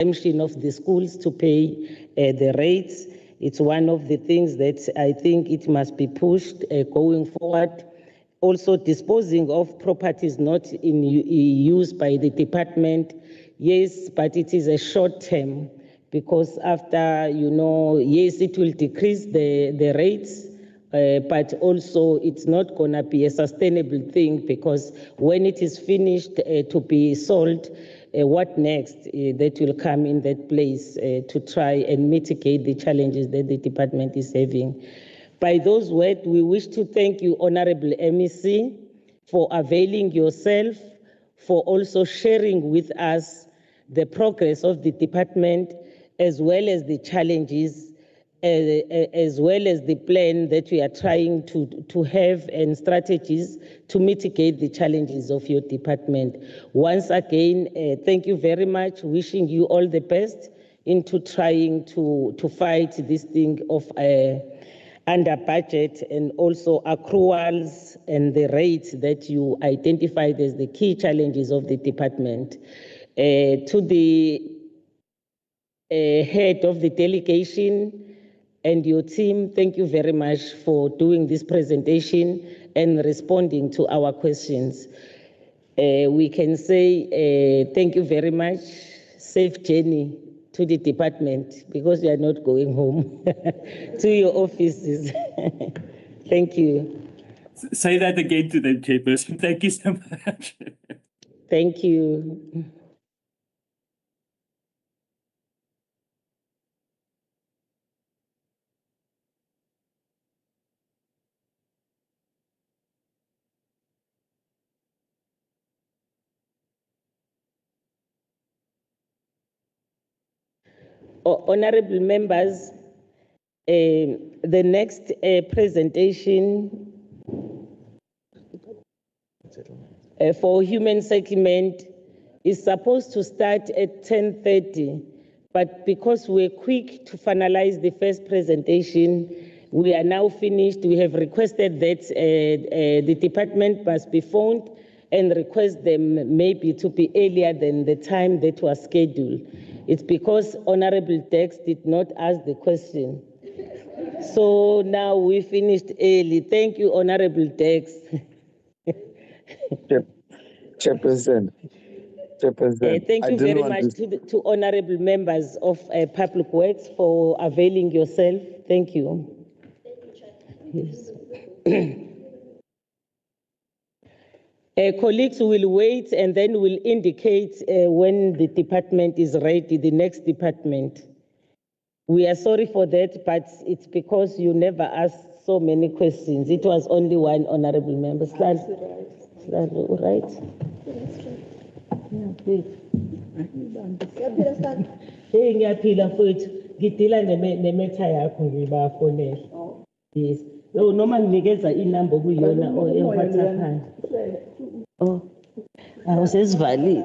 exemption of the schools to pay the rates. It's one of the things that I think it must be pushed going forward. Also, disposing of properties not in use by the department, yes, but it is a short term, because after, yes, it will decrease the rates, but also it's not going to be a sustainable thing, because when it is finished to be sold, what next that will come in that place to try and mitigate the challenges that the department is having. By those words, we wish to thank you, Honorable MEC, for availing yourself, for also sharing with us the progress of the department, as well as the challenges, as well as the plan that we are trying to have and strategies to mitigate the challenges of your department. Once again, thank you very much. Wishing you all the best into trying to fight this thing of under budget, and also accruals and the rates that you identified as the key challenges of the department. To the head of the delegation and your team, thank you very much for doing this presentation and responding to our questions. We can say thank you very much. Safe journey to the department, because you are not going home, to your offices. Thank you. Say that again to them, Chairperson. Thank you so much. Thank you. Honorable members, the next presentation for human settlement is supposed to start at 10:30, but because we're quick to finalize the first presentation, we are now finished. We have requested that the department must be phoned and request them maybe to be earlier than the time that was scheduled. It's because Honorable Dex did not ask the question. So now we finished early. Thank you, Honorable Dex. Chairperson. Thank you very much to honorable members of Public Works for availing yourself. Thank you. Yes. Colleagues will wait and then will indicate when the department is ready, the next department. We are sorry for that, but it's because you never asked so many questions. It was only one honorable member. Right? Hey, ngiyaphila mfowethu, ngidila nemetha yakho ngibafonela. Yes. No, noma nginikeza inamba okuyiyona WhatsApp. Oh. Awusesivalile.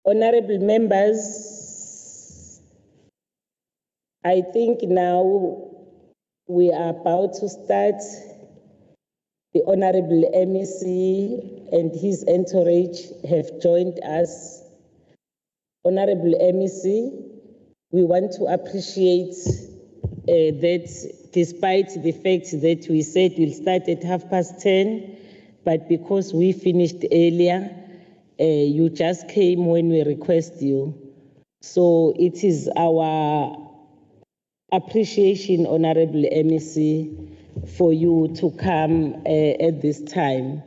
Honorable members, I think now we are about to start. The Honorable MEC and his entourage have joined us. Honorable MEC, we want to appreciate that despite the fact that we said we'll start at 10:30, but because we finished earlier, you just came when we request you. So it is our appreciation, Honorable MEC, for you to come at this time.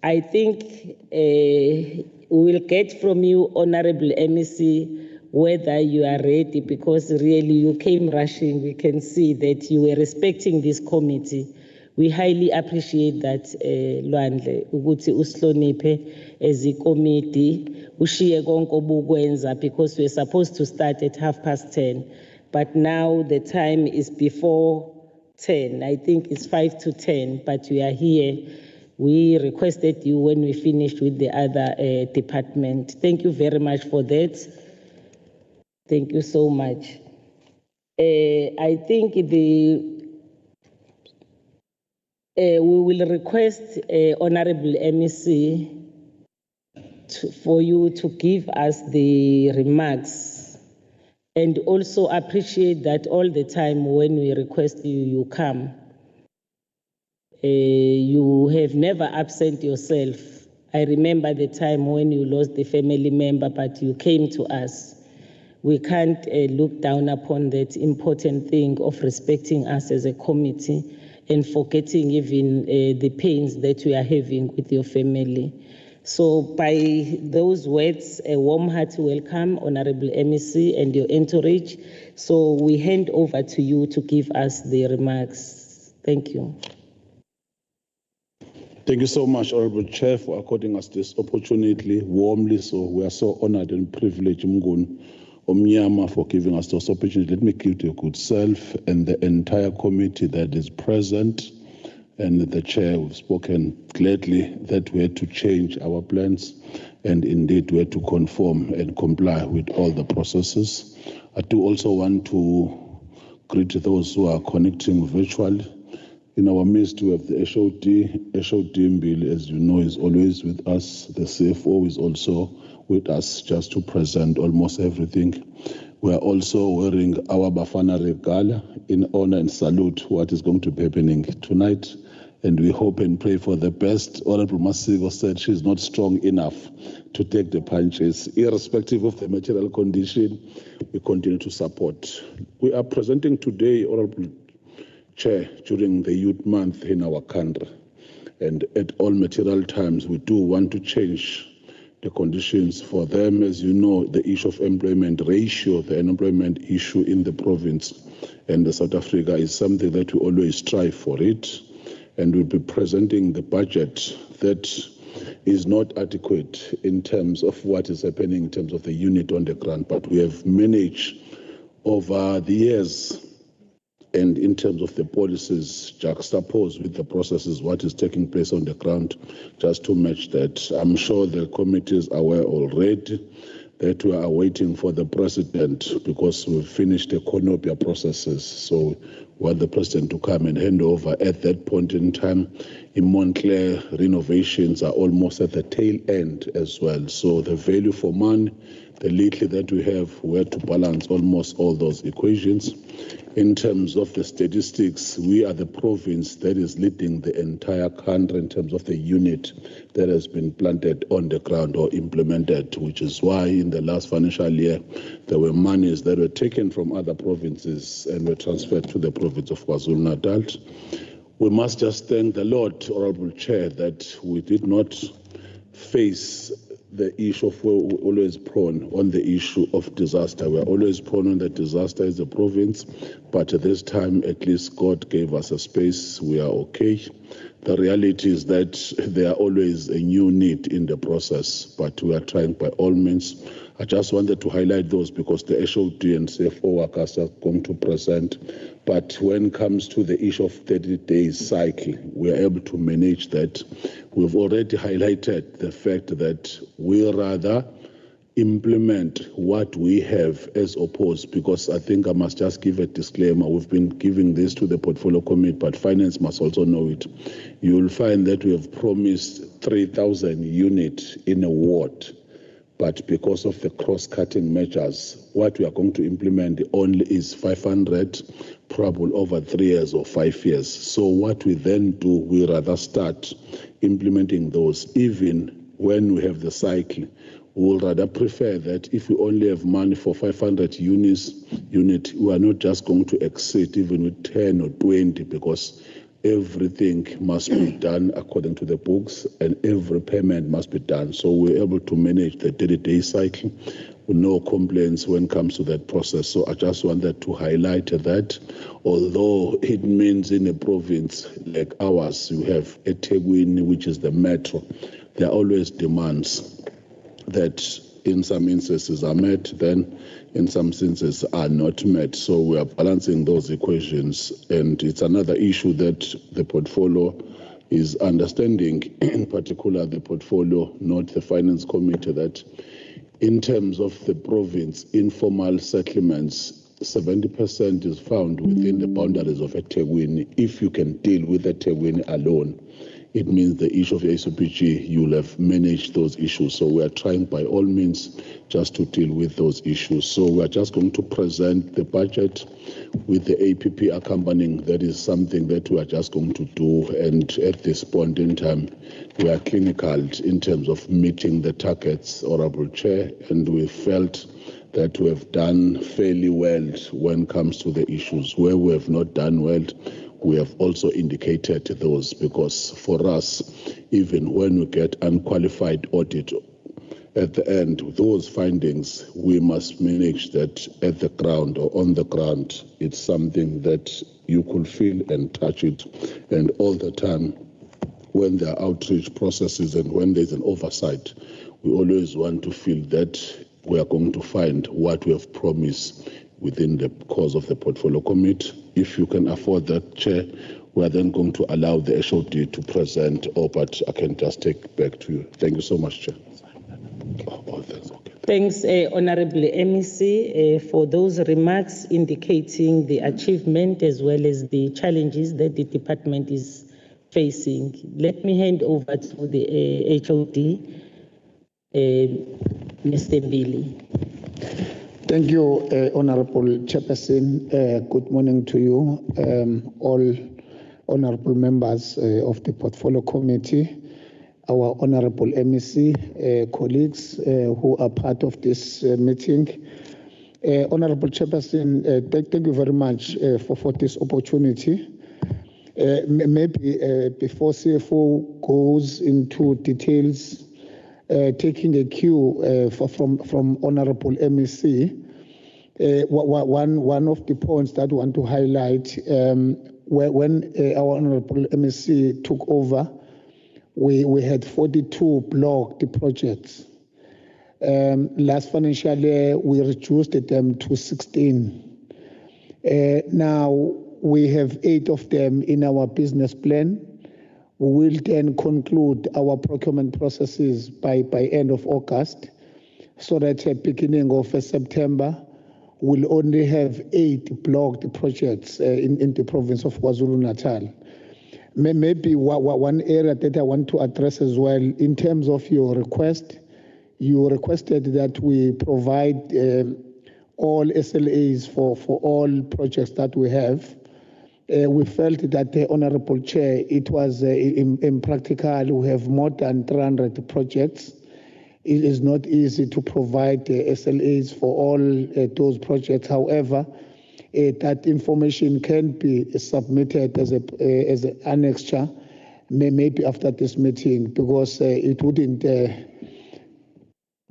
I think we will get from you, Honorable MEC, whether you are ready, because really you came rushing. We can see that you were respecting this committee. We highly appreciate that, Lwandle, ukuthi usihloniphe as a committee, ushiye konke obukwenza, because we're supposed to start at 10:30, but now the time is before 10. I think it's 5 to 10, but we are here. We requested you when we finished with the other department. Thank you very much for that. Thank you so much. I think we will request Honorable MEC for you to give us the remarks, and also appreciate that all the time when we request you, you come. You have never absent yourself. I remember the time when you lost the family member, but you came to us. We can't look down upon that important thing of respecting us as a committee and forgetting even the pains that we are having with your family. So by those words, a warm hearty welcome, Honorable MEC and your entourage. So we hand over to you to give us the remarks. Thank you. Thank you so much, Honorable Chair, for according us this opportunity warmly. So we are so honored and privileged, Mngun Omnyama, for giving us this opportunity. Let me give to your good self and the entire committee that is present, and the chair. We've spoken gladly that we had to change our plans, and indeed we had to conform and comply with all the processes. I do also want to greet those who are connecting virtually. In our midst, we have the HOD Mbili, as you know, is always with us. The CFO is also with us, just to present almost everything. We are also wearing our Bafana Regala in honor and salute what is going to be happening tonight. And we hope and pray for the best. Honorable Masigo said she's not strong enough to take the punches. Irrespective of the material condition, we continue to support. We are presenting today, Honorable Chair, during the Youth Month in our country. And at all material times, we do want to change the conditions for them. As you know, the issue of employment ratio, the unemployment issue in the province and the South Africa is something that we always strive for it. And we'll be presenting the budget that is not adequate in terms of what is happening in terms of the unit on the ground. But we have managed over the years, and in terms of the policies juxtaposed with the processes, what is taking place on the ground, just to match that. I'm sure the committees are aware already that we are waiting for the president, because we've finished the Conopia processes. So we want the president to come and hand over. At that point in time, in Montclair, renovations are almost at the tail end as well. So the value for money, the little that we have, we have to balance almost all those equations. In terms of the statistics, we are the province that is leading the entire country in terms of the unit that has been planted on the ground or implemented, which is why in the last financial year, there were monies that were taken from other provinces and were transferred to the province of KwaZulu-Natal. We must just thank the Lord, Honorable Chair, that we did not face the issue of where we're always prone on the issue of disaster. We're always prone on the disaster as a province, but at this time, at least God gave us a space. We are okay. The reality is that there are always a new need in the process, but we are trying by all means. I just wanted to highlight those because the HOD and CFO workers are going to present. But when it comes to the issue of 30 days cycle, we are able to manage that. We've already highlighted the fact that we rather implement what we have as opposed, because I think I must just give a disclaimer. We've been giving this to the portfolio committee, but finance must also know it. You will find that we have promised 3,000 units in a ward, but because of the cross-cutting measures, what we are going to implement only is 500, probably over 3 years or 5 years. So what we then do, we rather start implementing those, even when we have the cycle. We would rather prefer that if we only have money for 500 units, we are not just going to exceed even with 10 or 20, because everything must be done according to the books and every payment must be done. So we're able to manage the day-to-day cycle with no complaints when it comes to that process. So I just wanted to highlight that, although it means in a province like ours, you have eThekwini, which is the metro, there are always demands that in some instances are met, then in some instances are not met. So we are balancing those equations, and it's another issue that the portfolio is understanding, in particular the portfolio, not the finance committee, that in terms of the province, informal settlements, 70% is found within the boundaries of eThekwini. If you can deal with eThekwini alone, it means the issue of the SOPG, you'll have managed those issues. So we are trying by all means just to deal with those issues. So we are just going to present the budget with the APP accompanying. That is something that we are just going to do. And at this point in time, we are clinical in terms of meeting the targets, Honorable Chair, and we felt that we have done fairly well when it comes to the issues. Where we have not done well, we have also indicated those, because for us, even when we get unqualified audit at the end, those findings, we must manage that at the ground or on the ground. It's something that you could feel and touch it. And all the time, when there are outreach processes and when there's an oversight, we always want to feel that we are going to find what we have promised within the course of the portfolio committee. If you can afford that, Chair, we are then going to allow the HOD to present, but I can just take back to you. Thank you so much, Chair. Thanks. Okay. Thanks, Honorable MEC, for those remarks indicating the achievement as well as the challenges that the department is facing. Let me hand over to the HOD, Mr. Billy. Thank you, Honorable Chairperson. Good morning to you, all honorable members of the Portfolio Committee, our honorable MEC colleagues who are part of this meeting. Honorable Chairperson, thank you very much for this opportunity. Maybe before CFO goes into details, taking a cue from Honorable MEC, one of the points that I want to highlight, when our Honorable MEC took over, we had 42 blocked projects. Last financial year, we reduced them to 16. Now, we have 8 of them in our business plan. We will then conclude our procurement processes by end of August, so that at the beginning of September, we'll only have 8 blocked projects in the province of KwaZulu-Natal. Maybe one area that I want to address as well, in terms of your request, you requested that we provide all SLAs for all projects that we have. We felt that the Honorable Chair, it was impractical. We have more than 300 projects. It is not easy to provide SLAs for all those projects. However, that information can be submitted as an annexure, maybe after this meeting, because it wouldn't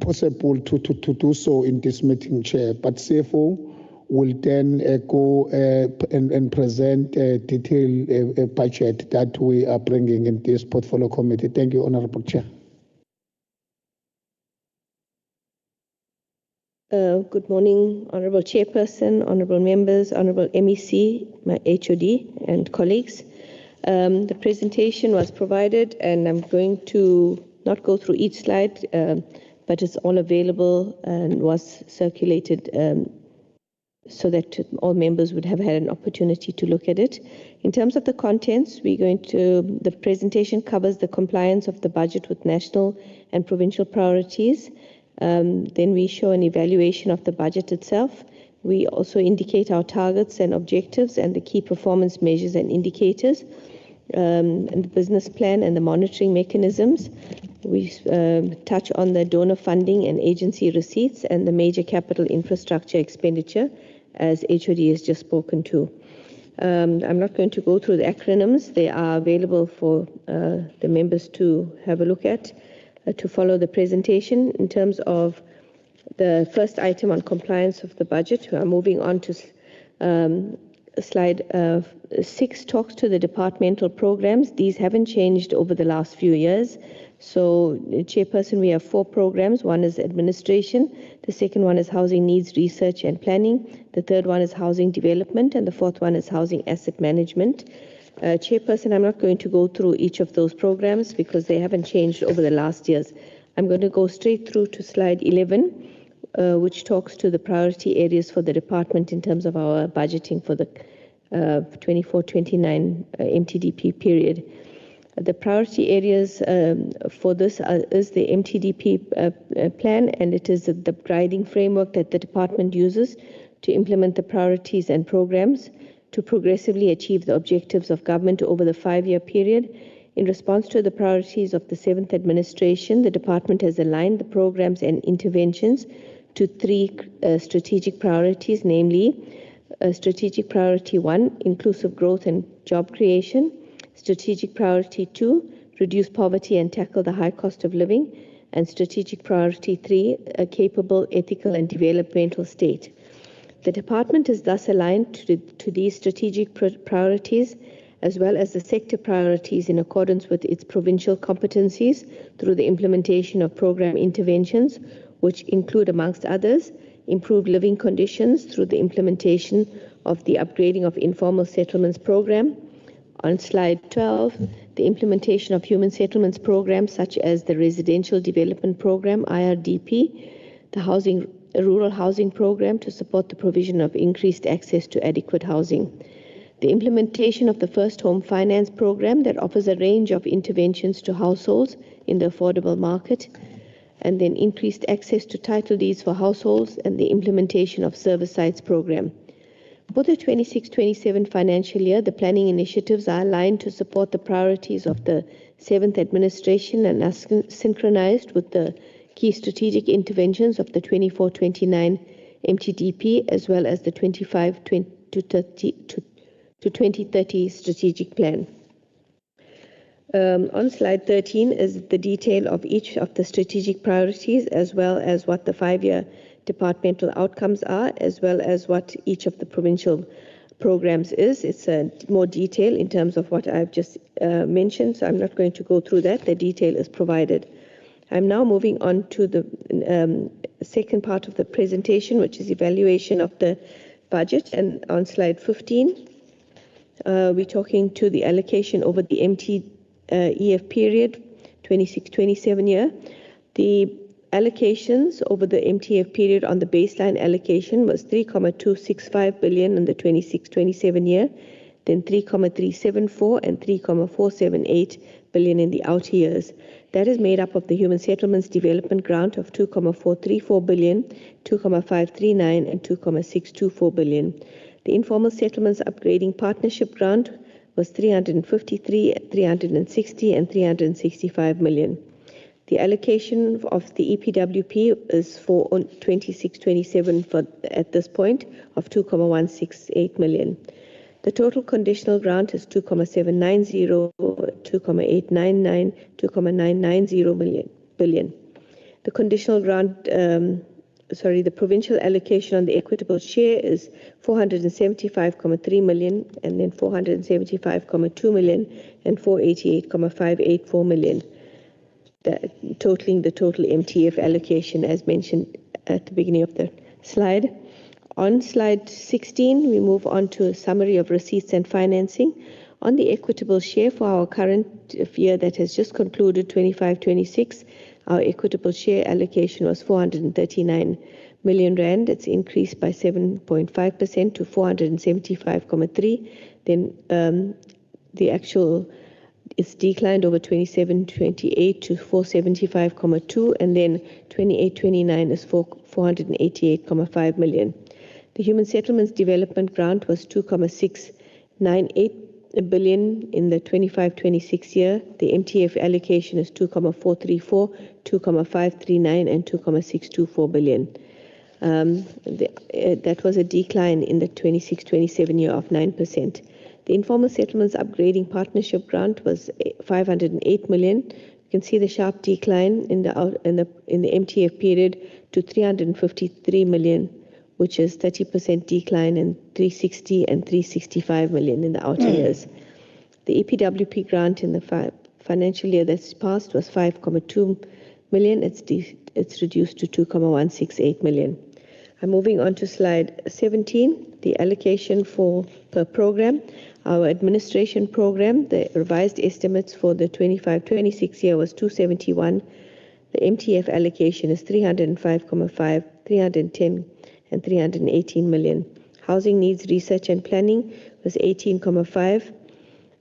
possible to do so in this meeting, Chair. But CFO will then go and present a detailed budget that we are bringing in this portfolio committee. Thank you, Honorable Chair. Good morning, Honorable Chairperson, Honorable Members, Honorable MEC, my HOD and colleagues. The presentation was provided and I'm going to not go through each slide, but it's all available and was circulated so that all members would have had an opportunity to look at it. In terms of the contents, the presentation covers the compliance of the budget with national and provincial priorities. Then we show an evaluation of the budget itself. We also indicate our targets and objectives and the key performance measures and indicators, and the business plan and the monitoring mechanisms. We touch on the donor funding and agency receipts and the major capital infrastructure expenditure, as HOD has just spoken to. I'm not going to go through the acronyms. They are available for the members to have a look at, to follow the presentation. In terms of the first item on compliance of the budget, we are moving on to slide 6, talks to the departmental programs. These haven't changed over the last few years. So, Chairperson, we have 4 programs. One is administration. The second one is housing needs research and planning. The third one is housing development. And the fourth one is housing asset management. Chairperson, I'm not going to go through each of those programs because they haven't changed over the last years. I'm going to go straight through to slide 11, which talks to the priority areas for the department in terms of our budgeting for the 24-29 MTDP period. The priority areas for this is the MTDP plan, and it is the guiding framework that the department uses to implement the priorities and programs to progressively achieve the objectives of government over the 5-year period. In response to the priorities of the 7th administration, the department has aligned the programs and interventions to 3 strategic priorities, namely strategic priority 1, inclusive growth and job creation; strategic priority 2, reduce poverty and tackle the high cost of living; and strategic priority 3, a capable, ethical and developmental state. The department is thus aligned to these strategic priorities as well as the sector priorities in accordance with its provincial competencies through the implementation of program interventions, which include, amongst others, improved living conditions through the implementation of the upgrading of informal settlements program. On slide 12, the implementation of human settlements programs such as the Residential Development Program, IRDP, the Rural Housing Program to support the provision of increased access to adequate housing, the implementation of the First Home Finance Program that offers a range of interventions to households in the affordable market, and then increased access to title deeds for households, and the implementation of Service Sites Program. For the 26-27 financial year, the planning initiatives are aligned to support the priorities of the 7th administration and are synchronized with the key strategic interventions of the 24-29 MTDP as well as the 2030 strategic plan. On slide 13 is the detail of each of the strategic priorities as well as what the 5-year departmental outcomes are, as well as what each of the provincial programs is. It's more detail in terms of what I've just mentioned, so I'm not going to go through that. The detail is provided. I'm now moving on to the second part of the presentation, which is evaluation of the budget. And on slide 15, we're talking to the allocation over the MTEF period, 26-27 year. The allocations over the MTEF period on the baseline allocation was 3,265 billion in the 26-27 year, then 3,374 and 3,478 billion in the outer years. That is made up of the Human Settlements Development Grant of 2,434 billion, 2,539 and 2,624 billion. The Informal Settlements Upgrading Partnership Grant was 353, 360 and 365 million. The allocation of the EPWP is for 26-27 at this point of 2,168 million. The total conditional grant is 2,790, 2,899, 2,990 billion. The conditional grant, the provincial allocation on the equitable share is 475.3 million, and then 475.2 million, and 488.584 million. Totaling the total MTEF allocation as mentioned at the beginning of the slide. On slide 16, we move on to a summary of receipts and financing. On the equitable share for our current year that has just concluded, 25-26, Our equitable share allocation was 439 million rand. It's increased by 7.5% to 475.3. Then the actual, it's declined over 27-28 to 475.2, and then 28-29 is 488.5 million. The Human Settlements Development Grant was 2.698 billion in the 25-26 year. The MTEF allocation is 2.434, 2.539, and 2.624 billion. That was a decline in the 26-27 year of 9%. The Informal Settlements Upgrading Partnership Grant was 508 million. You can see the sharp decline in the MTF period to 353 million, which is 30% decline, and 360 and 365 million in the outer years. The EPWP grant in the financial year that's passed was 5.2 million. It's reduced to 2.168 million. I'm moving on to slide 17, the allocation per program. Our administration program, the revised estimates for the 25-26 year was 271. The MTF allocation is 305.5, 310 and 318 million. Housing needs research and planning was 18.5.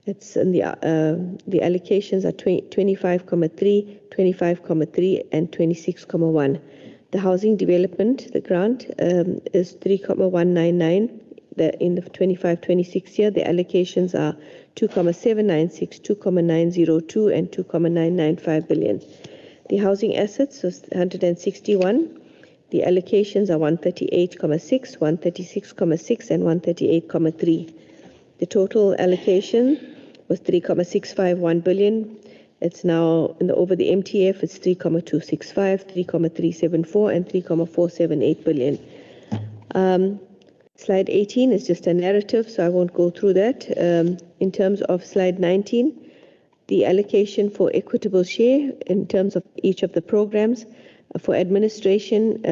It's in the allocations are 25.3, 25.3 and 26.1. The housing development, the grant is 3.199. In the 25-26 year, the allocations are 2.796, 2.902 and 2.995 billion. The housing assets was 161. The allocations are 138.6, 136.6 and 138.3. The total allocation was 3.651 billion. It's now over the MTF, it's 3.265, 3.374 and 3.478 billion. Slide 18 is just a narrative, so I won't go through that. In terms of slide 19, the allocation for equitable share in terms of each of the programs. For administration,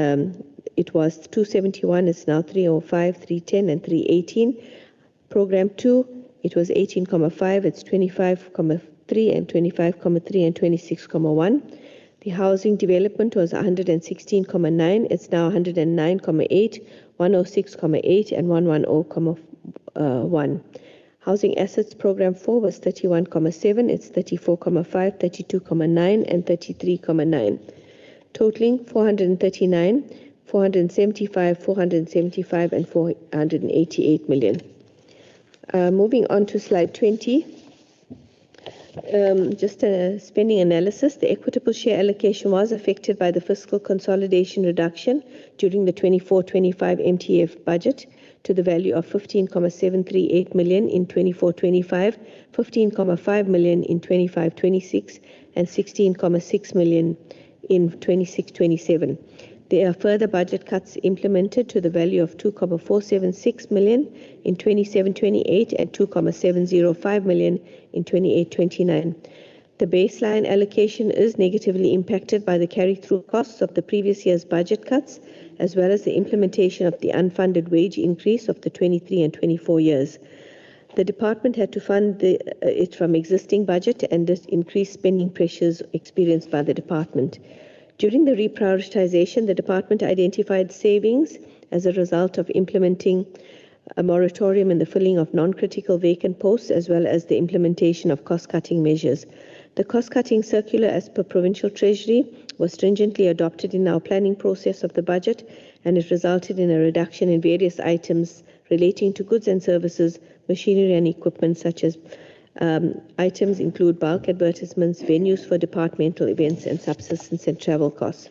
it was 271, it's now 305, 310 and 318. Program 2, it was 18.5, it's 25.3 and 25.3 and 26.1. The housing development was 116.9, it's now 109.8, 106.8 and 110.1. Housing assets program 4 was 31.7, it's 34.5, 32.9 and 33.9. Totaling 439, 475, 475 and 488 million. Moving on to slide 20. Just a spending analysis. The equitable share allocation was affected by the fiscal consolidation reduction during the 24-25 MTF budget to the value of 15.738 million in 24-25, 15.5 million in 25-26, and 16.6 million in 26-27. There are further budget cuts implemented to the value of 2.476 million in 27-28 and 2.705 million in 28-29. The baseline allocation is negatively impacted by the carry-through costs of the previous year's budget cuts, as well as the implementation of the unfunded wage increase of the 23 and 24 years. The department had to fund it from existing budget, and this increased spending pressures experienced by the department. During the reprioritization, the department identified savings as a result of implementing a moratorium in the filling of non-critical vacant posts, as well as the implementation of cost-cutting measures. The cost-cutting circular, as per Provincial Treasury, was stringently adopted in our planning process of the budget, and it resulted in a reduction in various items relating to goods and services, machinery and equipment, such as items include bulk advertisements, venues for departmental events, and subsistence and travel costs.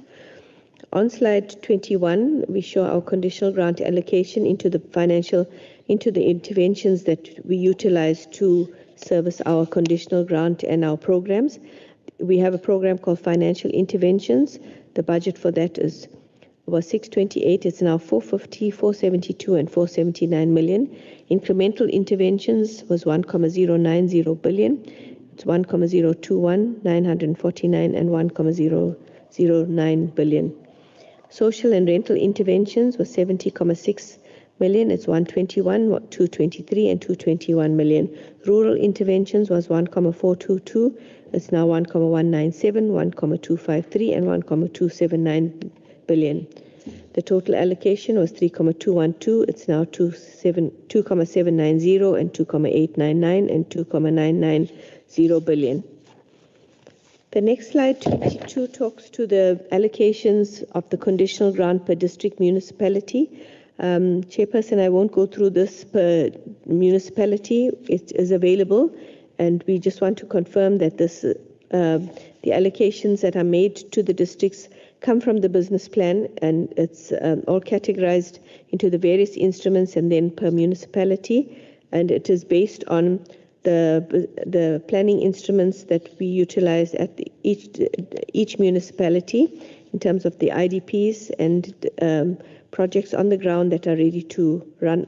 On slide 21, we show our conditional grant allocation into the interventions that we utilize to service our conditional grant and our programs. We have a program called Financial Interventions. The budget for that was 628. It's now 450, 472, and 479 million. Incremental interventions was 1.090 billion. It's 1.021, 949, and 1.009 billion. Social and rental interventions was 70.6 million. It's 121, 223, and 221 million. Rural interventions was 1.422, It's now 1,197, 1,253, and 1,279 billion. The total allocation was 3,212. It's now 2,790 and 2,899 and 2,990 billion. The next slide, 22, talks to the allocations of the conditional grant per district municipality. Chairperson, I won't go through this per municipality. It is available, and we just want to confirm that this, the allocations that are made to the districts come from the business plan, and it's all categorized into the various instruments and then per municipality, and it is based on the planning instruments that we utilize at each municipality in terms of the IDPs and projects on the ground that are ready to run,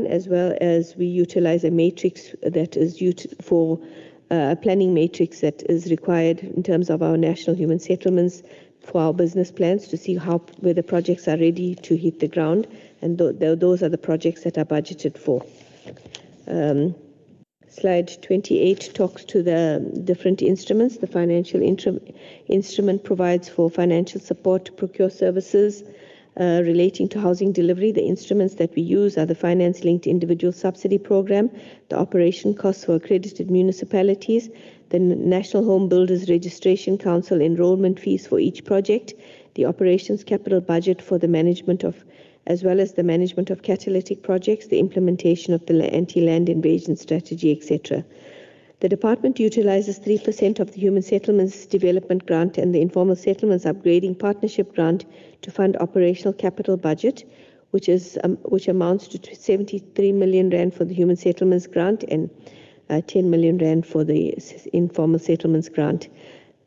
as well as we utilize a matrix that is used for a planning matrix that is required in terms of our national human settlements for our business plans to see whether projects are ready to hit the ground, and those are the projects that are budgeted for. Slide 28 talks to the different instruments. The financial instrument provides for financial support to procure services relating to housing delivery. The instruments that we use are the finance-linked individual subsidy program, the operation costs for accredited municipalities, the National Home Builders Registration Council enrollment fees for each project, the operations capital budget for the management of, as well as the management of catalytic projects, the implementation of the anti-land invasion strategy, etc. The department utilizes 3% of the Human Settlements Development Grant and the Informal Settlements Upgrading Partnership Grant to fund operational capital budget, which amounts to 73 million rand for the Human Settlements Grant and 10 million rand for the Informal Settlements Grant.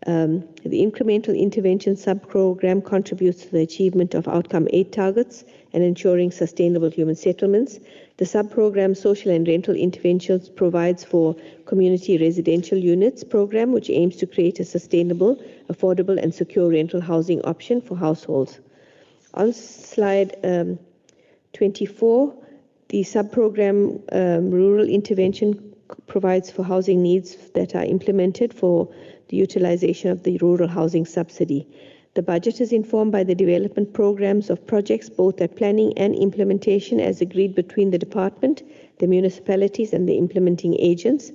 The incremental intervention sub-program contributes to the achievement of outcome 8 targets and ensuring sustainable human settlements. The sub-program social and rental interventions provides for community residential units program, which aims to create a sustainable, affordable and secure rental housing option for households. On slide 24, the sub-program rural intervention provides for housing needs that are implemented for the utilization of the rural housing subsidy. The budget is informed by the development programs of projects both at planning and implementation as agreed between the department, the municipalities and the implementing agents.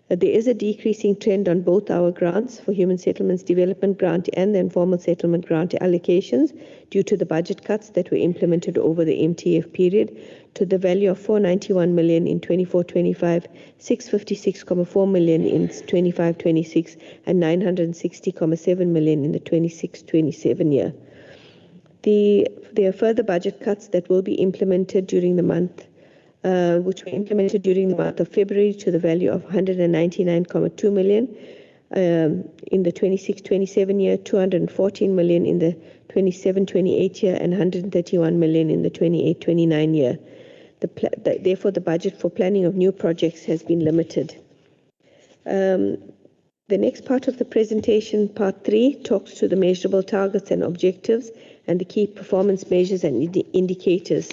There is a decreasing trend on both our grants for Human Settlements Development Grant and the Informal Settlement Grant allocations due to the budget cuts that were implemented over the MTEF period to the value of 491 million in 24-25, 656.4 million in 25-26, and 960.7 million in the 26-27 year. There are further budget cuts that will be implemented during the month, which were implemented during the month of February to the value of 199.2 million in the 26-27 year, 214 million in the 27-28 year, and 131 million in the 28-29 year. Therefore, the budget for planning of new projects has been limited. The next part of the presentation, part 3, talks to the measurable targets and objectives and the key performance measures and indicators.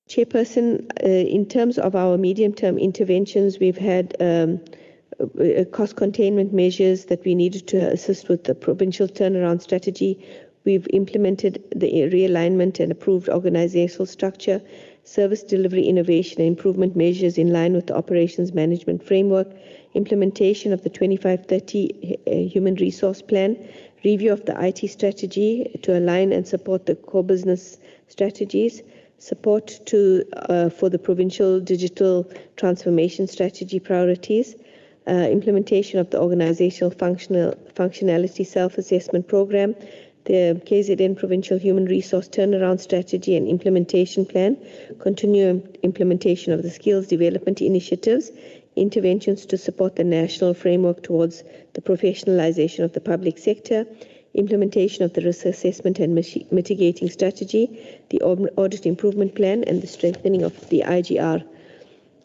Chairperson, in terms of our medium-term interventions, we've had cost containment measures that we needed to assist with the provincial turnaround strategy. We've implemented the realignment and approved organizational structure, service delivery innovation and improvement measures in line with the operations management framework, implementation of the 25-30 human resource plan, review of the IT strategy to align and support the core business strategies, support for the provincial digital transformation strategy priorities, implementation of the organizational functionality self-assessment program, the KZN Provincial Human Resource Turnaround Strategy and Implementation Plan, continuing implementation of the skills development initiatives, interventions to support the national framework towards the professionalization of the public sector, implementation of the risk assessment and mitigating strategy, the audit improvement plan, and the strengthening of the IGR.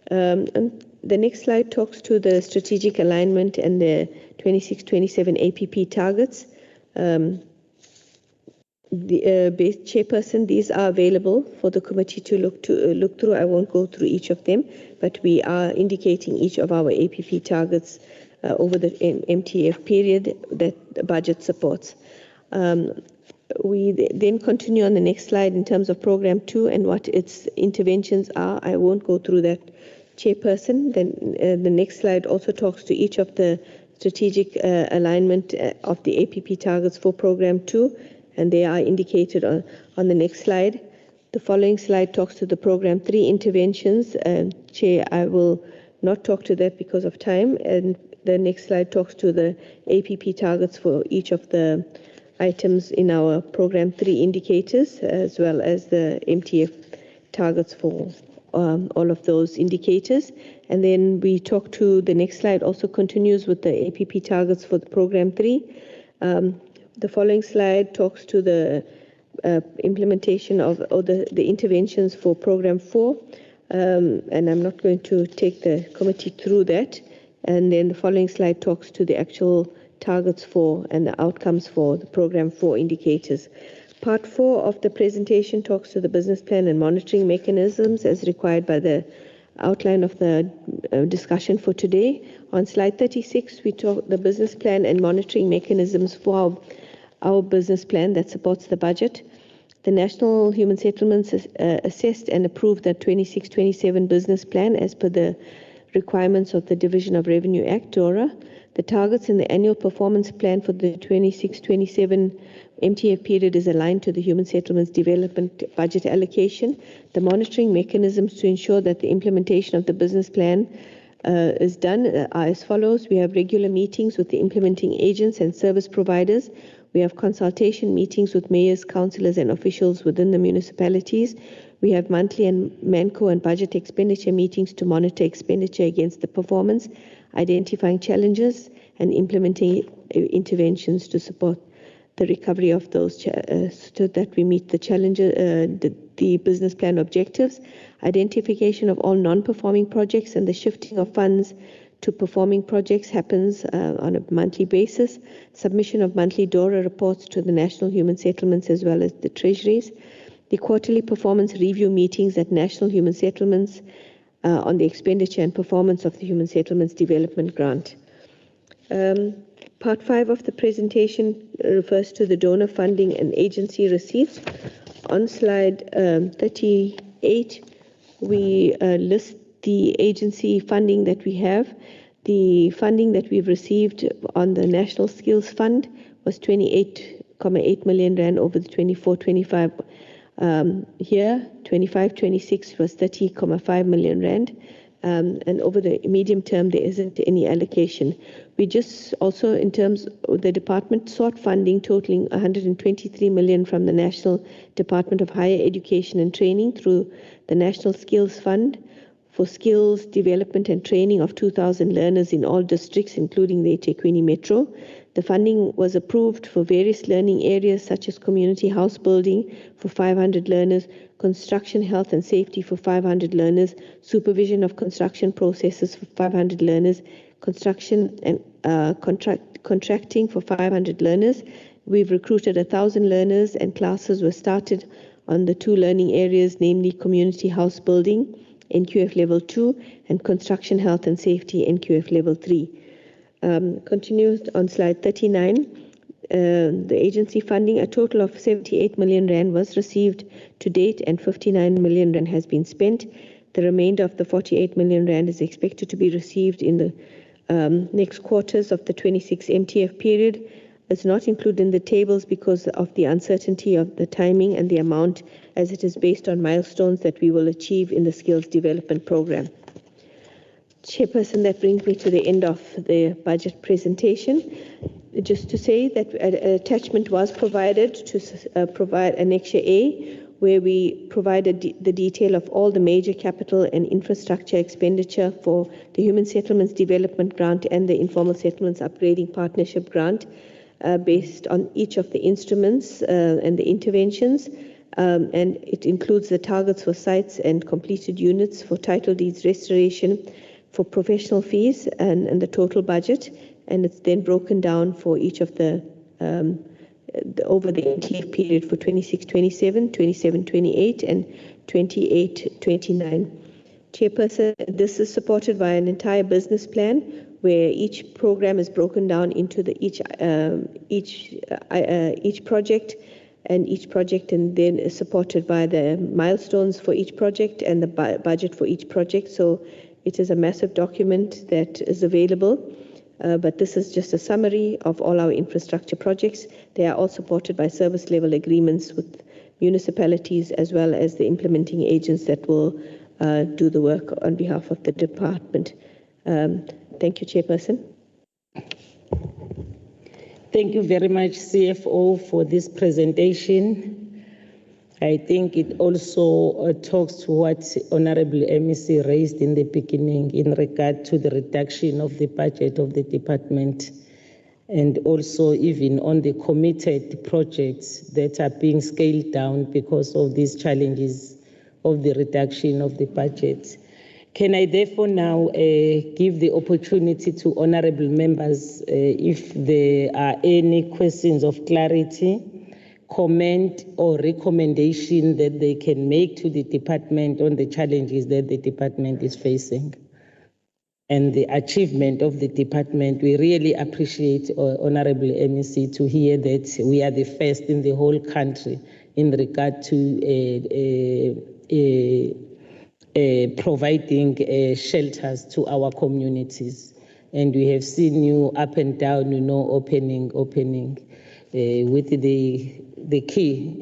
And the next slide talks to the strategic alignment and the 26-27 APP targets. Chairperson, these are available for the committee to look through. I won't go through each of them, but we are indicating each of our APP targets over the MTEF period that the budget supports. We then continue on the next slide in terms of Program 2 and what its interventions are. I won't go through that, Chairperson. Then the next slide also talks to each of the strategic alignment of the APP targets for Program 2, and they are indicated on the next slide. The following slide talks to the Program 3 interventions. Chair, I will not talk to that because of time, and the next slide talks to the APP targets for each of the items in our Program 3 indicators, as well as the MTF targets for all of those indicators. And then we talk to the next slide also continues with the APP targets for the Program 3. The following slide talks to the implementation of or the interventions for Program 4. And I'm not going to take the committee through that. And then the following slide talks to the actual targets for and the outcomes for the Program 4 indicators. Part 4 of the presentation talks to the business plan and monitoring mechanisms as required by the outline of the discussion for today. On slide 36, we talk the business plan and monitoring mechanisms for our business plan that supports the budget. The National Human Settlements assessed and approved the 26-27 business plan as per the requirements of the Division of Revenue Act, DORA. The targets in the annual performance plan for the 26-27 MTEF period is aligned to the Human Settlements Development Budget allocation. The monitoring mechanisms to ensure that the implementation of the business plan is done are as follows. We have regular meetings with the implementing agents and service providers. We have consultation meetings with mayors, councillors, and officials within the municipalities. We have monthly and MANCO and budget expenditure meetings to monitor expenditure against the performance, identifying challenges, and implementing interventions to support the recovery of those so that we meet the challenges, the business plan objectives, identification of all non-performing projects, and the shifting of funds to performing projects happens on a monthly basis. Submission of monthly DORA reports to the National Human Settlements as well as the Treasuries. The quarterly performance review meetings at National Human Settlements on the expenditure and performance of the Human Settlements Development Grant. Part 5 of the presentation refers to the donor funding and agency receipts. On slide 38, we list the agency funding that we have. The funding that we've received on the National Skills Fund was 28.8 million rand over the 24-25 here. 25-26 was 30.5 million rand. And over the medium term, there isn't any allocation. We just also, in terms of the department, sought funding totaling 123 million from the National Department of Higher Education and Training through the National Skills Fund for skills development and training of 2,000 learners in all districts, including the eThekwini Metro. The funding was approved for various learning areas such as community house building for 500 learners, construction health and safety for 500 learners, supervision of construction processes for 500 learners, construction and contracting for 500 learners. We've recruited 1,000 learners and classes were started on the 2 learning areas, namely community house building, NQF level 2, and construction health and safety, NQF level 3. Continues on slide 39. The agency funding, a total of 78 million rand was received to date and 59 million rand has been spent. The remainder of the 48 million rand is expected to be received in the next quarters of the 26 MTF period. It's not included in the tables because of the uncertainty of the timing and the amount, as it is based on milestones that we will achieve in the skills development program. Chairperson, that brings me to the end of the budget presentation. Just to say that an attachment was provided to provide Annexure A, where we provided the detail of all the major capital and infrastructure expenditure for the Human Settlements Development Grant and the Informal Settlements Upgrading Partnership Grant, based on each of the instruments and the interventions. And it includes the targets for sites and completed units, for title deeds restoration, for professional fees, and the total budget. And it's then broken down for each of the over the MTEF period for 26-27, 27-28, and 28-29. Chairperson, this is supported by an entire business plan where each program is broken down into each project, and each project and then is supported by the milestones for each project and the budget for each project. So it is a massive document that is available, but this is just a summary of all our infrastructure projects. They are all supported by service level agreements with municipalities as well as the implementing agents that will do the work on behalf of the department. Thank you, Chairperson. Thank you very much, CFO, for this presentation. I think it also talks to what Honorable MEC raised in the beginning in regard to the reduction of the budget of the department, and also even on the committed projects that are being scaled down because of these challenges of the reduction of the budget. Can I therefore now give the opportunity to honorable members if there are any questions of clarity, comment or recommendation that they can make to the department on the challenges that the department is facing and the achievement of the department. We really appreciate, Honorable MEC, to hear that we are the first in the whole country in regard to providing shelters to our communities. And we have seen you up and down, opening with the key.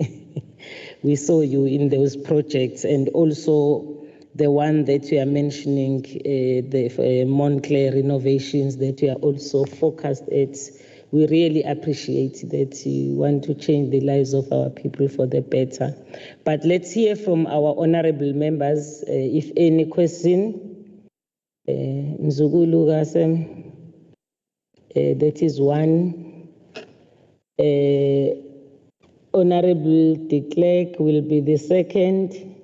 We saw you in those projects, and also the one that you are mentioning, the Montclair renovations that you are also focused at. We really appreciate that you want to change the lives of our people for the better. But let's hear from our honorable members, if any question. Mzugulu Gasem, that is one. Honorable de Klerk will be the second.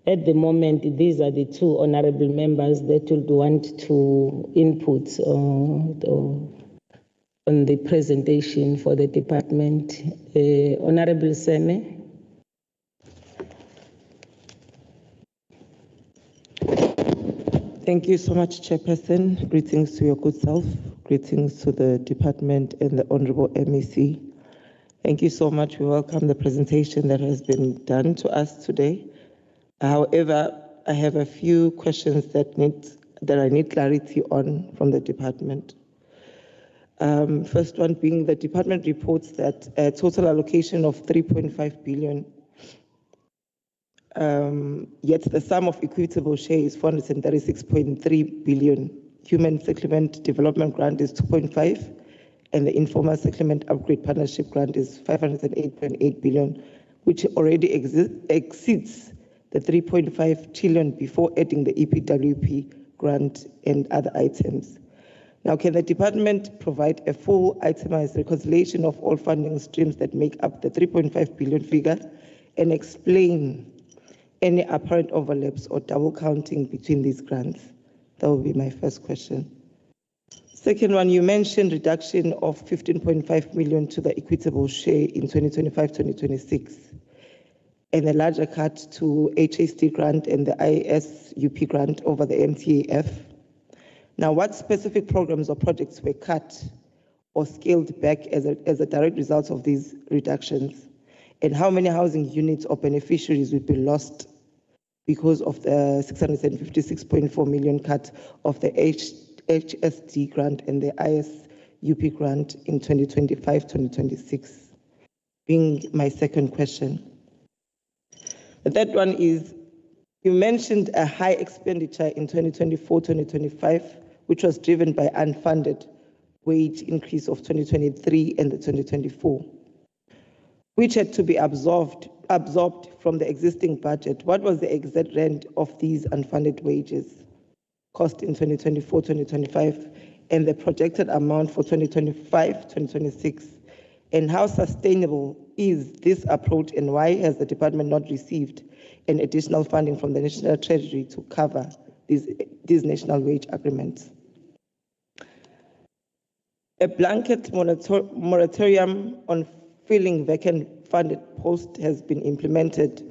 At the moment, these are the two honorable members that would want to input on the presentation for the department. Honorable Sene. Thank you so much, Chairperson. Greetings to your good self. Greetings to the department and the Honorable MEC. Thank you so much. We welcome the presentation that has been done to us today. However, I have a few questions that I need clarity on from the department. First one being, the department reports that a total allocation of 3.5 billion, yet the sum of equitable share is 436.3 billion. Human Settlement Development Grant is 2.5, and the Informal Settlement Upgrade Partnership Grant is 508.8 billion, which already exceeds the 3.5 trillion before adding the EPWP grant and other items. Now, can the department provide a full itemized reconciliation of all funding streams that make up the 3.5 billion figure and explain any apparent overlaps or double counting between these grants? That will be my first question. Second one, you mentioned reduction of 15.5 million to the equitable share in 2025-2026 and a larger cut to HST grant and the ISUP grant over the MTEF. Now, what specific programs or projects were cut or scaled back as a direct result of these reductions? And how many housing units or beneficiaries will be lost because of the 656.4 million cut of the HST grant and the ISUP grant in 2025-2026? Being my second question. The third one is, you mentioned a high expenditure in 2024-2025, which was driven by unfunded wage increase of 2023 and the 2024, which had to be absorbed from the existing budget. What was the exact rent of these unfunded wages cost in 2024-2025 and the projected amount for 2025-2026? And how sustainable is this approach, and why has the department not received an additional funding from the National Treasury to cover these national wage agreements? A blanket moratorium on filling vacant funded posts has been implemented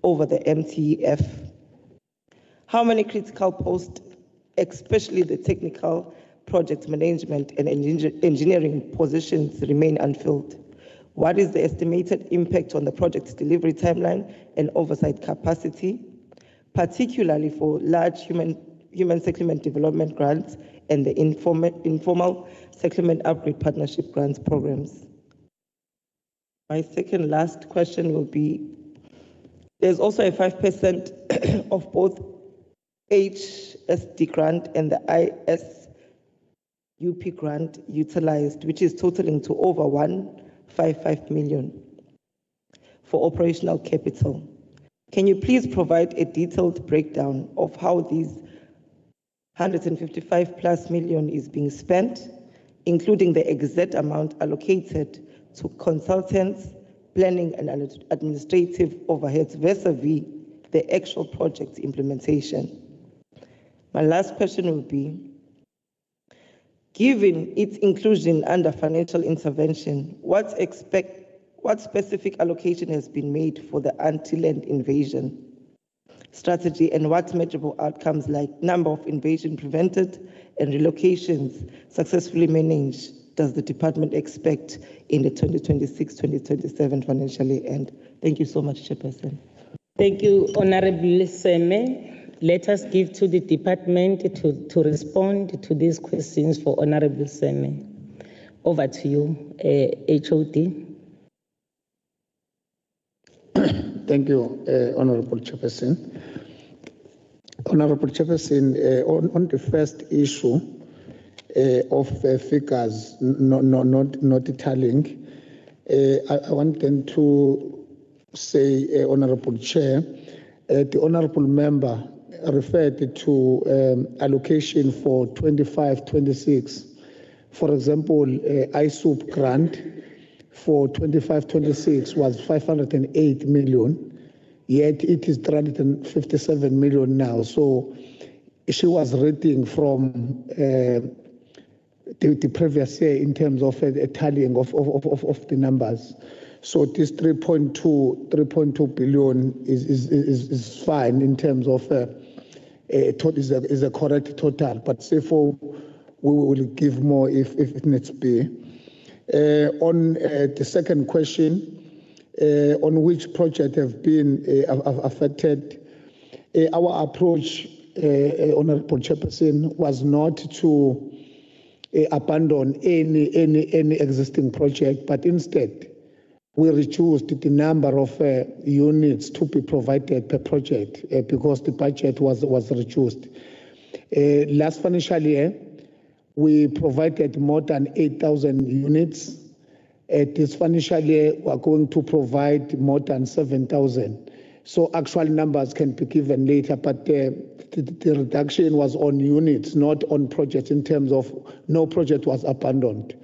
over the MTEF. How many critical posts, especially the technical project management and engineering positions remain unfilled. What is the estimated impact on the project delivery timeline and oversight capacity, particularly for large human settlement development grants and the informal settlement upgrade partnership grants programs? My second last question will be, there's also a 5% of both HSD grant and the ISUP grant utilized, which is totaling to over 155 million for operational capital. Can you please provide a detailed breakdown of how these 155+ million is being spent, including the exact amount allocated to consultants, planning and administrative overheads vis-a-vis the actual project implementation? My last question will be, given its inclusion under financial intervention, what specific allocation has been made for the anti-land invasion strategy, and what measurable outcomes like number of invasion prevented and relocations successfully managed does the department expect in the 2026-2027 financial year end? Thank you so much, Chairperson. Thank you, Honorable Seme. Let us give to the department to respond to these questions for Honorable Seme. Over to you, HOD. Thank you, Honorable Chairperson. Honorable Chairperson, on the first issue of figures not tallying, I want them to say, Honorable Chair, the Honorable Member referred to allocation for 25-26. For example, ISUP grant for 25-26 was 508 million, yet it is 357 million now. So she was reading from the previous year in terms of a tallying of the numbers. So this 3.2 billion is fine in terms of is a correct total, but therefore we will give more if it needs be. On the second question, on which project have been affected, our approach, Honorable Chairperson, was not to abandon any existing project, but instead we reduced the number of units to be provided per project because the budget was reduced. Last financial year, we provided more than 8,000 units. This financial year, we are going to provide more than 7,000. So actual numbers can be given later, but the reduction was on units, not on projects, in terms of no project was abandoned.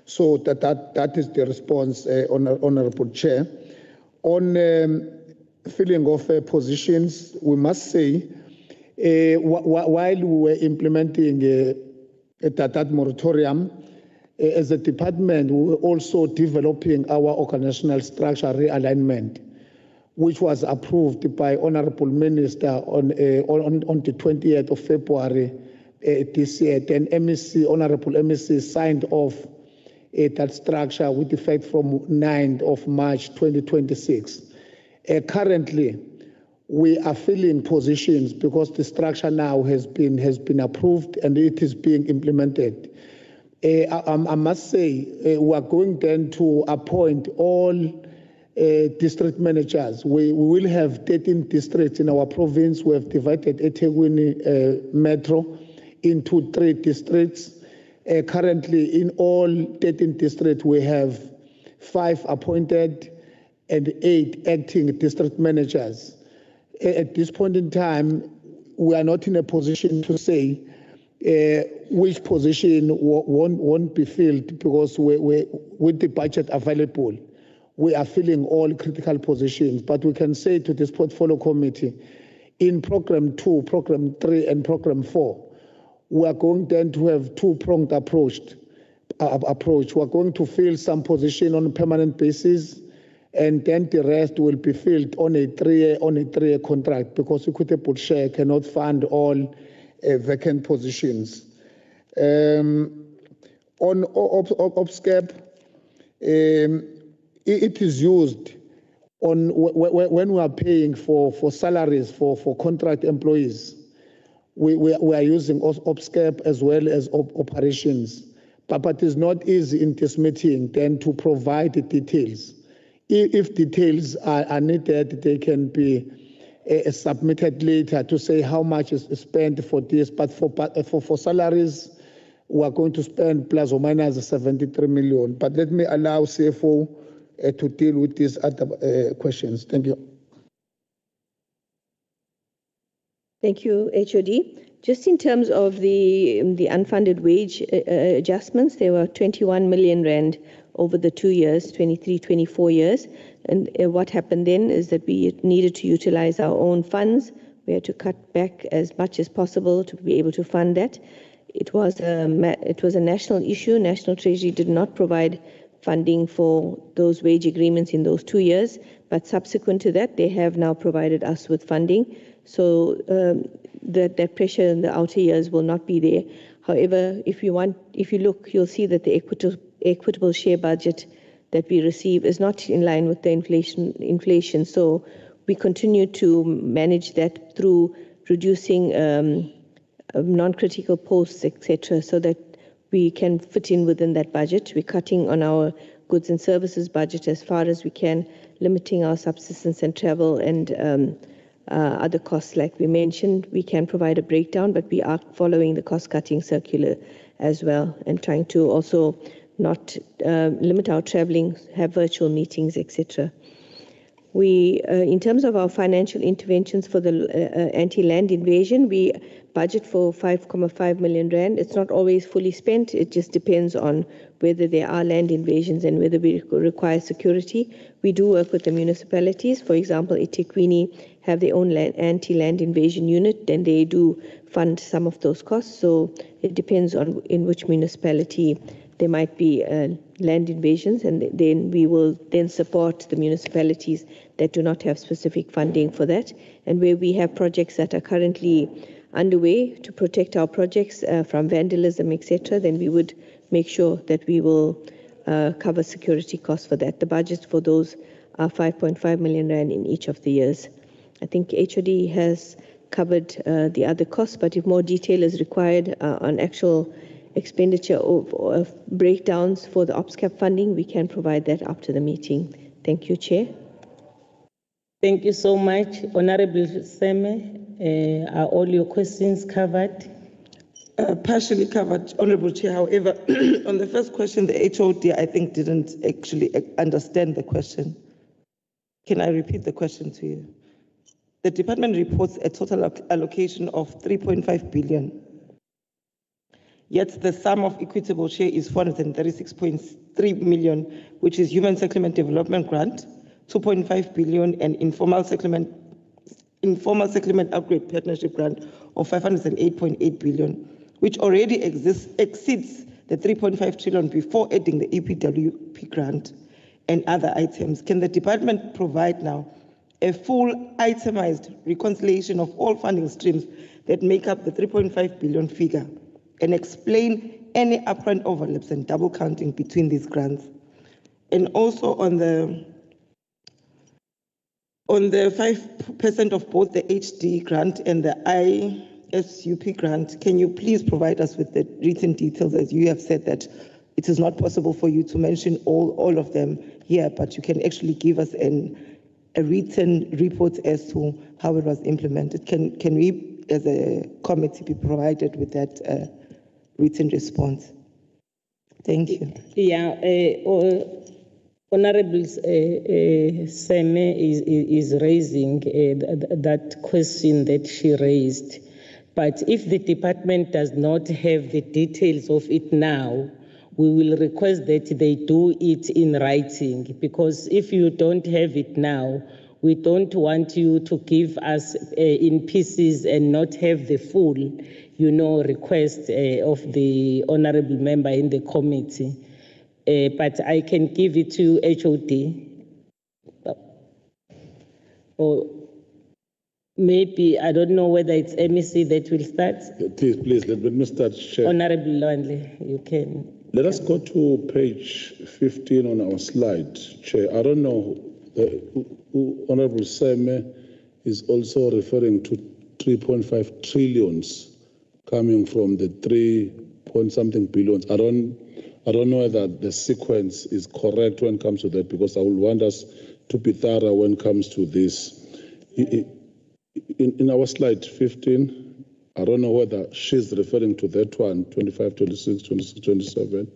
So that is the response, Honorable Chair. On filling of positions, we must say, while we were implementing that moratorium, as a department, we were also developing our organizational structure realignment, which was approved by Honorable Minister on the 20th of February this year. Then Honorable MEC signed off that structure with effect from 9th of March 2026. Currently, we are filling positions because the structure now has been approved and it is being implemented. I must say, we are going then to appoint all district managers. We will have 13 districts in our province. We have divided eThekwini Metro into 3 districts. Currently, in all 13 districts, we have 5 appointed and 8 acting district managers. At this point in time, we are not in a position to say which position won't be filled because with the budget available, we are filling all critical positions. But we can say to this portfolio committee, in Program 2, Program 3, and Program 4, we are going then to have 2-pronged approach. We are going to fill some position on a permanent basis, and then the rest will be filled on a 3-year contract because equitable share cannot fund all vacant positions. On OPSCAP, it is used on when we are paying for salaries for contract employees. We are using OPSCAP as well as operations, but it is not easy in this meeting then to provide the details. If details are needed, they can be submitted later to say how much is spent for this. But for salaries, we are going to spend plus or minus 73 million. But let me allow CFO to deal with these other questions. Thank you. Thank you, HOD. Just in terms of the unfunded wage adjustments, there were 21 million rand over the 2 years, 23-24 years. And what happened then is that we needed to utilize our own funds. We had to cut back as much as possible to be able to fund that. It was a national issue. National Treasury did not provide funding for those wage agreements in those 2 years, but subsequent to that, they have now provided us with funding. So that pressure in the outer years will not be there. However, if you look, you'll see that the equitable share budget that we receive is not in line with the inflation. So we continue to manage that through reducing non-critical posts, etc., so that we can fit in within that budget. We're cutting on our goods and services budget as far as we can, limiting our subsistence and travel and other costs like we mentioned. We can provide a breakdown, but we are following the cost-cutting circular as well and trying to also not limit our traveling, have virtual meetings, etc. We, in terms of our financial interventions for the anti-land invasion, we budget for 5.5 million rand. It's not always fully spent. It just depends on whether there are land invasions and whether we require security. We do work with the municipalities. For example, eThekwini have their own anti-land invasion unit, then they do fund some of those costs. So it depends on in which municipality there might be land invasions, and then we will then support the municipalities that do not have specific funding for that. And where we have projects that are currently underway to protect our projects from vandalism, etc., then we would make sure that we will cover security costs for that. The budget for those are 5.5 million rand in each of the years. I think HOD has covered the other costs, but if more detail is required on actual expenditure of breakdowns for the OPSCAP funding, we can provide that after the meeting. Thank you, Chair. Thank you so much. Honorable Seme, are all your questions covered? Partially covered, Honorable Chair. However, on the first question, the HOD, I think, didn't actually understand the question. Can I repeat the question to you? The department reports a total allocation of 3.5 billion. Yet the sum of equitable share is 436.3 million, which is Human Settlement Development Grant, 2.5 billion, and Informal Settlement Upgrade Partnership Grant of 508.8 billion, which already exceeds the 3.5 trillion before adding the EPWP grant and other items. Can the department provide now a full itemized reconciliation of all funding streams that make up the 3.5 billion figure and explain any upfront overlaps and double counting between these grants? And also on the 5% of both the HD grant and the ISUP grant, can you please provide us with the written details, as you have said that it is not possible for you to mention all of them here, but you can actually give us a written report as to how it was implemented. Can we, as a committee, be provided with that written response? Thank you. Yeah, Honorable Seme is raising that question that she raised. But if the department does not have the details of it now, we will request that they do it in writing, because if you don't have it now, we don't want you to give us in pieces and not have the full, request of the honorable member in the committee. But I can give it to HOD. Maybe, I don't know whether it's MEC that will start. Please, let me start, Chair. Honorable Lwandle, you can. Let us go to page 15 on our slide, Chair. I don't know, Honorable Seme is also referring to 3.5 trillions coming from the 3-point-something billions. I don't know whether the sequence is correct when it comes to that, because I would want us to be thorough when it comes to this. In our slide 15, I don't know whether she's referring to that one, 25, 26, 26, 27.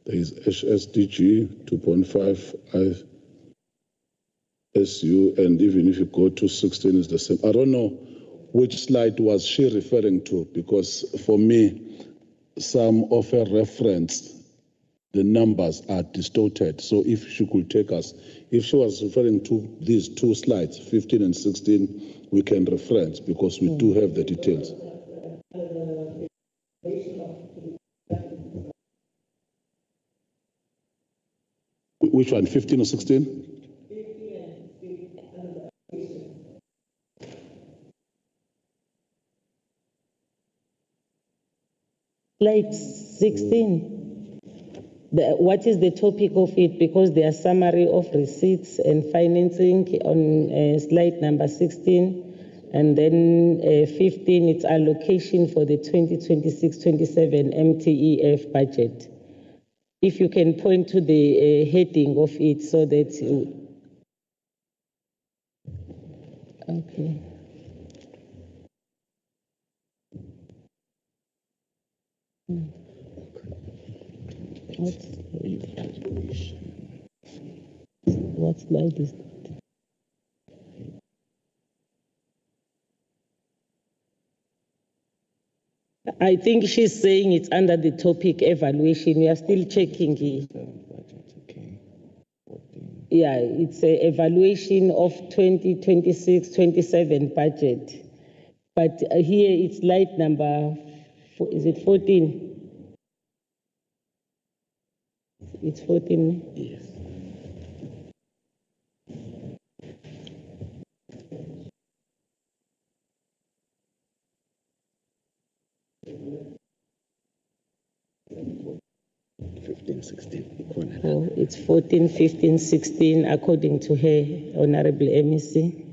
There is HSDG 2.5 ISU, and even if you go to 16, it's the same. I don't know which slide was she referring to, because for me, some of her reference, the numbers are distorted. So if she could take us, if she was referring to these two slides, 15 and 16, we can reference, because we do have the details. Which one, 15 or 16? Slide 16. What is the topic of it? Because there are summary of receipts and financing on slide number 16. And then 15, it's allocation for the 2026-27 MTEF budget. If you can point to the heading of it so that you... Okay. What slide is that? I think she's saying it's under the topic evaluation. We are still checking it. Yeah, it's an evaluation of 2026-27 budget. But here it's slide number, is it 14? It's 14? Yes. Oh, it's 14, 15, 16, according to her, Honorable MEC.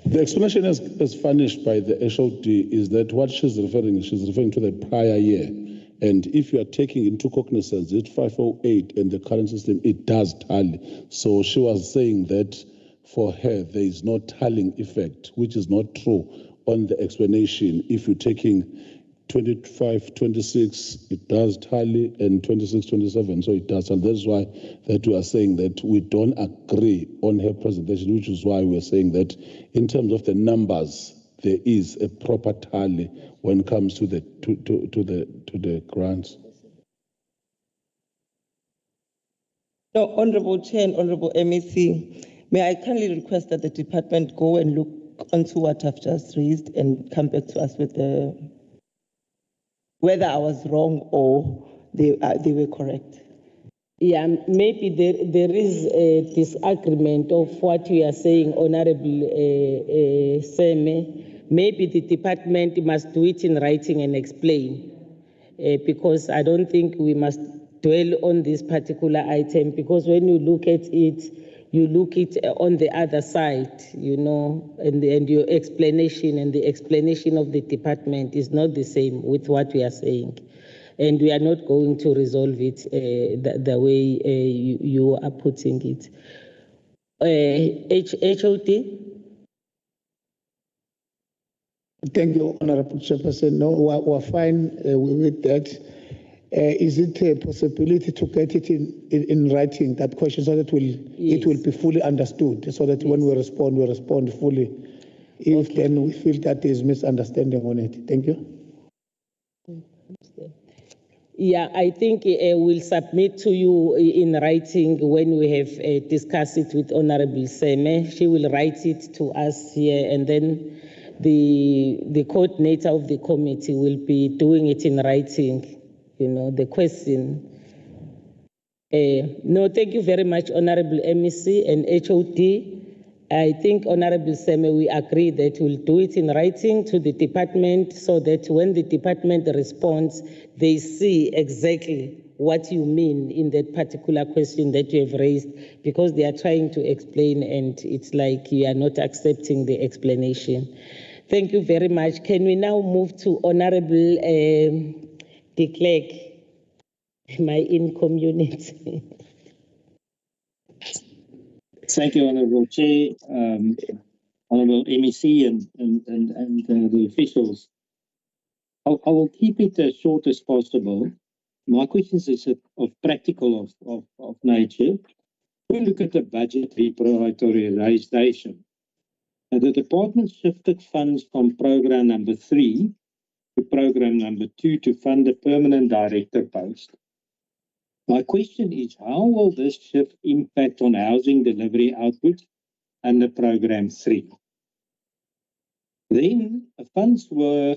The explanation as furnished by the HOD is that what she's referring to the prior year. And if you are taking into cognizance it 508 and the current system, it does tally. So she was saying that for her, there is no tallying effect, which is not true on the explanation. If you're taking 25, 26, it does tally, and 26, 27, so it does. And that's why that we are saying that we don't agree on her presentation, which is why we're saying that in terms of the numbers, there is a proper tally when it comes to the grants. No, Honorable Chair and Honorable MEC, may I kindly request that the department go and look onto what I've just raised and come back to us with the whether I was wrong or they were correct. Yeah, maybe there is a disagreement of what we are saying, Honorable Seme. Maybe the department must do it in writing and explain, because I don't think we must dwell on this particular item, because when you look at it, you look it on the other side, you know, and your explanation and the explanation of the department is not the same with what we are saying. And we are not going to resolve it the way you are putting it. HOD? Thank you, Honorable Chairperson. No, we're fine with that. Is it a possibility to get it in writing, that question, so that it will be fully understood, so that when we respond fully, if then we feel that there is misunderstanding on it. Thank you. Yeah, I think we'll submit to you in writing when we have discussed it with Honorable Seme. She will write it to us here, and then the coordinator of the committee will be doing it in writing. You know, the question. No, thank you very much, Honorable MEC and HOD. I think, Honorable Seme, we agree that we'll do it in writing to the department so that when the department responds, they see exactly what you mean in that particular question that you have raised, because they are trying to explain and it's like you are not accepting the explanation. Thank you very much. Can we now move to Honorable de Klerk, my in-community? Thank you, Honourable Chair, Honourable MEC and the officials. I will keep it as short as possible. My questions is of practical of nature. We look at the budget reprioritization. The department shifted funds from program number 3 to program number 2 to fund a permanent director post. My question is, how will this shift impact on housing delivery output under program 3? Then funds were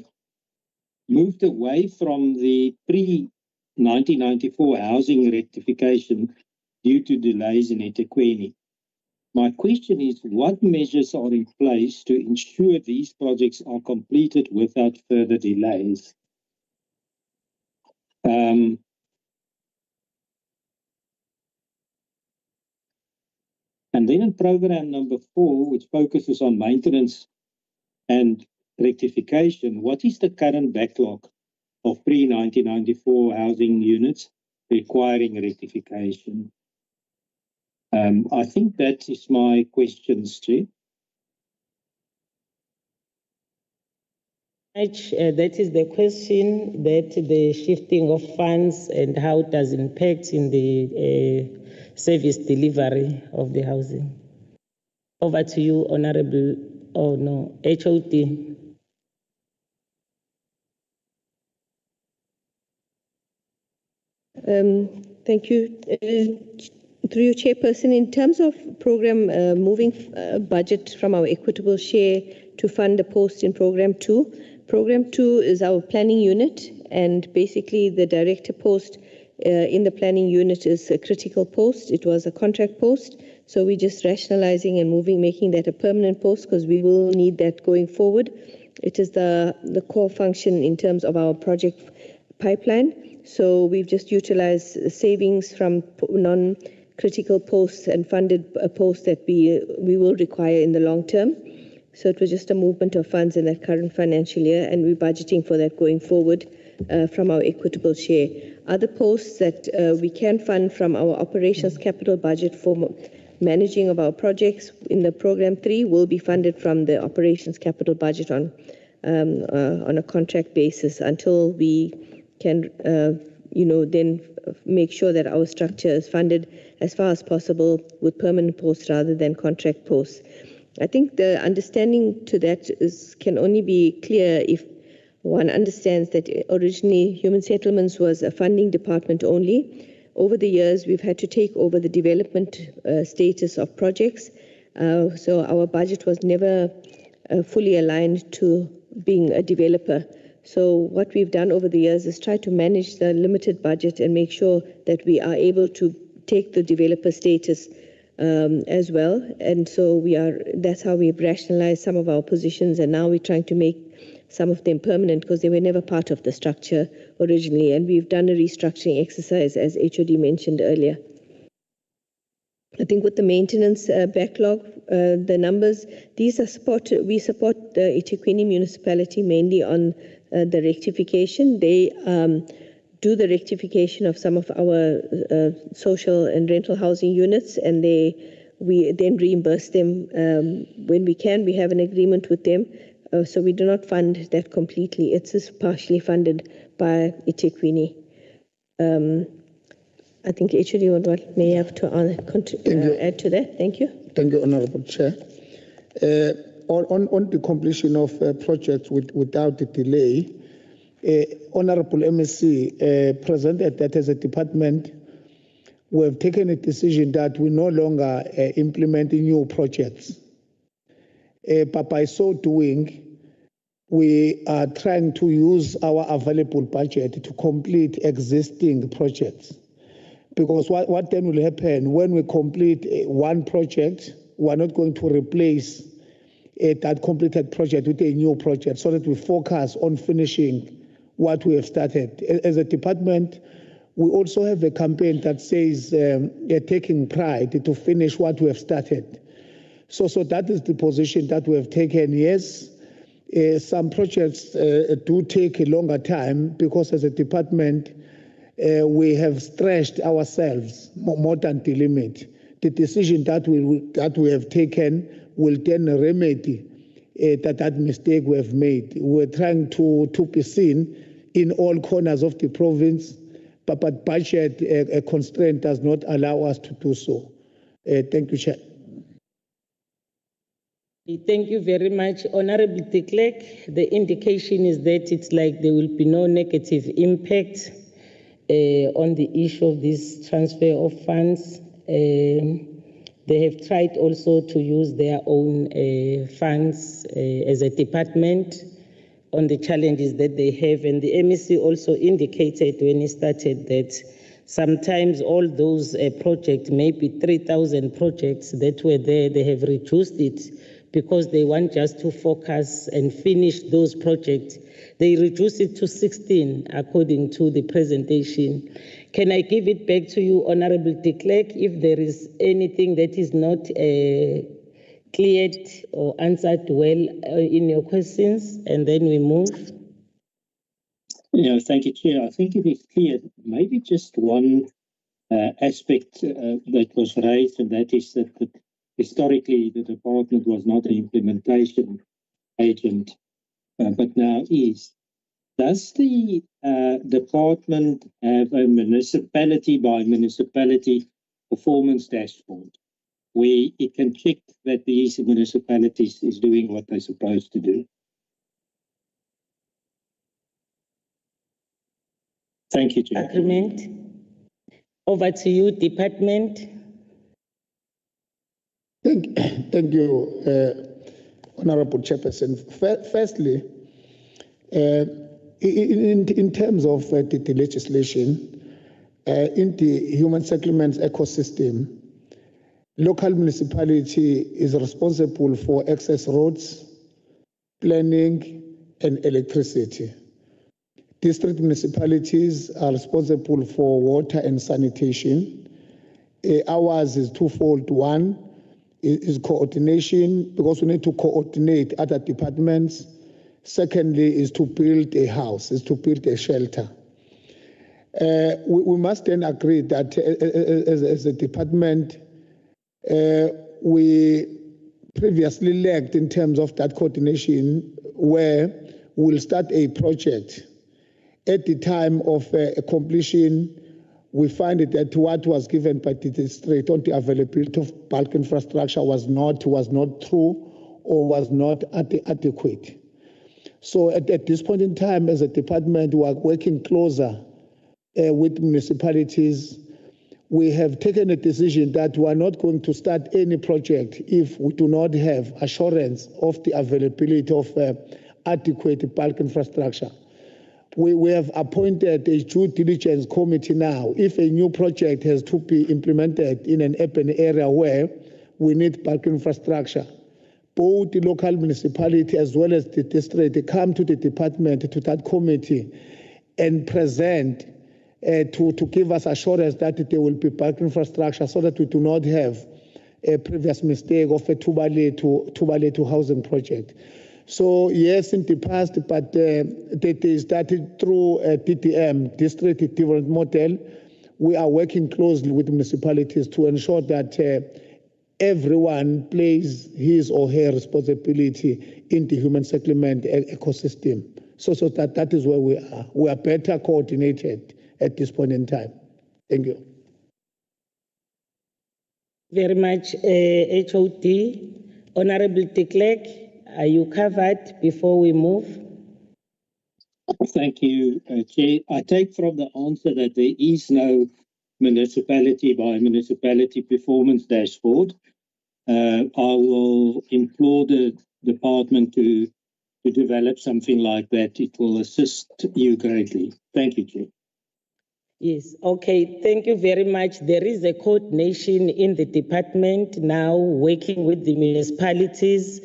moved away from the pre-1994 housing rectification due to delays in eThekwini. My question is, what measures are in place to ensure these projects are completed without further delays? And then in program number 4, which focuses on maintenance and rectification, what is the current backlog of pre-1994 housing units requiring rectification? I think that is my questions, Chair. That is the question, that the shifting of funds and how it does impact in the service delivery of the housing. Over to you, Honorable, HOD. Thank you. Through your chairperson, in terms of program moving budget from our equitable share to fund a post in program 2, program 2 is our planning unit, and basically the director post in the planning unit is a critical post. It was a contract post, so we're just rationalizing and making that a permanent post, because we will need that going forward. It is the core function in terms of our project pipeline. So we've just utilized savings from non-critical posts and funded a post that we will require in the long term. So it was just a movement of funds in that current financial year, and we're budgeting for that going forward from our equitable share. Other posts that we can fund from our operations capital budget for managing of our projects in the program 3 will be funded from the operations capital budget on a contract basis until we can, then make sure that our structure is funded as far as possible with permanent posts rather than contract posts. I think the understanding to that can only be clear if one understands that originally Human Settlements was a funding department only. Over the years, we've had to take over the development status of projects. So our budget was never fully aligned to being a developer. So what we've done over the years is try to manage the limited budget and make sure that we are able to take the developer status as well. And so that's how we've rationalized some of our positions, and now we're trying to make some of them permanent because they were never part of the structure originally. And we've done a restructuring exercise, as HOD mentioned earlier. I think with the maintenance backlog, the numbers, we support the eThekwini municipality mainly on the rectification. They do the rectification of some of our social and rental housing units, and we then reimburse them when we can. We have an agreement with them, so we do not fund that completely. It's just partially funded by eThekwini. I think HOD may have to add to that. Thank you. Thank you, Honourable Chair. On the completion of projects without a delay, Honourable MSc presented that as a department, we have taken a decision that we no longer implement new projects. But by so doing, we are trying to use our available budget to complete existing projects. Because what then will happen when we complete one project We are not going to replace that completed project with a new project, so that we focus on finishing what we have started. As a department, we also have a campaign that says taking pride to finish what we have started. So that is the position that we have taken. Yes, some projects do take a longer time because as a department, we have stretched ourselves more than the limit. The decision that we have taken will then remedy that mistake we have made. We're trying to be seen in all corners of the province, but budget constraint does not allow us to do so. Thank you, Chair. Thank you very much, Honorable de Klerk. The indication is that it's like there will be no negative impact on the issue of this transfer of funds. They have tried also to use their own funds as a department on the challenges that they have. And the MEC also indicated when he started that sometimes all those projects, maybe 3,000 projects that were there, they have reduced it because they want just to focus and finish those projects. They reduced it to 16 according to the presentation. Can I give it back to you, Honorable de Klerk, if there is anything that is not cleared or answered well in your questions, and then we move? Yeah, thank you, Chair. I think it is clear. Maybe just one aspect that was raised, and that is that historically the department was not an implementation agent, but now is. Does the department have a municipality by municipality performance dashboard where it can check that these municipalities is doing what they're supposed to do? Thank you, Chair. Agreement. Over to you, Department. Thank you, Honorable Chairperson. Firstly, in terms of the legislation, in the human settlements ecosystem, local municipality is responsible for access roads, planning, and electricity. District municipalities are responsible for water and sanitation. Ours is twofold. One is coordination, because we need to coordinate other departments. Secondly is to build a house, is to build a shelter. We must then agree that as a department, we previously lacked in terms of that coordination, where we'll start a project. At the time of completion, we find that what was given by the district on the availability of bulk infrastructure was not true or was not adequate. So at this point in time, as a department, we are working closer with municipalities. We have taken a decision that we are not going to start any project if we do not have assurance of the availability of adequate bulk infrastructure. We have appointed a due diligence committee now. If a new project has to be implemented in an urban area where we need bulk infrastructure, both the local municipality as well as the district, they come to the department, to that committee, and present to give us assurance that there will be bulk infrastructure, so that we do not have a previous mistake of a Tubaletu housing project. So yes, in the past, but they started through DDM, District Development Model. We are working closely with municipalities to ensure that everyone plays his or her responsibility in the human settlement ecosystem. So that is where we are. We are better coordinated at this point in time. Thank you. Very much, HOD. Honorable de Klerk, are you covered before we move? Thank you, Chair. I take from the answer that there is no municipality by municipality performance dashboard. I will implore the department to develop something like that. It will assist you greatly. Thank you, Chair. Yes, okay, thank you very much. There is a coordination in the department now working with the municipalities,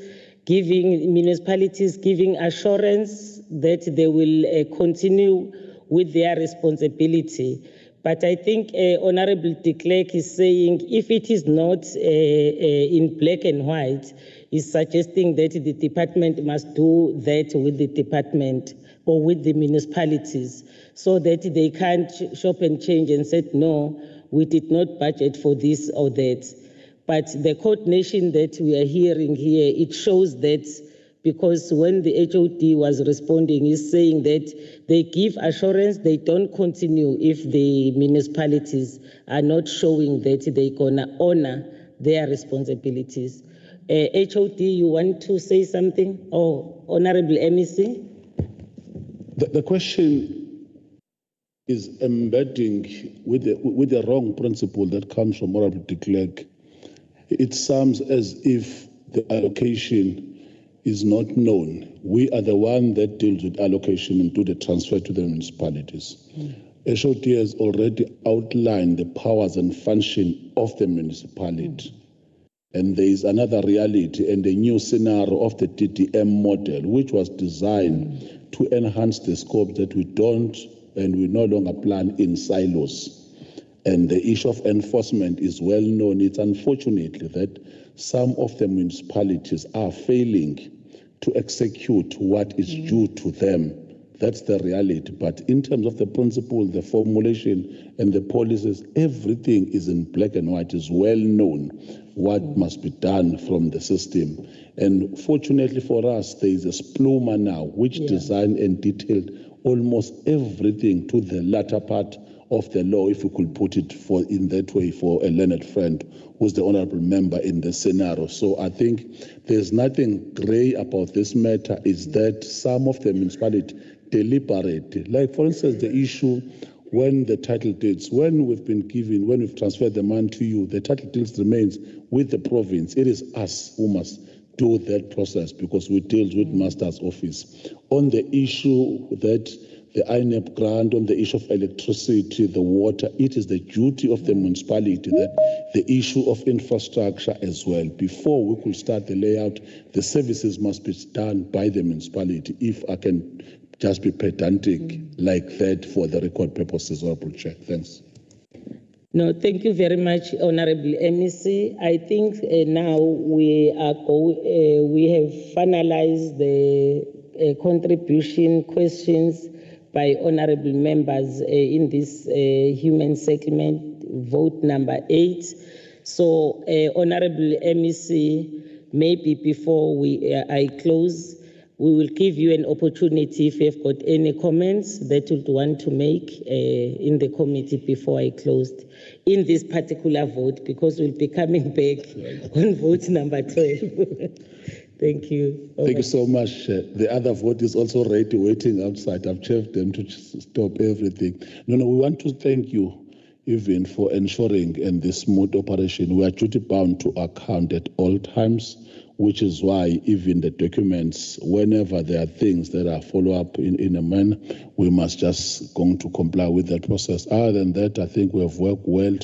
giving assurance that they will continue with their responsibility. But I think Honorable de Klerk is saying if it is not in black and white, is suggesting that the department must do that with the department or with the municipalities, so that they can't shop and change and say, no, we did not budget for this or that. But the coordination that we are hearing here, it shows that, because when the HOD was responding, he's saying that they give assurance they don't continue if the municipalities are not showing that they're gonna honor their responsibilities. HOD, you want to say something? Oh, Honorable MEC? The question is embedding with the wrong principle that comes from Honorable de Klerk. It sounds as if the allocation is not known. We are the one that deals with allocation and do the transfer to the municipalities. HOD has already outlined the powers and function of the municipality. And there is another reality and a new scenario of the TTM model, which was designed to enhance the scope that we don't and we no longer plan in silos. And the issue of enforcement is well known. It's unfortunately that some of the municipalities are failing to execute what is due to them. That's the reality. But in terms of the principle, the formulation, and the policies, everything is in black and white, is well known what must be done from the system. And fortunately for us, there is a spluma now, which designed and detailed almost everything to the latter part of the law, if we could put it in that way for a learned friend who's the honorable member in the scenario. So I think there's nothing gray about this matter, is that some of the municipalities deliberate. Like, for instance, the issue when the title deeds, when we've transferred the money to you, the title deeds remains with the province. It is us who must do that process because we deal with master's office. On the issue that the INEP grant, on the issue of electricity, the water, it is the duty of the municipality that the issue of infrastructure as well. Before we could start the layout, the services must be done by the municipality, if I can just be pedantic like that for the record purposes, Honorable Chair. Thanks. No, thank you very much, Honorable MEC. I think now we have finalized the contribution questions by honorable members in this human settlement vote number 8. So, Honorable MEC, maybe before I close, we will give you an opportunity if you've got any comments that you want to make in the committee before I closed in this particular vote, because we'll be coming back on vote number 12. Thank you. Thank you so much. The other vote is also ready, waiting outside. I've checked them to stop everything. No, we want to thank you even for ensuring in this smooth operation. We are duty bound to account at all times, which is why even the documents, whenever there are things that are follow up in a manner, we must just go to comply with that process. Other than that, I think we have worked well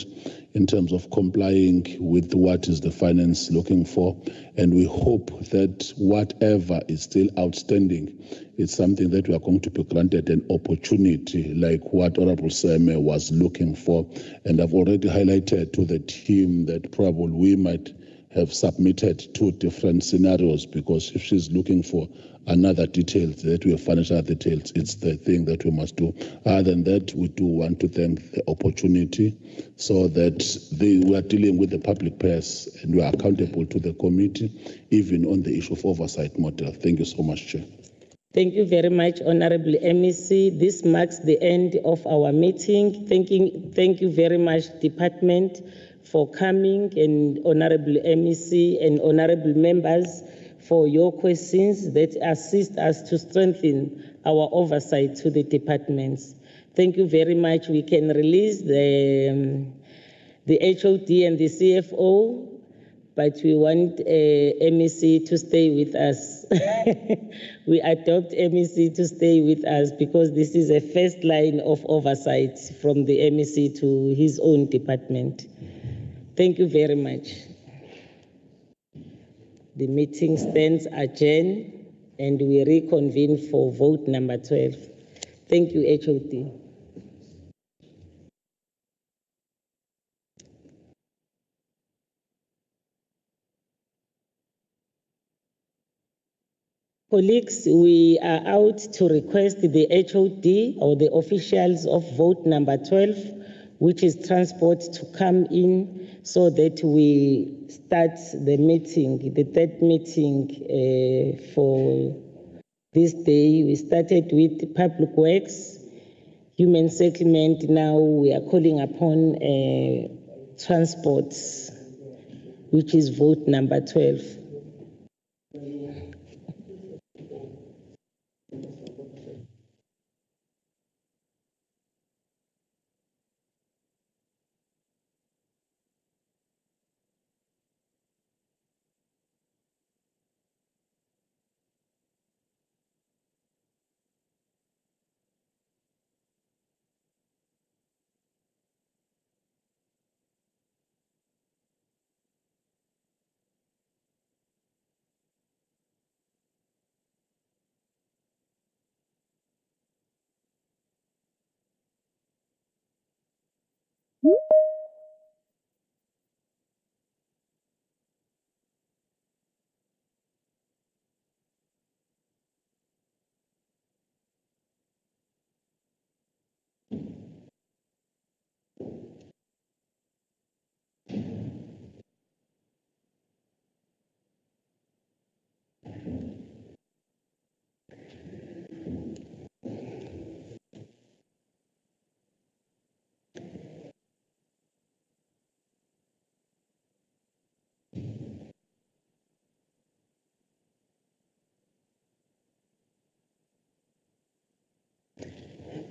in terms of complying with what is the finance looking for. And we hope that whatever is still outstanding is something that we are going to be granted an opportunity like what Honorable Seme was looking for. And I've already highlighted to the team that probably we might have submitted 2 different scenarios, because if she's looking for another details that we have financial details, it's the thing that we must do. Other than that, we do want to thank the opportunity so that we are dealing with the public purse and we are accountable to the committee, even on the issue of oversight model. Thank you so much, Chair. Thank you very much, Honorable MEC. This marks the end of our meeting. Thank you very much, Department, for coming, and Honorable MEC and Honorable members for your questions that assist us to strengthen our oversight to the departments. Thank you very much. We can release the HOD and the CFO, but we want MEC to stay with us. We adopt MEC to stay with us because this is a first line of oversight from the MEC to his own department. Thank you very much. The meeting stands adjourned and we reconvene for vote number 12. Thank you, HOD. Colleagues, we are out to request the HOD or the officials of vote number 12, which is transport, to come in so that we start the meeting, the third meeting for this day. We started with Public Works, Human Settlement. Now we are calling upon transport, which is vote number 12.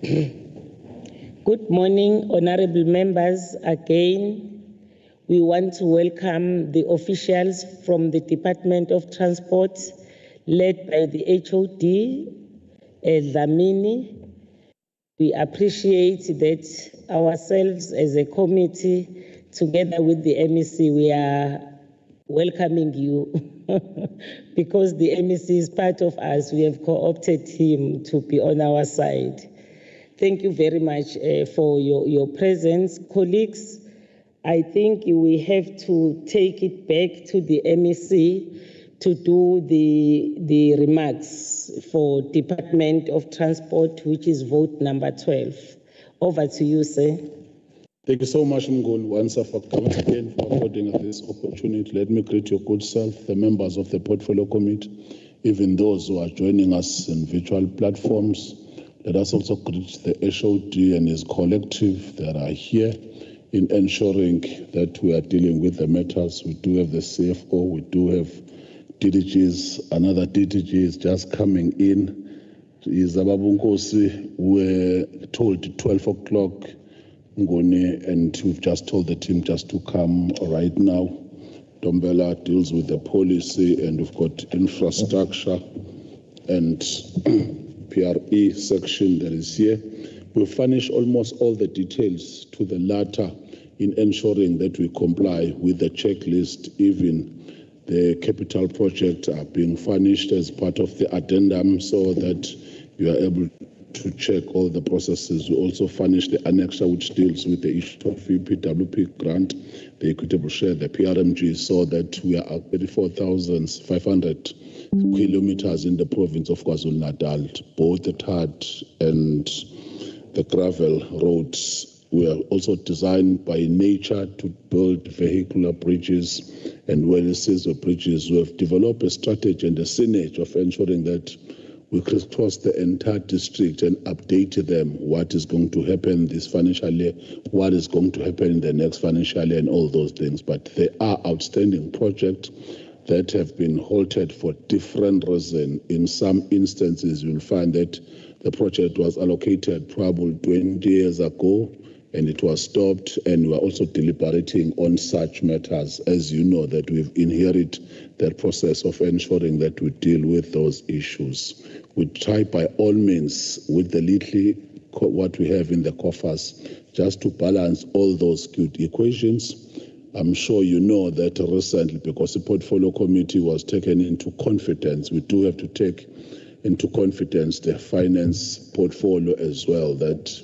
Good morning, honorable members. Again, we want to welcome the officials from the Department of Transport, led by the HOD, Dlamini. We appreciate that ourselves as a committee, together with the MEC, we are welcoming you because the MEC is part of us. We have co-opted him to be on our side. Thank you very much for your presence. Colleagues, I think we have to take it back to the MEC to do the remarks for Department of Transport, which is vote number 12. Over to you, sir. Thank you so much, Mnguni, once for coming again, for affording us this opportunity. Let me greet your good self, the members of the Portfolio Committee, even those who are joining us in virtual platforms. Let us also greet the HOD and his collective that are here in ensuring that we are dealing with the matters. We do have the CFO, we do have DDGs, another DDG is just coming in. Is Ababunkosi, we're told 12 o'clock, Ngoni, and we've just told the team just to come right now. Dombela deals with the policy, and we've got infrastructure and PRE section that is here. We'll furnish almost all the details to the latter in ensuring that we comply with the checklist. Even the capital projects are being furnished as part of the addendum so that you are able to check all the processes. We also furnish the annexure which deals with the issue of PWP grant, the equitable share, the PRMG, so that we are at 34,500 kilometers in the province of KwaZulu-Natal, both the TAD and the gravel roads. We are also designed by nature to build vehicular bridges and well-seasoned bridges. We have developed a strategy and a synergy of ensuring that we crisscross the entire district and update them what is going to happen this financial year, what is going to happen in the next financial year, and all those things. But there are outstanding projects that have been halted for different reasons. In some instances, you'll find that the project was allocated probably 20 years ago, and it was stopped, and we are also deliberating on such matters. As you know, that we've inherited that process of ensuring that we deal with those issues. We try by all means with the little what we have in the coffers just to balance all those good equations. I'm sure you know that recently, because the portfolio committee was taken into confidence, we do have to take into confidence the finance portfolio as well, that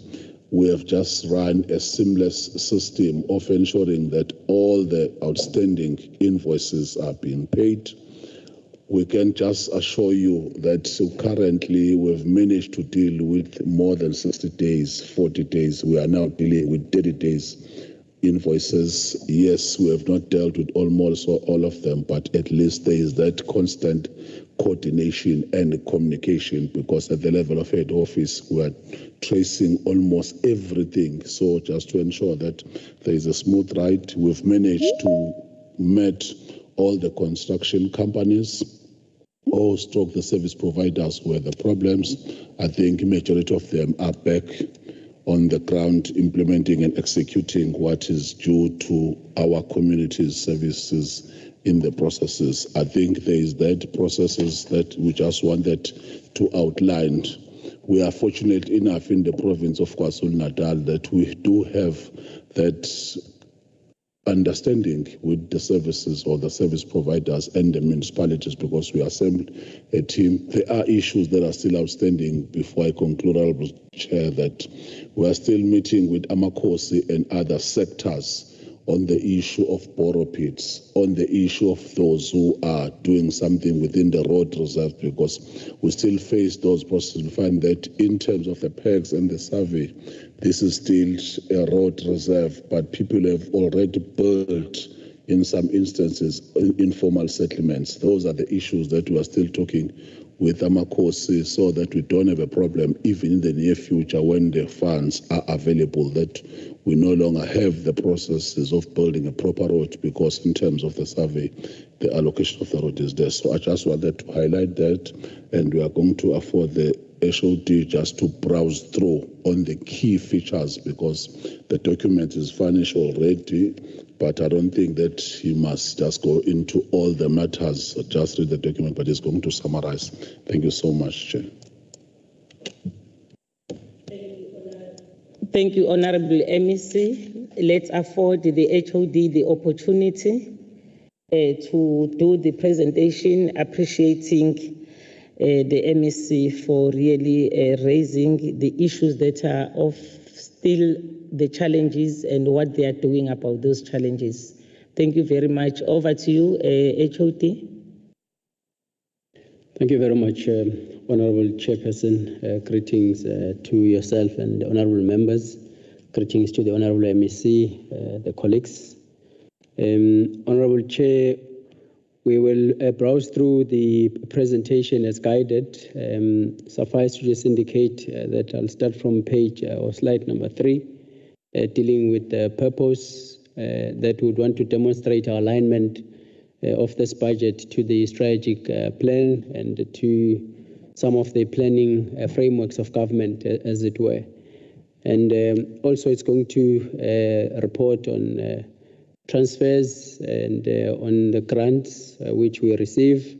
we have just run a seamless system of ensuring that all the outstanding invoices are being paid. We can just assure you that currently we've managed to deal with more than 60 days, 40 days. We are now dealing with 30 days invoices. Yes, we have not dealt with almost all of them, but at least there is that constant coordination and communication, because at the level of head office, we are tracing almost everything. So just to ensure that there is a smooth ride, we've managed to meet all the construction companies or stroke the service providers where the problems. I think majority of them are back on the ground implementing and executing what is due to our community's services in the processes. I think there is that processes that we just wanted to outline. We are fortunate enough in the province of KwaZulu-Natal that we do have that understanding with the services or the service providers and the municipalities, because we assembled a team. There are issues that are still outstanding. Before I conclude, Honorable Chair, that we are still meeting with Amakosi and other sectors on the issue of borrow pits, on the issue of those who are doing something within the road reserve, because we still face those processes. We find that in terms of the pegs and the survey, this is still a road reserve, but people have already built, in some instances, informal settlements. Those are the issues that we are still talking with Amakosi, so that we don't have a problem even in the near future when the funds are available, that we no longer have the processes of building a proper road, because in terms of the survey, the allocation of the road is there. So I just wanted to highlight that, and we are going to afford the HOD just to browse through on the key features, because the document is furnished already, but I don't think that he must just go into all the matters, just read the document, but he's going to summarize. Thank you so much, Chair. Thank you, Honorable MEC. Let's afford the HOD the opportunity to do the presentation, appreciating the MEC for really raising the issues that are of still the challenges and what they are doing about those challenges. Thank you very much. Over to you, HOD. Thank you very much, Honorable Chairperson. Greetings to yourself and the honorable members. Greetings to the Honorable MEC, the colleagues. Honorable Chair, we will browse through the presentation as guided. Suffice to just indicate that I'll start from page or slide number 3, dealing with the purpose that we would want to demonstrate our alignment of this budget to the strategic plan and to some of the planning frameworks of government, as it were. And also it's going to report on transfers and on the grants which we receive,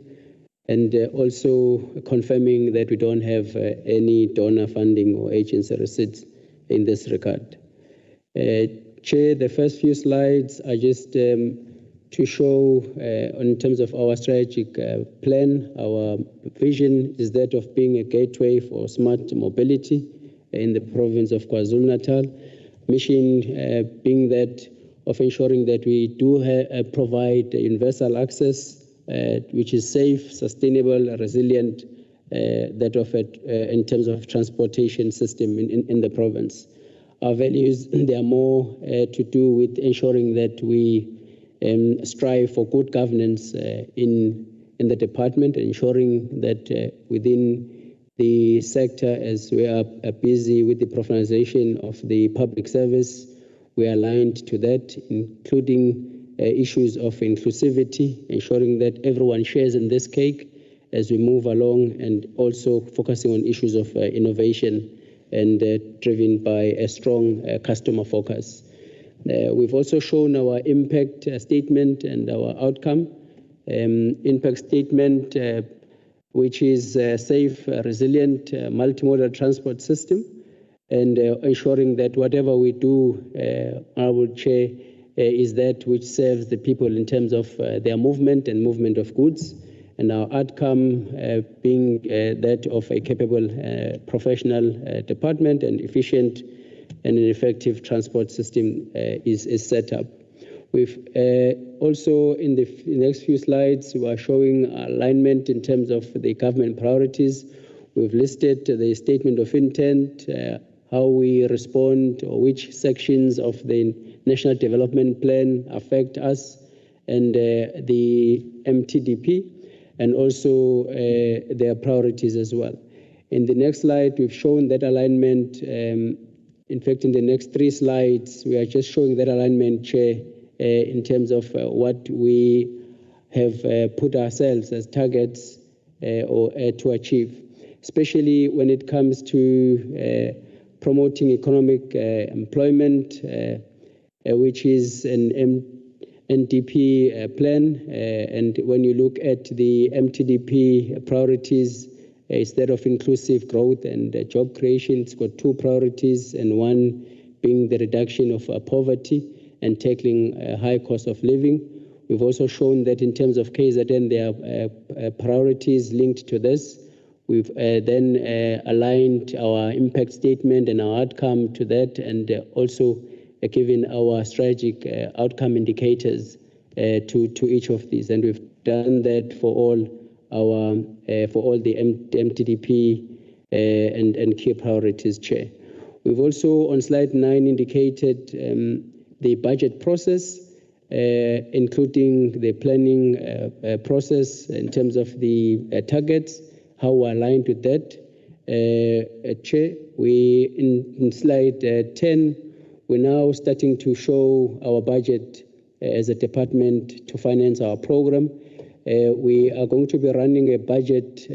and also confirming that we don't have any donor funding or agency receipts in this regard. Chair, the first few slides are just to show in terms of our strategic plan. Our vision is that of being a gateway for smart mobility in the province of KwaZulu-Natal. Mission being that of ensuring that we do provide universal access, which is safe, sustainable, resilient, that of it in terms of transportation system in the province. Our values, they are more to do with ensuring that we strive for good governance in the department, ensuring that within the sector, as we are busy with the professionalization of the public service, we are aligned to that, including issues of inclusivity, ensuring that everyone shares in this cake as we move along, and also focusing on issues of innovation and driven by a strong customer focus. We've also shown our impact statement and our outcome. Impact statement, which is a safe, resilient, multimodal transport system, and ensuring that whatever we do, Honourable Chair, is that which serves the people in terms of their movement and movement of goods, and our outcome being that of a capable, professional department and efficient and an effective transport system is set up. We've also, in the next few slides, we are showing alignment in terms of the government priorities. We've listed the statement of intent, how we respond, or which sections of the National Development Plan affect us, and the MTDP, and also their priorities as well. In the next slide, we've shown that alignment. In fact, in the next 3 slides, we are just showing that alignment, Chair, in terms of what we have put ourselves as targets or to achieve, especially when it comes to promoting economic employment, which is an NDP plan. And when you look at the MTDP priorities, instead of inclusive growth and job creation, it's got 2 priorities, and one being the reduction of poverty and tackling high cost of living. We've also shown that in terms of KZN, there are priorities linked to this. We've then aligned our impact statement and our outcome to that, and also given our strategic outcome indicators to each of these. And we've done that for all the MTDP and key priorities, Chair. We've also, on slide 9, indicated the budget process, including the planning process in terms of the targets, how we're aligned with that. Chair, in slide 10, we're now starting to show our budget as a department to finance our program. We are going to be running a budget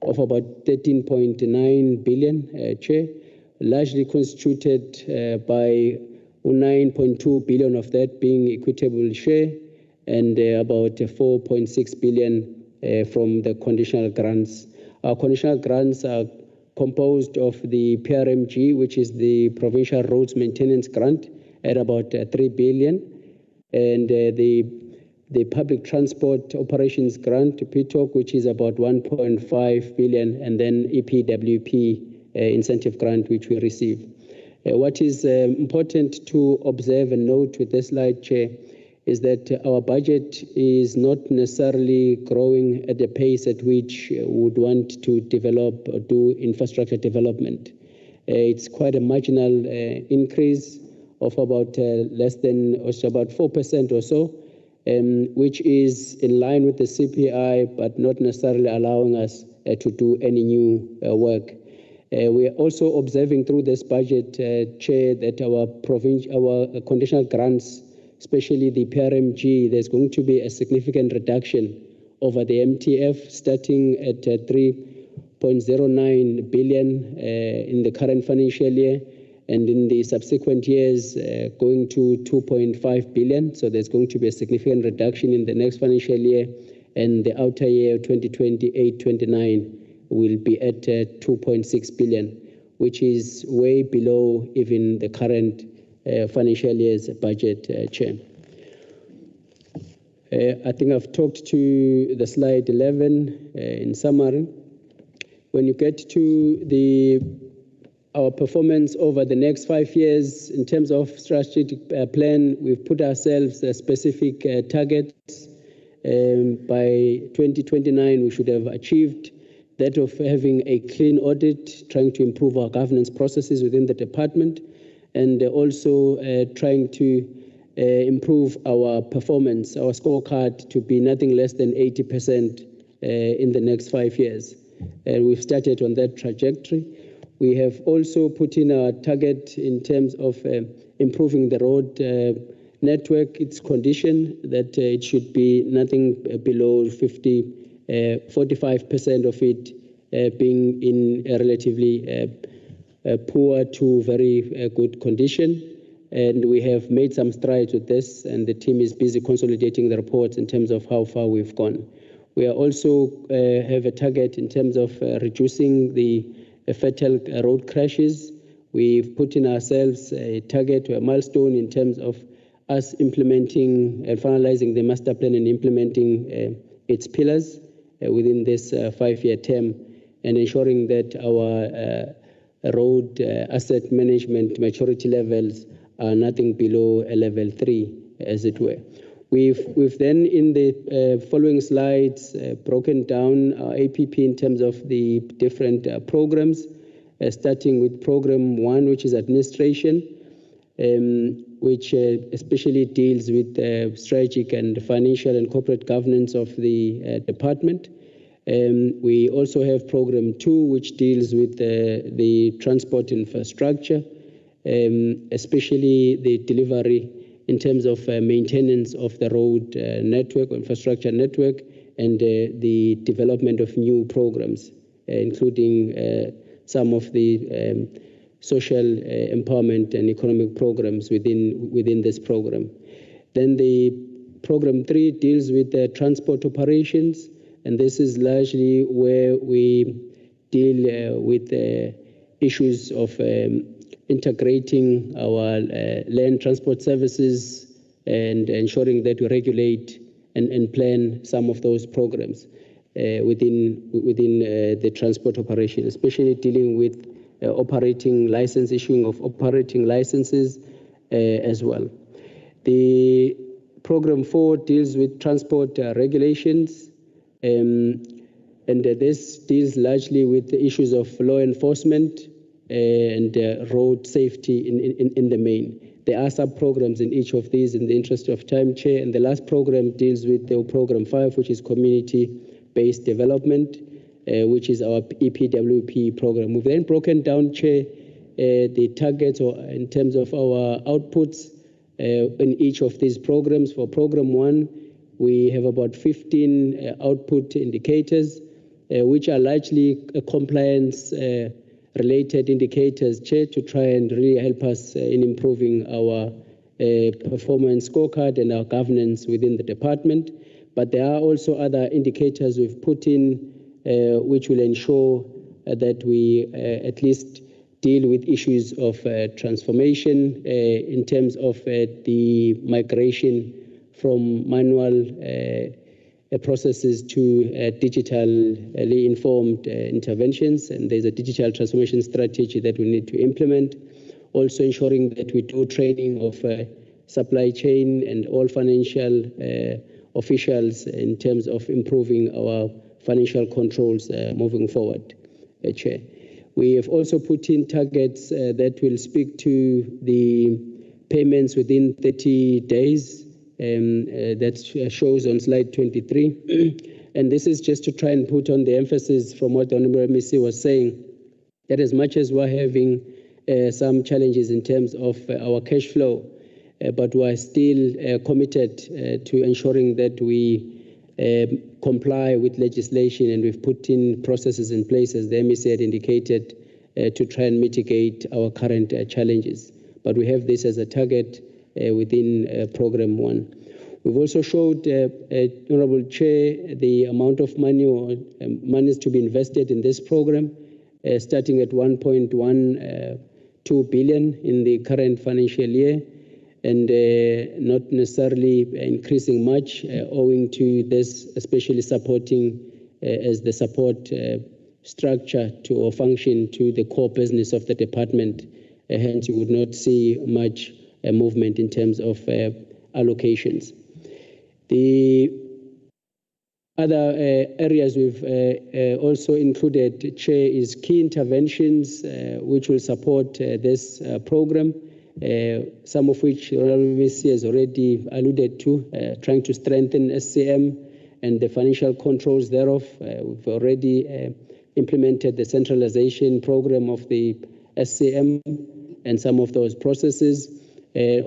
of about 13.9 billion, Chair, largely constituted by 9.2 billion of that being equitable share, and about 4.6 billion from the conditional grants. Our conditional grants are composed of the PRMG, which is the Provincial Roads Maintenance Grant, at about 3 billion, and the Public Transport Operations Grant, PTOC, which is about 1.5 billion, and then EPWP incentive grant, which we receive. What is important to observe and note with this slide, Chair, is that our budget is not necessarily growing at the pace at which we would want to develop or do infrastructure development. It's quite a marginal increase of about less than, or about 4% or so, which is in line with the CPI, but not necessarily allowing us to do any new work. We are also observing through this budget, Chair, that our conditional grants, especially the PRMG, there's going to be a significant reduction over the MTEF, starting at 3.09 billion in the current financial year, and in the subsequent years going to 2.5 billion. So there's going to be a significant reduction in the next financial year, and the outer year 2028-29 will be at 2.6 billion, which is way below even the current financial year's budget, Chair. I think I've talked to the slide 11 in summary. When you get to our performance over the next 5 years in terms of strategic plan, we've put ourselves specific targets. By 2029, we should have achieved that of having a clean audit, trying to improve our governance processes within the department, and also trying to improve our performance, our scorecard, to be nothing less than 80% in the next 5 years. We've started on that trajectory. We have also put in our target in terms of improving the road network, its condition, that it should be nothing below 45% of it being in a relatively poor to very good condition. And we have made some strides with this, and the team is busy consolidating the reports in terms of how far we've gone. We are also have a target in terms of reducing the fatal road crashes. We've put in ourselves a target, a milestone in terms of us implementing and finalizing the master plan and implementing its pillars within this 5-year term, and ensuring that our road asset management maturity levels are nothing below a level 3, as it were. We've then in the following slides broken down our APP in terms of the different programs, starting with program 1, which is administration, which especially deals with strategic and financial and corporate governance of the department. We also have program 2, which deals with the transport infrastructure, especially the delivery in terms of maintenance of the road network, infrastructure network, and the development of new programs, including some of the social empowerment and economic programs within this program. Then the program 3 deals with the transport operations, and this is largely where we deal with issues of integrating our land transport services and ensuring that we regulate and plan some of those programs within the transport operation, especially dealing with issuing of operating licenses as well. The program 4 deals with transport regulations, and this deals largely with the issues of law enforcement and road safety in the main. There are sub-programs in each of these in the interest of time, Chair, and the last program deals with the program 5, which is community-based development, which is our EPWP program. We've then broken down, Chair, the targets in terms of our outputs in each of these programs. For program 1, we have about 15 output indicators, which are largely compliance related indicators, Chair, to try and really help us in improving our performance scorecard and our governance within the department. But there are also other indicators we've put in which will ensure that we at least deal with issues of transformation in terms of the migration from manual processes to digitally informed interventions, and there's a digital transformation strategy that we need to implement. Also ensuring that we do training of supply chain and all financial officials in terms of improving our financial controls moving forward, Chair. We have also put in targets that will speak to the payments within 30 days. That shows on slide 23. And this is just to try and put on the emphasis from what the Honorable MEC was saying, that as much as we're having some challenges in terms of our cash flow, but we're still committed to ensuring that we comply with legislation, and we've put in processes in place, as the MEC had indicated, to try and mitigate our current challenges. But we have this as a target within program 1. We've also showed, Honorable Chair, the amount of money or monies to be invested in this program, starting at 1.12 billion in the current financial year, and not necessarily increasing much, owing to this, especially supporting as the support structure to or function to the core business of the department. Hence, you would not see much movement in terms of allocations. The other areas we've also included, Chair, is key interventions which will support this program, some of which Honorable MEC has already alluded to, trying to strengthen SCM and the financial controls thereof. We've already implemented the centralization program of the SCM and some of those processes.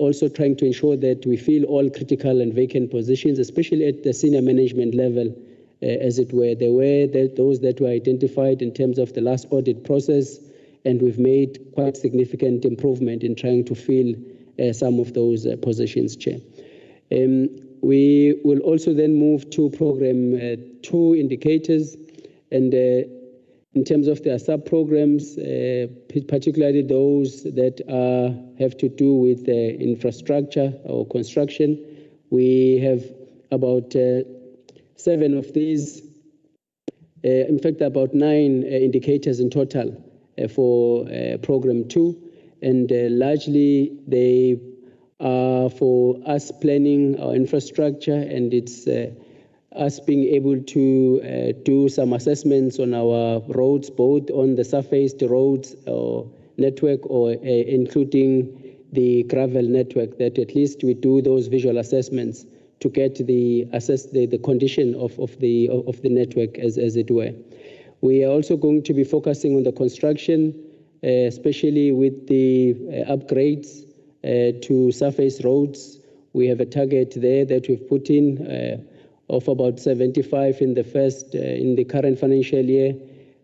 Also trying to ensure that we fill all critical and vacant positions, especially at the senior management level, as it were. There were those that were identified in terms of the last audit process, and we've made quite significant improvement in trying to fill some of those positions, Chair. We will also then move to program 2 indicators, and in terms of their sub-programs, particularly those that have to do with infrastructure or construction, we have about 7 of these, in fact about 9 indicators in total for program 2, and largely they are for us planning our infrastructure, and it's us being able to do some assessments on our roads, both on the surfaced roads or network or including the gravel network, that at least we do those visual assessments to get the condition of the network as it were. We are also going to be focusing on the construction, especially with the upgrades to surface roads. We have a target there that we've put in of about 75 in the current financial year,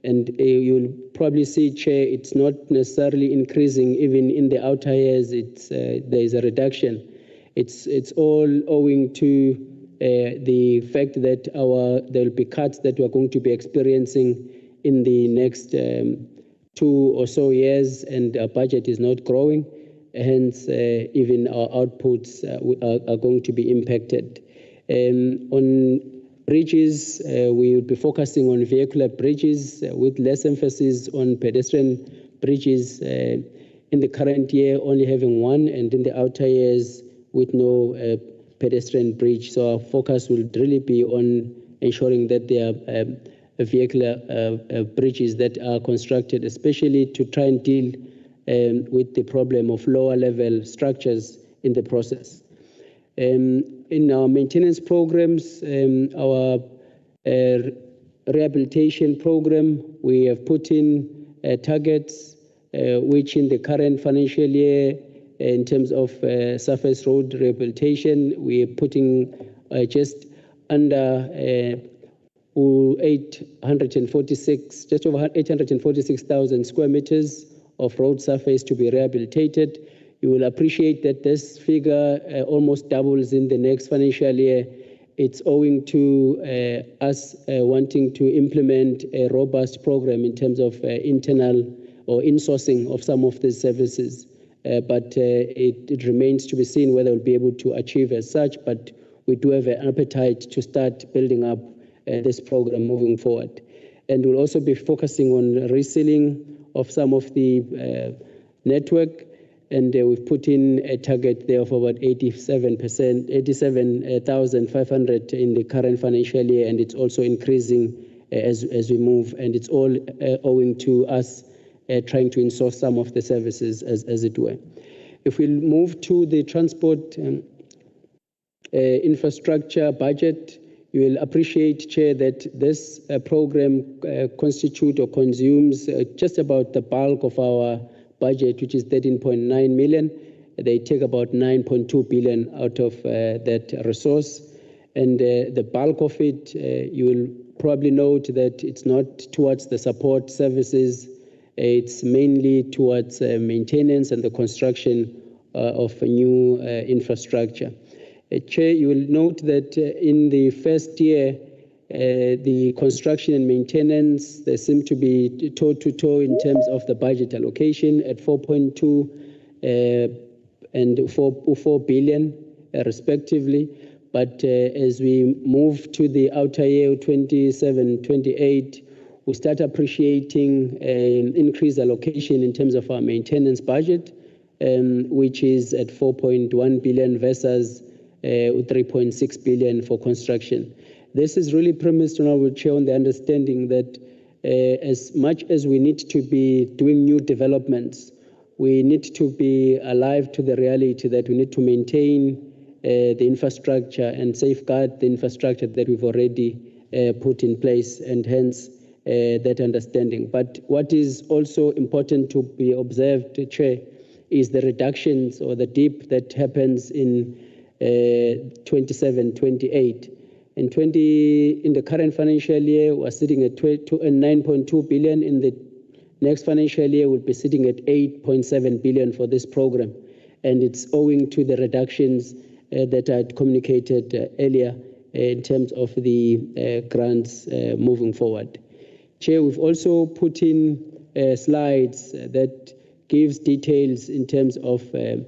and you'll probably see, Chair, it's not necessarily increasing. Even in the outer years, there is a reduction. It's all owing to the fact that there will be cuts that we're going to be experiencing in the next 2 or so years, and our budget is not growing. Hence, even our outputs are going to be impacted. On bridges, we will be focusing on vehicular bridges with less emphasis on pedestrian bridges. In the current year, only having 1, and in the outer years with no pedestrian bridge. So our focus will really be on ensuring that there are vehicular bridges that are constructed, especially to try and deal with the problem of lower level structures in the process. In our maintenance programs, our rehabilitation program, we have put in targets which in the current financial year, in terms of surface road rehabilitation, we are putting just under 846, just over 846,000 square meters of road surface to be rehabilitated. You will appreciate that this figure almost doubles in the next financial year. It's owing to us wanting to implement a robust program in terms of internal or insourcing of some of these services. But it remains to be seen whether we'll be able to achieve as such, but we do have an appetite to start building up this program moving forward. And we'll also be focusing on resealing of some of the network, and we've put in a target there of about 87,500 in the current financial year, and it's also increasing as we move, and it's all owing to us trying to insource some of the services as it were. If we move to the transport infrastructure budget, you will appreciate, Chair, that this program constitutes or consumes just about the bulk of our budget, which is 13.9 million. They take about 9.2 billion out of that resource. And the bulk of it, you will probably note that it's not towards the support services. It's mainly towards maintenance and the construction of new infrastructure. Chair, you will note that in the first year, the construction and maintenance, they seem to be toe-to-toe in terms of the budget allocation at 4.2 and 4 billion respectively. But as we move to the outer year 27-28, we start appreciating an increased allocation in terms of our maintenance budget, which is at 4.1 billion versus 3.6 billion for construction. This is really premised on our Chair on the understanding that as much as we need to be doing new developments, we need to be alive to the reality that we need to maintain the infrastructure and safeguard the infrastructure that we've already put in place, and hence that understanding. But what is also important to be observed, Chair, is the reductions or the dip that happens in 27-28. In the current financial year, we're sitting at 9.2 billion in the Next financial year, we'll be sitting at 8.7 billion for this program. And it's owing to the reductions that I had communicated earlier in terms of the grants moving forward. Chair, we've also put in slides that gives details in terms of the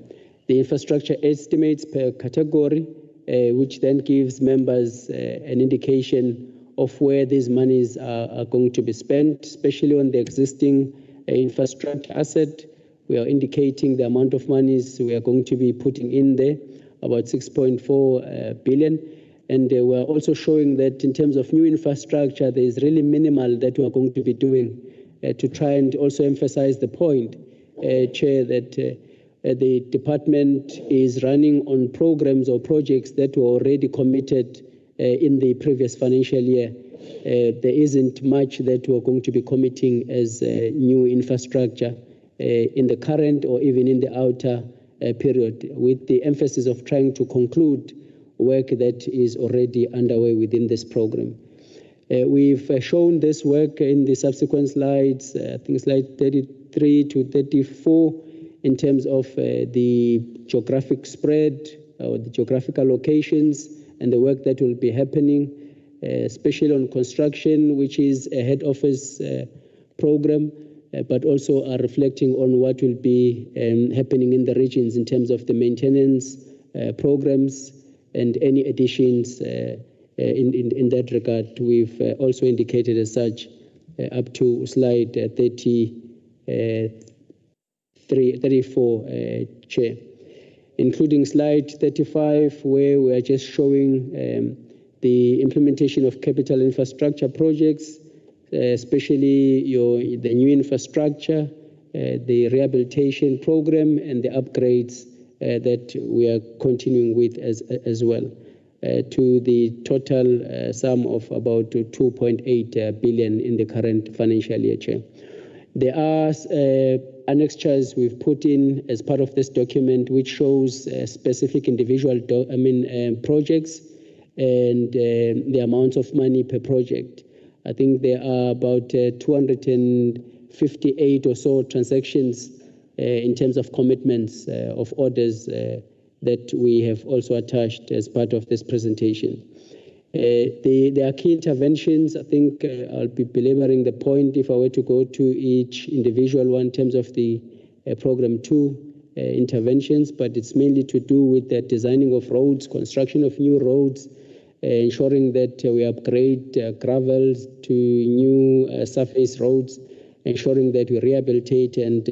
infrastructure estimates per category, which then gives members an indication of where these monies are going to be spent, especially on the existing infrastructure asset. We are indicating the amount of monies we are going to be putting in there, about 6.4 billion. And we're also showing that in terms of new infrastructure, there is really minimal that we are going to be doing to try and also emphasize the point, Chair, that the department is running on programs or projects that were already committed in the previous financial year. There isn't much that we're going to be committing as new infrastructure in the current or even in the outer period, with the emphasis of trying to conclude work that is already underway within this program. We've shown this work in the subsequent slides, I think slide 33 to 34, in terms of the geographic spread or the geographical locations and the work that will be happening, especially on construction, which is a head office program, but also are reflecting on what will be happening in the regions in terms of the maintenance programs and any additions in that regard. We've also indicated as such up to slide 34, Chair, including slide 35, where we are just showing the implementation of capital infrastructure projects, especially the new infrastructure, the rehabilitation program, and the upgrades that we are continuing with as well, to the total sum of about 2.8 billion in the current financial year, Chair. There are annexures we've put in as part of this document, which shows specific individual projects and the amounts of money per project. I think there are about 258 or so transactions in terms of commitments of orders that we have also attached as part of this presentation. There are key interventions. I think I'll be belaboring the point if I were to go to each individual one in terms of the program 2 interventions, but it's mainly to do with the designing of roads, construction of new roads, ensuring that we upgrade gravel to new surface roads, ensuring that we rehabilitate and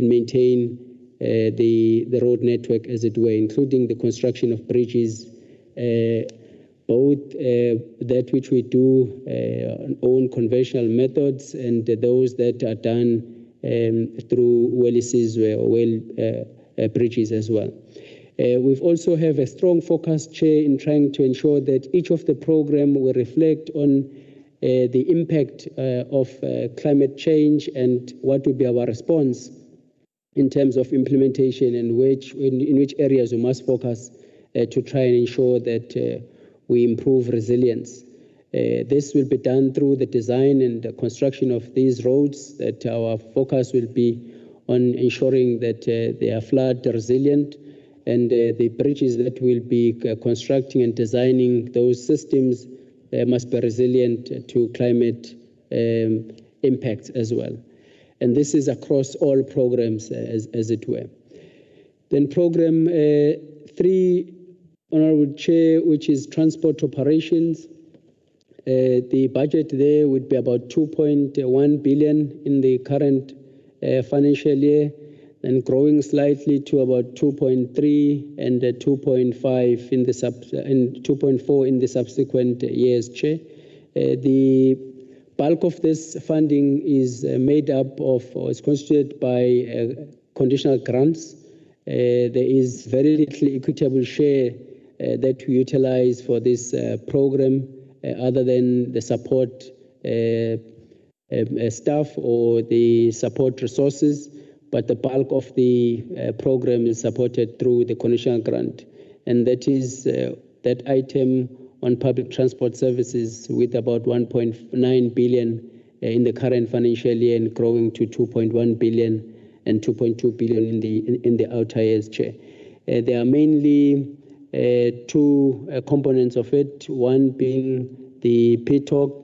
maintain the road network, as it were, including the construction of bridges, both that which we do on own conventional methods and those that are done through WELIS's bridges as well. We've also have a strong focus, Chair, in trying to ensure that each of the program will reflect on the impact of climate change and what will be our response in terms of implementation and in which areas we must focus to try and ensure that we improve resilience. This will be done through the design and the construction of these roads, that our focus will be on ensuring that they are flood resilient, and the bridges that we'll be constructing and designing those systems must be resilient to climate impacts as well. And this is across all programs, as it were. Then program 3, Honorable Chair, which is transport operations. The budget there would be about 2.1 billion in the current financial year, and growing slightly to about 2.3 and 2.5 in the 2.4 in the subsequent years, Chair. The bulk of this funding is made up of, or is constituted by conditional grants. There is very little equitable share that we utilize for this program, other than the support staff or the support resources, but the bulk of the program is supported through the conditional grant, and that is that item on public transport services with about 1.9 billion in the current financial year and growing to 2.1 billion and 2.2 billion in the outer years, Chair. There are mainly two components of it, one being the PTOC,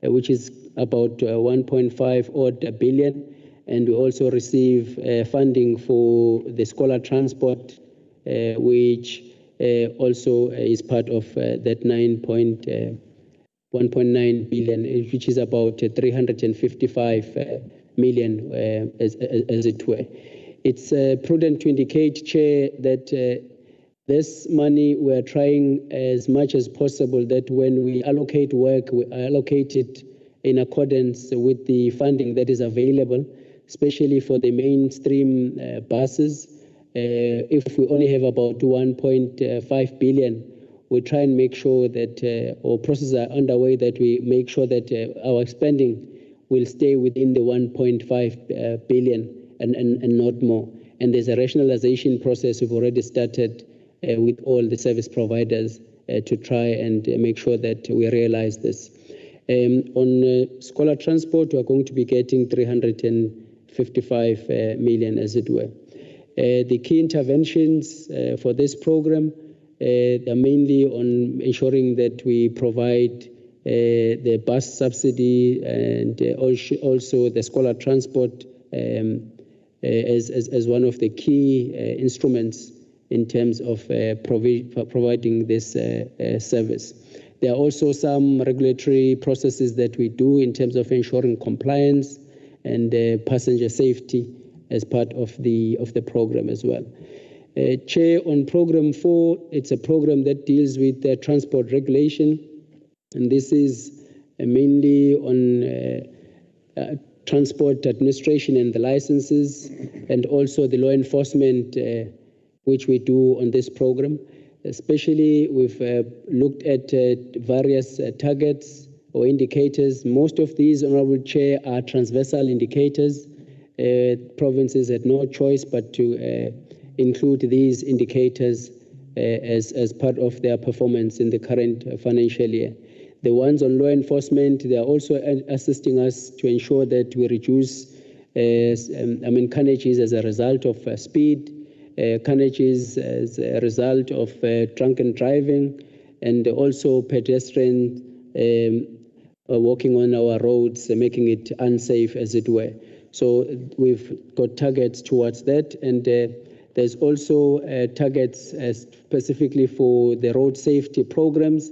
which is about 1.5 odd billion, and we also receive funding for the scholar transport, which also is part of that 1.9 billion, which is about 355 million, as it were. It's prudent to indicate, Chair, that this money we're trying as much as possible that when we allocate work, we allocate it in accordance with the funding that is available, especially for the mainstream buses. If we only have about 1.5 billion, we try and make sure that our processes are underway, that we make sure that our spending will stay within the 1.5 billion and not more. And there's a rationalization process we've already started with all the service providers to try and make sure that we realize this. On scholar transport, we are going to be getting 355 million, as it were. The key interventions for this program are mainly on ensuring that we provide the bus subsidy and also the scholar transport as one of the key instruments in terms of providing this service. There are also some regulatory processes that we do in terms of ensuring compliance and passenger safety as part of the program as well. Chair, on Program 4, it's a program that deals with transport regulation, and this is mainly on transport administration and the licenses, and also the law enforcement which we do on this program. Especially, we've looked at various targets or indicators. Most of these, Honourable Chair, are transversal indicators. Provinces had no choice but to include these indicators as part of their performance in the current financial year. The ones on law enforcement, they are also assisting us to ensure that we reduce carnages as a result of speed, carnages as a result of drunken driving, and also pedestrians walking on our roads, making it unsafe, as it were. So we've got targets towards that, and there's also targets specifically for the road safety programs,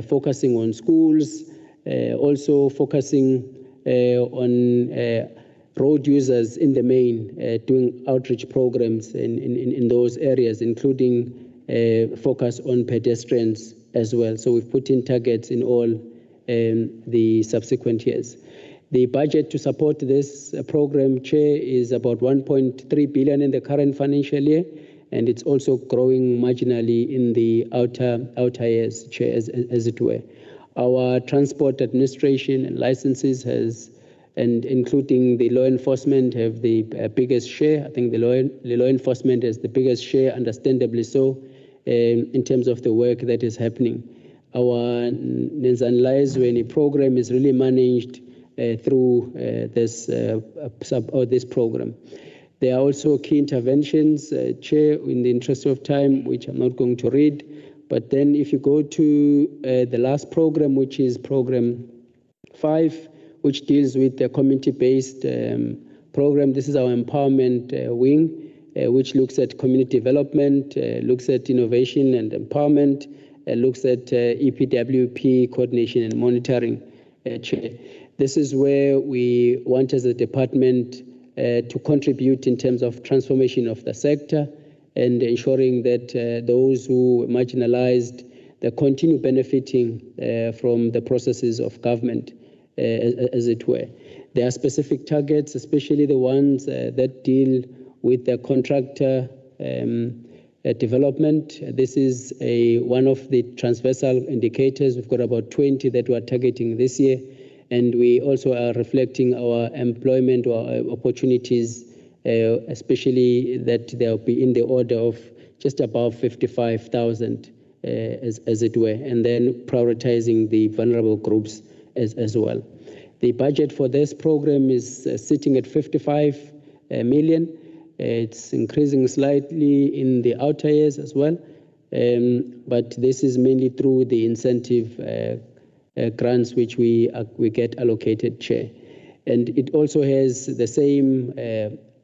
focusing on schools, also focusing on road users in the main, doing outreach programs in those areas, including focus on pedestrians as well. So we've put in targets in all the subsequent years. The budget to support this program, Chair, is about 1.3 billion in the current financial year, and it's also growing marginally in the outer years, Chair, as it were. Our transport administration and licenses and including the law enforcement, have the biggest share. I think the law enforcement has the biggest share, understandably so, in terms of the work that is happening. Our Nenzanlaizweni program is really managed through this program. There are also key interventions, Chair, in the interest of time, which I'm not going to read. But then if you go to the last program, which is Program 5, which deals with the community-based program. This is our empowerment wing, which looks at community development, looks at innovation and empowerment, looks at EPWP coordination and monitoring. Chair. This is where we want as a department to contribute in terms of transformation of the sector and ensuring that those who are marginalized, they continue benefiting from the processes of government, as it were. There are specific targets, especially the ones that deal with the contractor development. This is one of the transversal indicators. We've got about 20 that we are targeting this year, and we also are reflecting our employment or opportunities, especially that they'll be in the order of just above 55,000, as it were, and then prioritizing the vulnerable groups as well. The budget for this program is sitting at 55 million. It's increasing slightly in the outer years as well, but this is mainly through the incentive grants which we get allocated, Chair. And it also has the same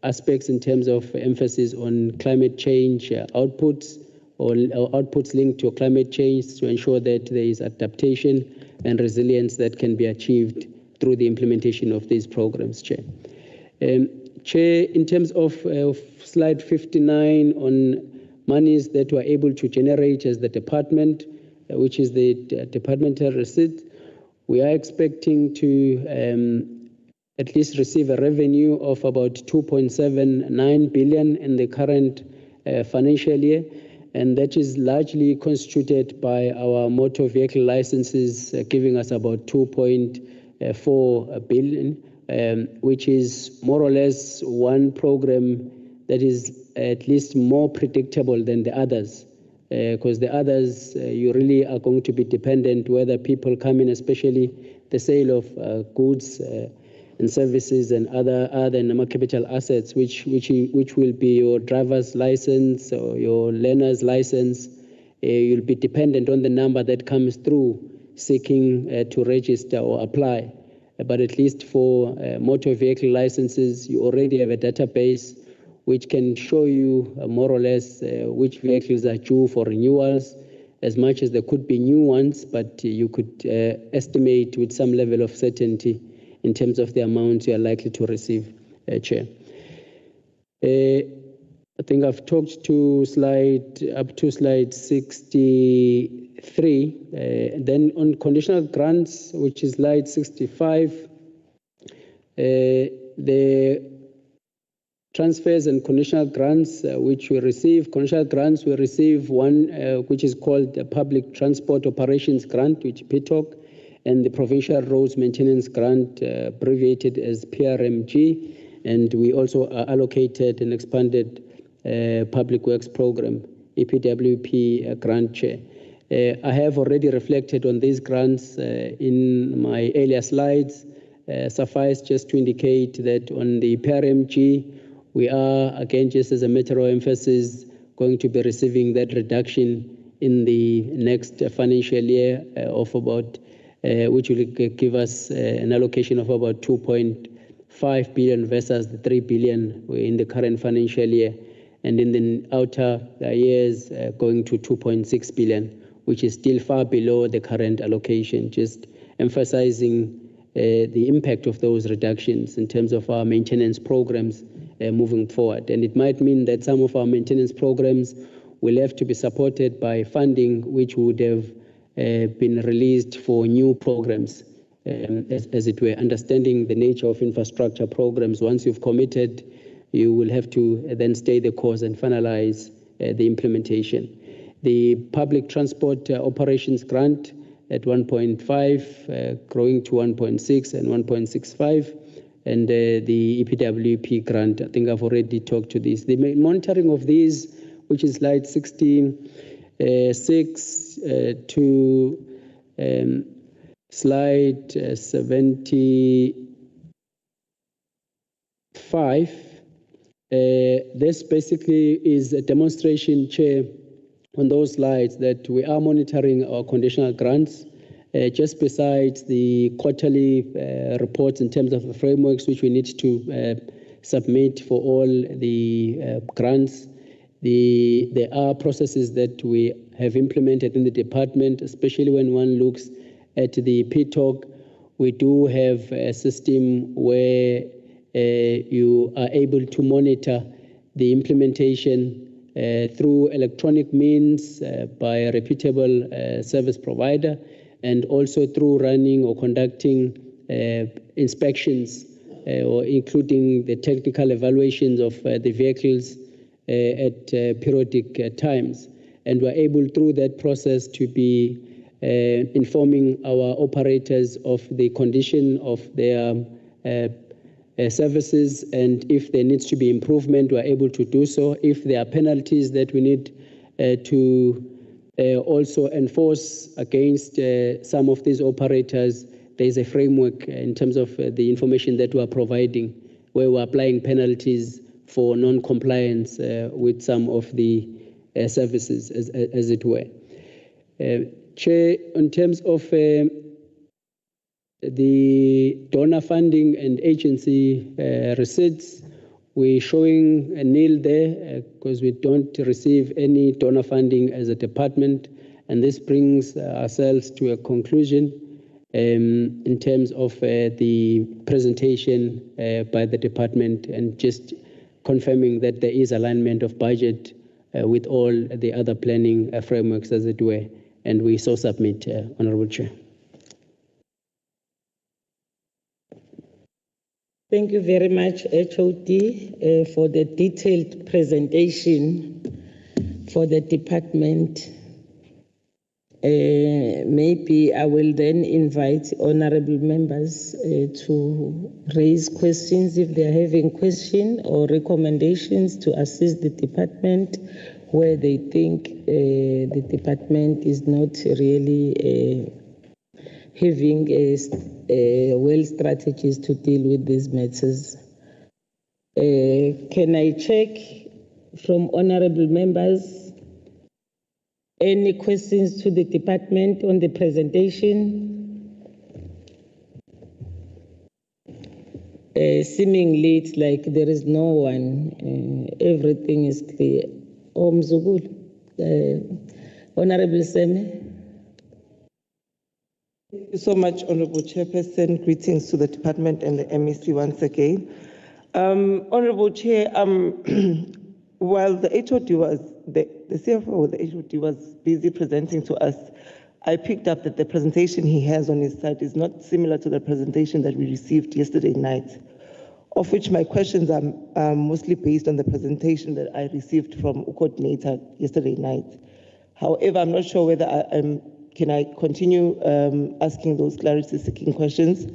aspects in terms of emphasis on climate change outputs or outputs linked to climate change to ensure that there is adaptation and resilience that can be achieved through the implementation of these programs, Chair. Chair, in terms of slide 59 on monies that we're able to generate as the department, which is the departmental receipt, we are expecting to at least receive a revenue of about 2.79 billion in the current financial year, and that is largely constituted by our motor vehicle licenses, giving us about 2.4 billion, which is more or less one program that is at least more predictable than the others, because the others, you really are going to be dependent whether people come in, especially the sale of goods and services and other non-capital assets, which will be your driver's license or your learner's license. You'll be dependent on the number that comes through seeking to register or apply. But at least for motor vehicle licenses, you already have a database which can show you more or less which vehicles are due for renewals, as much as there could be new ones, but you could estimate with some level of certainty in terms of the amount you are likely to receive, Chair. I think I've talked to up to slide 63. Then on conditional grants, which is slide 65, the transfers and conditional grants which we receive. Conditional grants, we receive one which is called the Public Transport Operations Grant, which PTOC, and the Provincial Roads Maintenance Grant, abbreviated as PRMG, and we are allocated an expanded Public Works Program, EPWP grant, Chair. I have already reflected on these grants in my earlier slides. Suffice just to indicate that on the PRMG, we are, again, just as a matter of emphasis, going to be receiving that reduction in the next financial year of about which will give us an allocation of about 2.5 billion versus the 3 billion in the current financial year, and in the outer years going to 2.6 billion, which is still far below the current allocation, just emphasizing the impact of those reductions in terms of our maintenance programs moving forward. And it might mean that some of our maintenance programs will have to be supported by funding which would have been released for new programs, as it were, understanding the nature of infrastructure programs. Once you've committed, you will have to then stay the course and finalize the implementation. The Public Transport Operations Grant at 1.5, growing to 1.6 and 1.65, and the EPWP grant, I think I've already talked to this. The monitoring of these, which is slide 66 to slide 75. This basically is a demonstration, Chair, on those slides that we are monitoring our conditional grants, just besides the quarterly reports in terms of the frameworks which we need to submit for all the grants. There are processes that we have implemented in the department, especially when one looks at the PTOC. We do have a system where you are able to monitor the implementation through electronic means by a reputable service provider, and also through running or conducting inspections or including the technical evaluations of the vehicles at periodic times. And we're able through that process to be informing our operators of the condition of their services, and if there needs to be improvement, we're able to do so. If there are penalties that we need to also enforce against some of these operators, there's a framework in terms of the information that we are providing, where we're applying penalties for non-compliance with some of the services, as it were. Chair, in terms of the donor funding and agency receipts, we're showing a nil there because we don't receive any donor funding as a department, and this brings ourselves to a conclusion in terms of the presentation by the department, and just confirming that there is alignment of budget with all the other planning frameworks, as it were, and we so submit, Honourable Chair. Thank you very much, HOD, for the detailed presentation for the department. Maybe I will then invite honourable members to raise questions if they are having questions or recommendations to assist the department where they think the department is not really having well strategies to deal with these matters. Can I check from honourable members? Any questions to the department on the presentation? Seemingly, it's like there is no one. Everything is clear. Mzugul, Honourable Seme. Thank you so much, Honourable Chairperson. Greetings to the department and the MEC once again. Honourable Chair, while the HOD was, the CFO of the HOD was busy presenting to us, I picked up that the presentation he has on his side is not similar to the presentation that we received yesterday night, of which my questions are mostly based on the presentation that I received from coordinator yesterday night. However, I'm not sure whether can I continue asking those clarity-seeking questions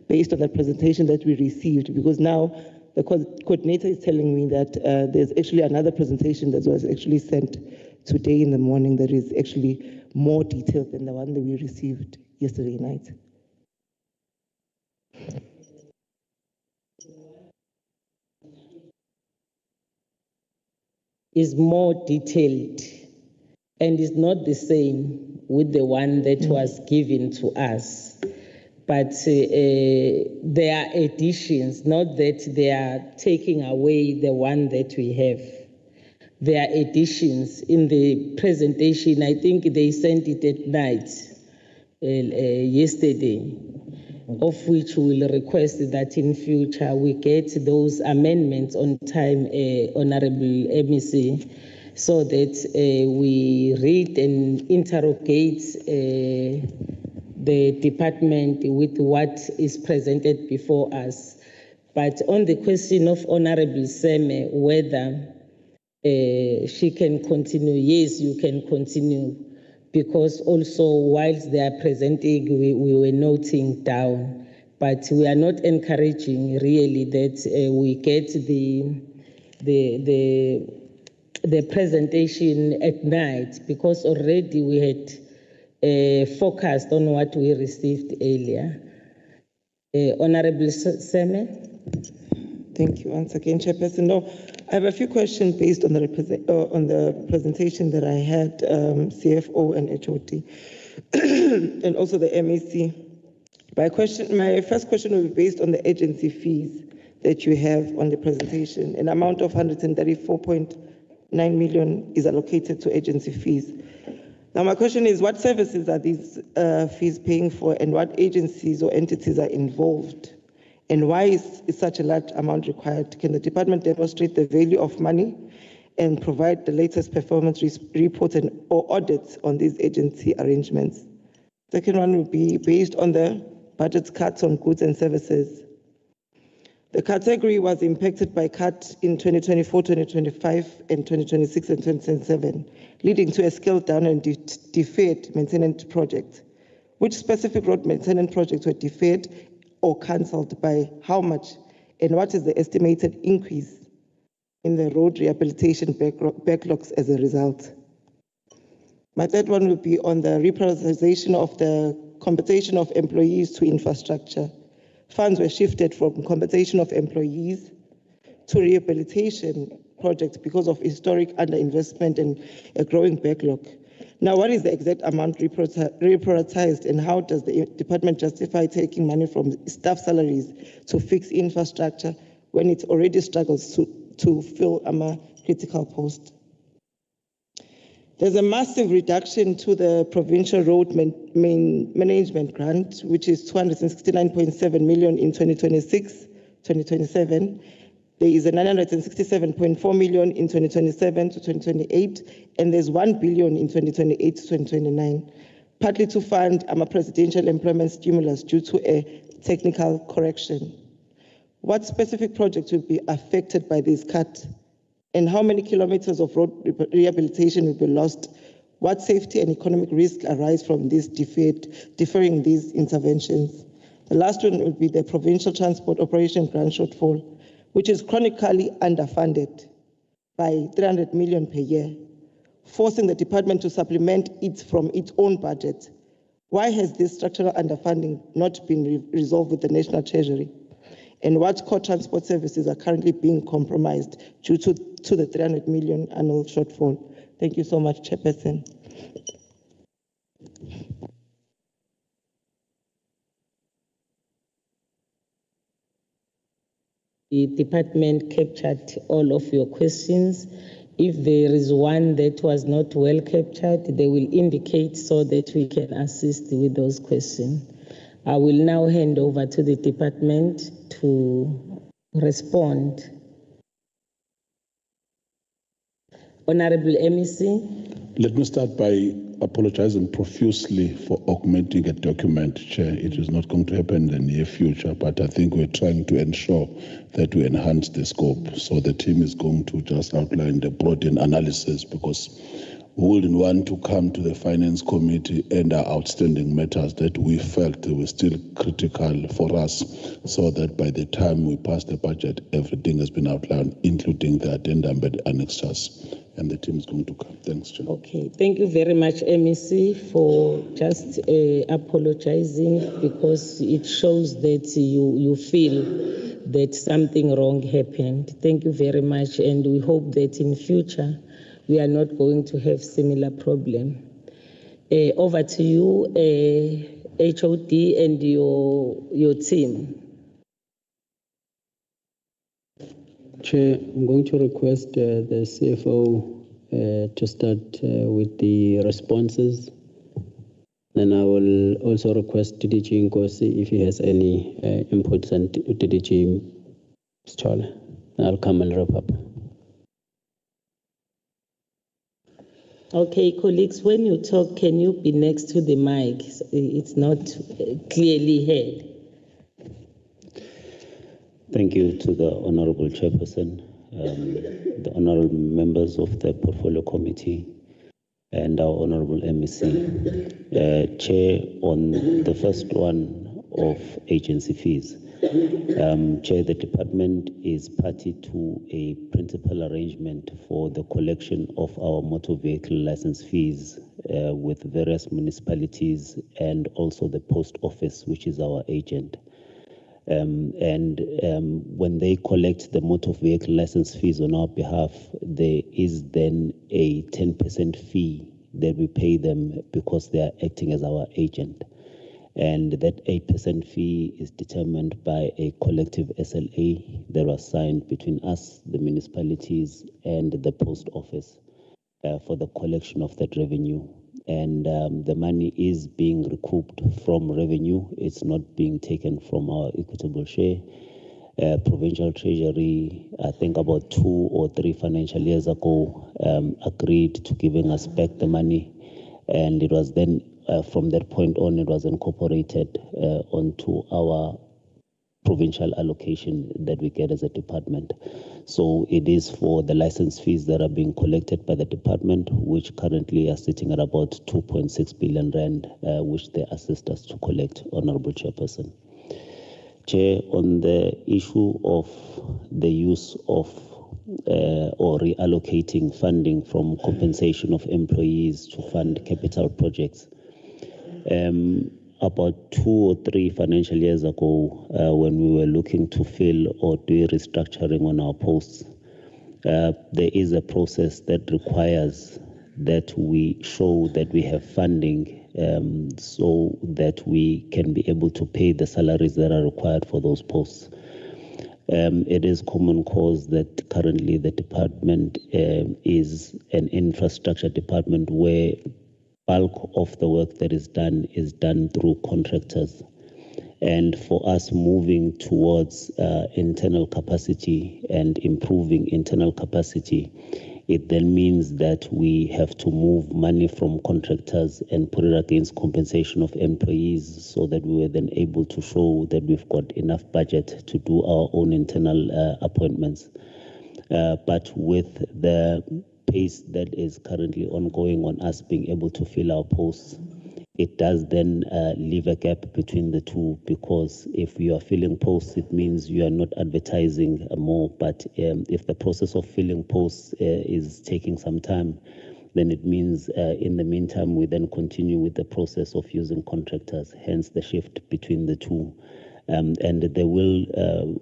based on the presentation that we received, because now the coordinator is telling me that there's actually another presentation that was actually sent today in the morning that is actually more detailed than the one that we received yesterday night. Is more detailed and is not the same with the one that was given to us. But there are additions, not that they are taking away the one that we have. There are additions in the presentation. I think they sent it at night yesterday, of which we will request that in future we get those amendments on time, Honourable MEC, so that we read and interrogate the department with what is presented before us. But on the question of Honourable Seme, whether she can continue, yes, you can continue, because also whilst they are presenting, we were noting down, but we are not encouraging really that we get the presentation at night, because already we had focused on what we received earlier. Honourable Seme. Thank you once again, Chairperson. No, I have a few questions based on the presentation that I had, CFO and HOD, and also the MEC. My first question will be based on the agency fees that you have on the presentation. An amount of 134.9 million is allocated to agency fees. Now, my question is, what services are these fees paying for, and what agencies or entities are involved? And why is such a large amount required? Can the department demonstrate the value of money and provide the latest performance reports or audits on these agency arrangements? Second one would be based on the budget cuts on goods and services. The category was impacted by cuts in 2024, 2025, and 2026 and 2027, leading to a scaled down and deferred maintenance projects. Which specific road maintenance projects were deferred or cancelled by how much, and what is the estimated increase in the road rehabilitation backlogs as a result? My third one would be on the reprioritization of the compensation of employees to infrastructure. Funds were shifted from compensation of employees to rehabilitation projects because of historic underinvestment and a growing backlog. Now, what is the exact amount reprioritized, and how does the department justify taking money from staff salaries to fix infrastructure when it already struggles to fill a critical post? There's a massive reduction to the provincial road management grant, which is 269.7 million in 2026-2027. There is a 967.4 million in 2027 to 2028, and there's 1 billion in 2028 to 2029, partly to fund a presidential employment stimulus due to a technical correction. What specific projects will be affected by this cut? And how many kilometers of road rehabilitation will be lost? What safety and economic risks arise from this deferring these interventions? The last one will be the provincial transport operation grant shortfall, which is chronically underfunded by 300 million per year, forcing the department to supplement it from its own budget. Why has this structural underfunding not been resolved with the National Treasury? And what core transport services are currently being compromised due to the 300 million annual shortfall? Thank you so much, Chairperson. The department captured all of your questions. If there is one that was not well captured, they will indicate so that we can assist with those questions. I will now hand over to the department to respond. Honorable MEC. Let me start by apologizing profusely for augmenting a document, Chair. It is not going to happen in the near future, but I think we're trying to ensure that we enhance the scope. So the team is going to just outline the broad analysis, because we wouldn't want to come to the Finance Committee and our outstanding matters that we felt were still critical for us, so that by the time we pass the budget, everything has been outlined, including the addendum and the annexures. And the team is going to come. Thanks, Chair. Okay, thank you very much, MEC, for just apologizing, because it shows that you feel that something wrong happened. Thank you very much, and we hope that in future we are not going to have similar problem. Over to you, HOD and your team. Chair, I'm going to request the CFO to start with the responses. Then I will also request DDG Nkosi if he has any inputs, and DDG Stola. I'll come and wrap up. Okay, colleagues, when you talk, can you be next to the mic? It's not clearly heard. Thank you to the Honorable Chairperson, the Honorable members of the Portfolio Committee, and our Honorable MEC. Chair, on the first one of agency fees. Chair, the department is party to a principal arrangement for the collection of our motor vehicle license fees with various municipalities and also the post office, which is our agent. When they collect the motor vehicle license fees on our behalf, there is then a 10% fee that we pay them because they are acting as our agent. And that 8% fee is determined by a collective SLA that was signed between us, the municipalities, and the post office for the collection of that revenue. And the money is being recouped from revenue. It's not being taken from our equitable share. Provincial Treasury, I think about 2 or 3 financial years ago, agreed to giving us back the money. And it was then, from that point on, it was incorporated onto our provincial allocation that we get as a department. So it is for the license fees that are being collected by the department, which currently are sitting at about 2.6 billion rand, which they assist us to collect, Honorable Chairperson. Chair, on the issue of the use of or reallocating funding from compensation of employees to fund capital projects, about 2 or 3 financial years ago, when we were looking to fill or do restructuring on our posts, there is a process that requires that we show that we have funding so that we can be able to pay the salaries that are required for those posts. It is common cause that currently the department is an infrastructure department where bulk of the work that is done through contractors. And for us moving towards internal capacity and improving internal capacity, it then means that we have to move money from contractors and put it against compensation of employees so that we were then able to show that we've got enough budget to do our own internal appointments. But with the pace that is currently ongoing on us being able to fill our posts, it does then leave a gap between the two, because if you are filling posts, it means you are not advertising more. But if the process of filling posts is taking some time, then it means in the meantime, we then continue with the process of using contractors, hence the shift between the two. And there will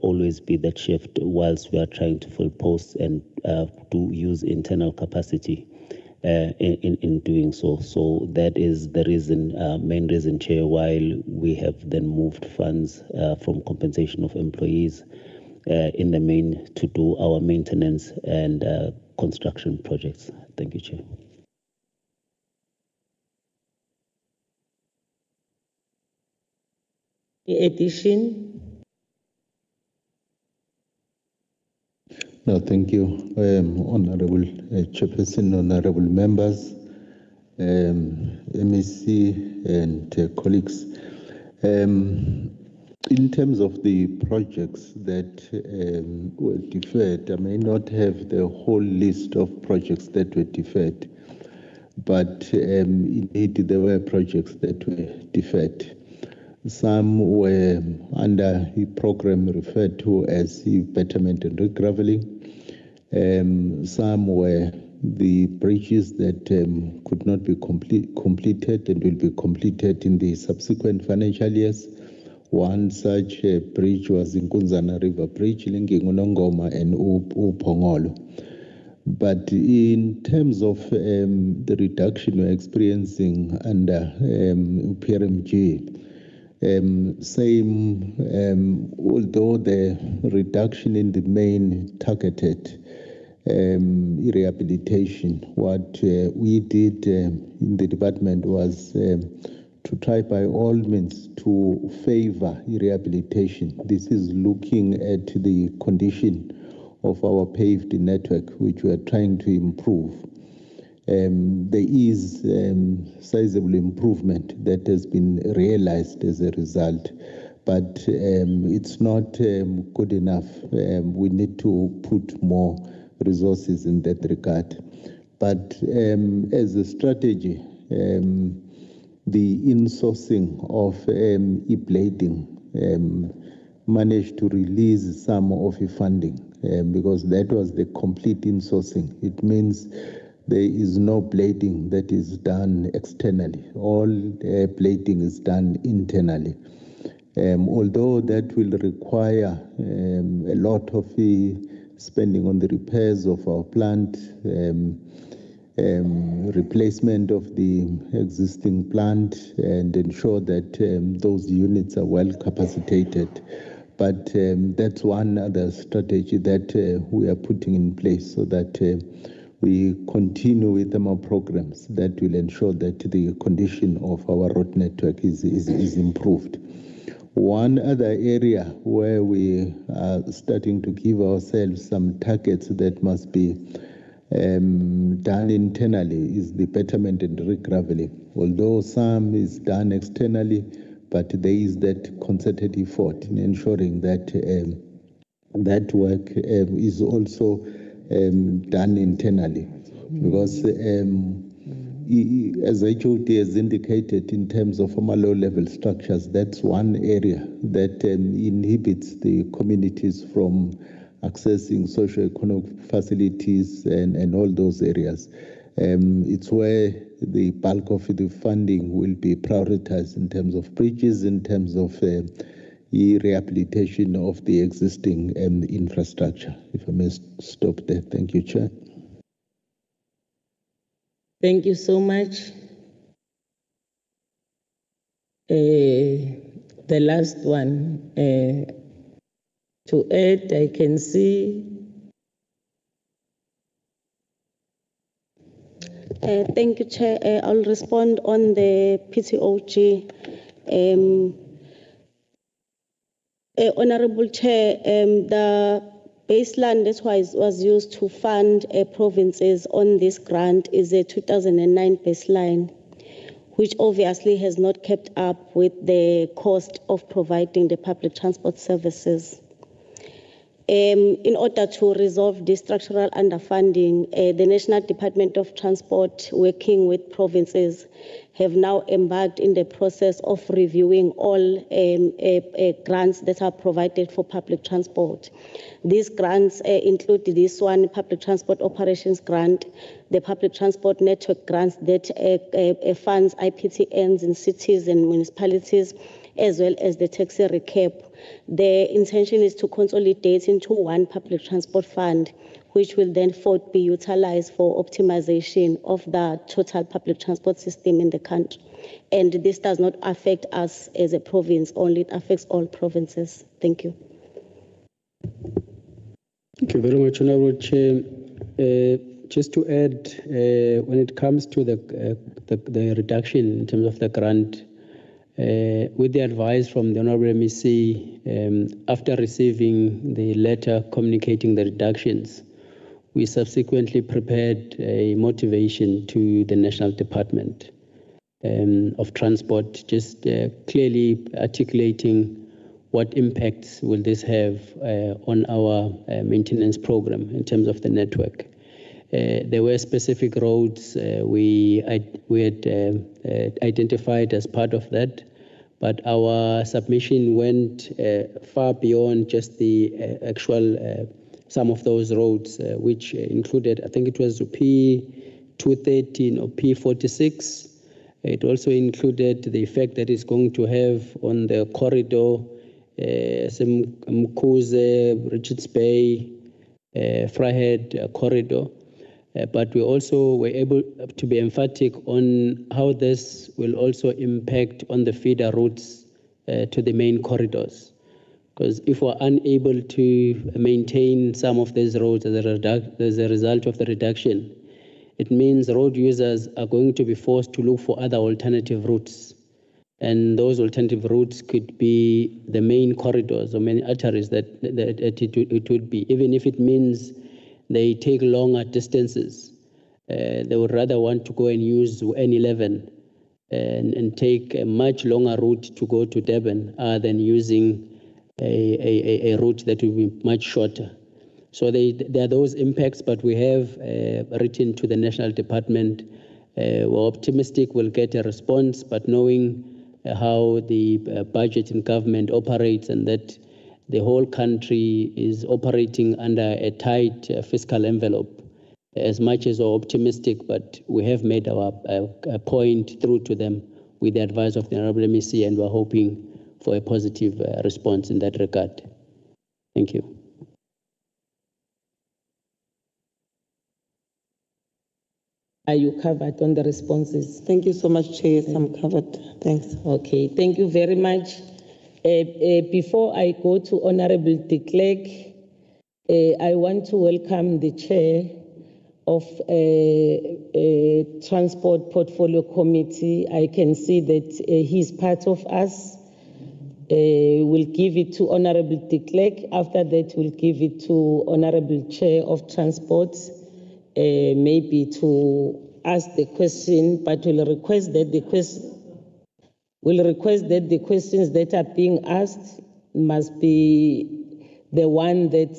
always be that shift whilst we are trying to fill posts and to use internal capacity in doing so. So that is the reason, main reason, Chair, why we have then moved funds from compensation of employees in the main to do our maintenance and construction projects. Thank you, Chair. Any addition? No, thank you, Honorable Chairperson, Honorable Members, MEC and colleagues. In terms of the projects that were deferred, I may not have the whole list of projects that were deferred, but indeed there were projects that were deferred. Some were under the program referred to as the betterment and regraveling. Some were the bridges that could not be completed and will be completed in the subsequent financial years. One such bridge was in Kunzana River Bridge, linking Unongoma and Upongolo. But in terms of the reduction we're experiencing under PRMG, although the reduction in the main targeted rehabilitation, what we did in the department was to try by all means to favor rehabilitation. This is looking at the condition of our paved network, which we are trying to improve. There is sizable improvement that has been realized as a result, but it's not good enough. We need to put more resources in that regard. But as a strategy, the insourcing of e-blading managed to release some of the funding because that was the complete insourcing. It means there is no blading that is done externally. All blading is done internally. Although that will require a lot of spending on the repairs of our plant, replacement of the existing plant, and ensure that those units are well capacitated. But that's one other strategy that we are putting in place so that we continue with our programs that will ensure that the condition of our road network is improved. One other area where we are starting to give ourselves some targets that must be done internally is the betterment and regraveling. Although some is done externally, but there is that concerted effort in ensuring that that work is also done internally, because as HOD has indicated in terms of low-level structures, that's one area that inhibits the communities from accessing socio-economic facilities and all those areas. It's where the bulk of the funding will be prioritized in terms of bridges, in terms of the rehabilitation of the existing infrastructure. If I may stop there. Thank you, Chair. Thank you so much. The last one to add, I can see. Thank you, Chair. I'll respond on the PTOG. Honorable Chair, the baseline that was used to fund provinces on this grant is a 2009 baseline, which obviously has not kept up with the cost of providing the public transport services. In order to resolve this structural underfunding, the National Department of Transport, working with provinces, have now embarked in the process of reviewing all grants that are provided for public transport. These grants include this one, Public Transport Operations Grant, the Public Transport Network Grants that funds IPTNs in cities and municipalities, as well as the taxi recap. The intention is to consolidate into one public transport fund, which will then be utilized for optimization of the total public transport system in the country. And this does not affect us as a province only, it affects all provinces. Thank you. Thank you very much, Honorable Chair. Just to add, when it comes to the reduction in terms of the grant, with the advice from the Honorable MEC, after receiving the letter communicating the reductions, we subsequently prepared a motivation to the National Department of Transport, just clearly articulating what impacts will this have on our maintenance program in terms of the network. There were specific roads we had identified as part of that, but our submission went far beyond just the actual some of those roads, which included, I think it was P213 or P46. It also included the effect that it's going to have on the corridor, Mkuze, Richards Bay, Fryhead corridor. But we also were able to be emphatic on how this will also impact on the feeder routes to the main corridors. Because if we're unable to maintain some of these roads as a result of the reduction, it means road users are going to be forced to look for other alternative routes. And those alternative routes could be the main corridors or main arteries that it would be, even if it means they take longer distances. They would rather want to go and use N11 and take a much longer route to go to Durban than using a route that will be much shorter. So there are those impacts, but we have written to the National Department. We're optimistic we'll get a response, but knowing how the budget in government operates and that the whole country is operating under a tight fiscal envelope, as much as we're optimistic, but we have made our point through to them with the advice of the Honorable MEC, and we're hoping for a positive response in that regard. Thank you. Are you covered on the responses? Thank you so much, Chair. I'm covered. Thanks. Okay, thank you very much. Before I go to Honorable de Klerk, I want to welcome the Chair of Transport Portfolio Committee. I can see that he's part of us. We'll give it to Honorable de Klerk. After that, we'll give it to Honorable Chair of Transport, maybe to ask the question, but we'll request that the questions that are being asked must be the one that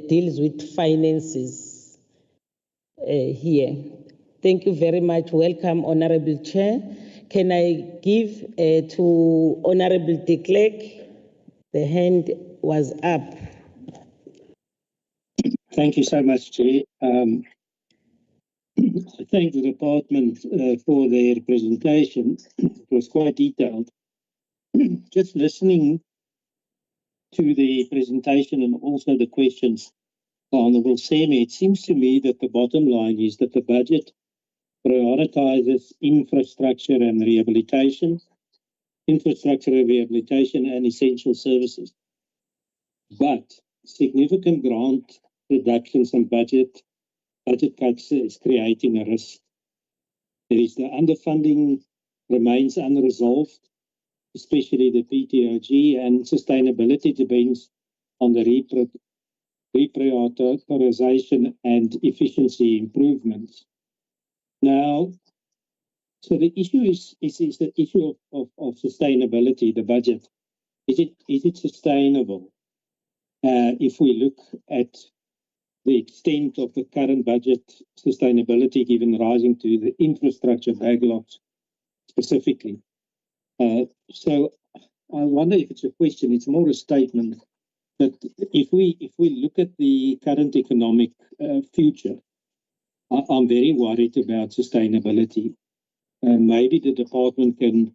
deals with finances here. Thank you very much. Welcome, Honorable Chair. Can I give to Honorable de Klerk? The hand was up. Thank you so much, Chair. I thank the department for their presentation. It was quite detailed. Just listening to the presentation and also the questions, Honourable Semi, it seems to me that the bottom line is that the budget prioritizes infrastructure and rehabilitation and essential services. But significant grant reductions and budget cuts is creating a risk. There is the underfunding remains unresolved, especially the PTOG, and sustainability depends on the reprioritization and efficiency improvements. Now, so the issue is the issue of sustainability, the budget. Is it sustainable? If we look at the extent of the current budget sustainability, given rising to the infrastructure backlogs specifically. So I wonder if it's a question, it's more a statement that if we look at the current economic future, I'm very worried about sustainability. Maybe the department can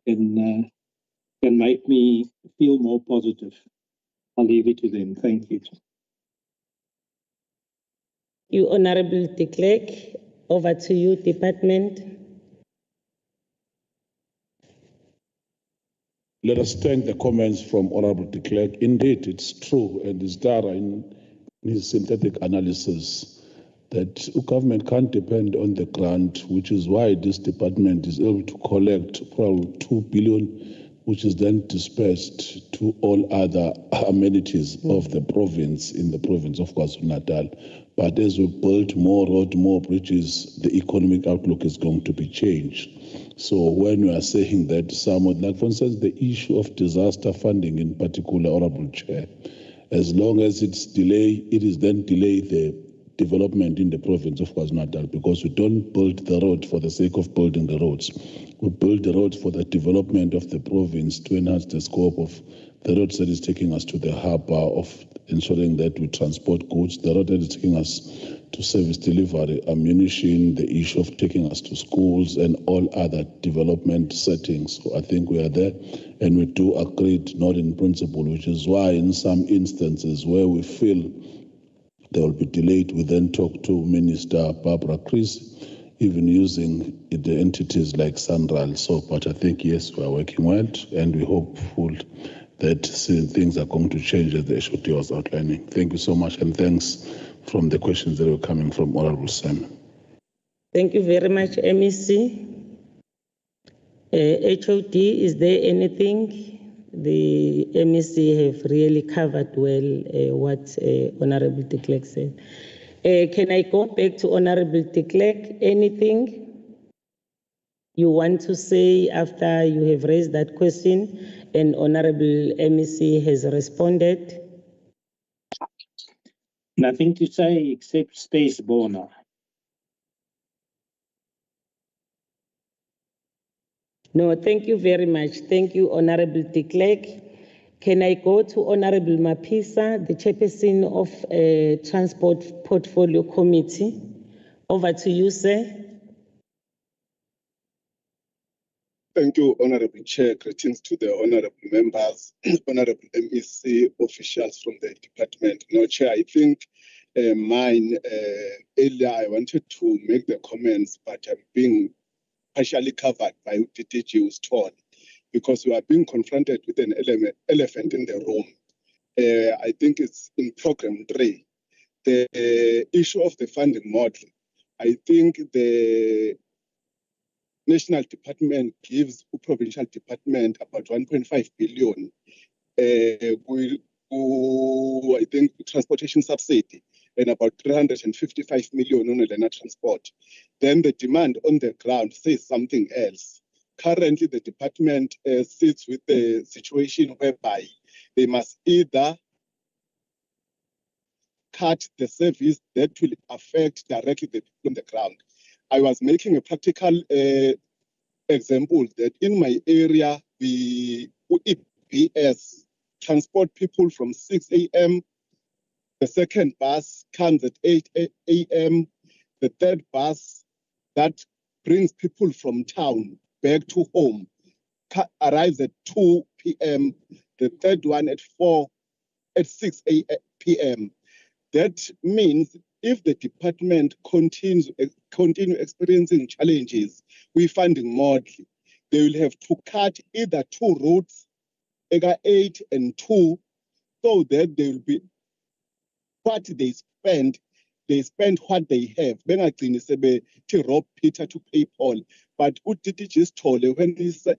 make me feel more positive. I'll leave it to them. Thank you. You, Honourable de Klerk, over to you, Department. Let us thank the comments from Honourable de Klerk. Indeed, it's true, and it's there in his synthetic analysis that government can't depend on the grant, which is why this department is able to collect probably 2 billion, which is then dispersed to all other amenities of the province, in the province of KwaZulu-Natal. But as we build more roads, more bridges, the economic outlook is going to be changed. So when we are saying that somewhat, like for instance, the issue of disaster funding in particular, Honourable Chair, as long as it's delayed, it is then delay the development in the province of KwaZulu-Natal, because we don't build the road for the sake of building the roads. We build the roads for the development of the province to enhance the scope of the roads that is taking us to the harbour, of ensuring that we transport goods, the road that is taking us to service delivery, ammunition, the issue of taking us to schools and all other development settings. So I think we are there, and we do agree not in principle, which is why in some instances where we feel they will be delayed, we then talk to Minister Barbara Chris, even using the entities like Sanral. So, but I think, yes, we are working well, and we're hopeful that things are going to change as the HOT was outlining. Thank you so much, and thanks from the questions that were coming from Honourable Sam. Thank you very much, MEC. HOD, is there anything? The MEC have really covered well what Honourable de Klerk said. Can I go back to Honourable de Klerk? Anything you want to say after you have raised that question and Honourable MEC has responded? Nothing to say except space Bona. No, thank you very much. Thank you, Honourable de Klerk. Can I go to Honourable Mapisa, the chairperson of Transport Portfolio Committee? Over to you, sir. Thank you, Honourable Chair. Greetings to the honourable members, honourable MEC officials from the department. No, Chair, I think earlier I wanted to make the comments, but I'm being partially covered by DTG's tone, because we are being confronted with an elephant in the room. I think it's in program 3. The issue of the funding model. I think the national department gives the provincial department about 1.5 billion. I think transportation subsidy, and about 355 million on the transport. Then the demand on the ground says something else. Currently, the department sits with the situation whereby they must either cut the service that will affect directly the people on the ground. I was making a practical example that in my area, the EBS transport people from 6 a.m. The second bus comes at 8 a.m. The third bus that brings people from town back to home arrives at 2 p.m., the third one at 6 p.m. That means if the department continue experiencing challenges with funding model, they will have to cut either 2 routes, 8 and 2, so that they will be what they spend what they have. Bengagcini sebethi rob Peter to pay Paul. But uTiti just told when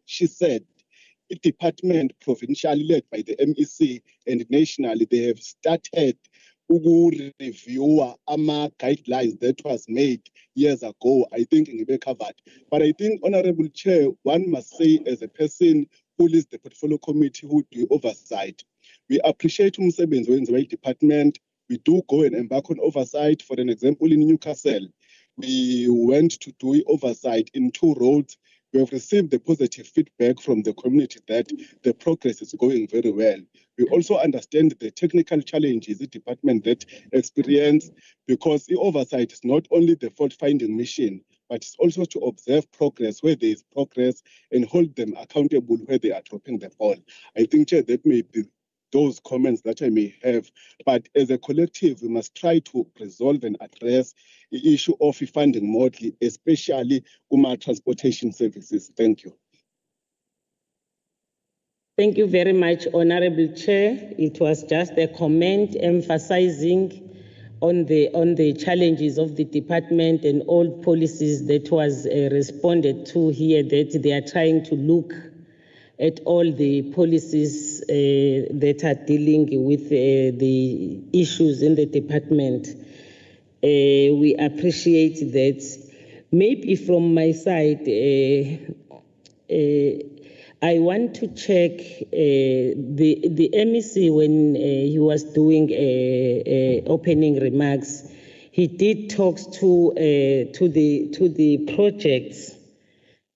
she said, the department provincially led by the MEC and nationally, they have started to review ama guidelines that was made years ago. I think it will be covered. But I think, Honorable Chair, one must say as a person who leads the portfolio committee who do oversight, we appreciate umsebenzi wenziwa department. We do go and embark on oversight. For an example, in Newcastle, we went to do oversight in 2 roads. We have received the positive feedback from the community that the progress is going very well. We also understand the technical challenges the department that experience, because the oversight is not only the fault-finding mission, but it's also to observe progress where there is progress and hold them accountable where they are dropping the ball. I think, Chair, that may be those comments that I may have. But as a collective, we must try to resolve and address the issue of funding model, especially transportation services. Thank you. Thank you very much, Honorable Chair. It was just a comment emphasizing on the challenges of the department and all policies that was responded to here, that they are trying to look at all the policies that are dealing with the issues in the department. We appreciate that. Maybe from my side, I want to check the MEC when he was doing opening remarks. He did talk to the projects.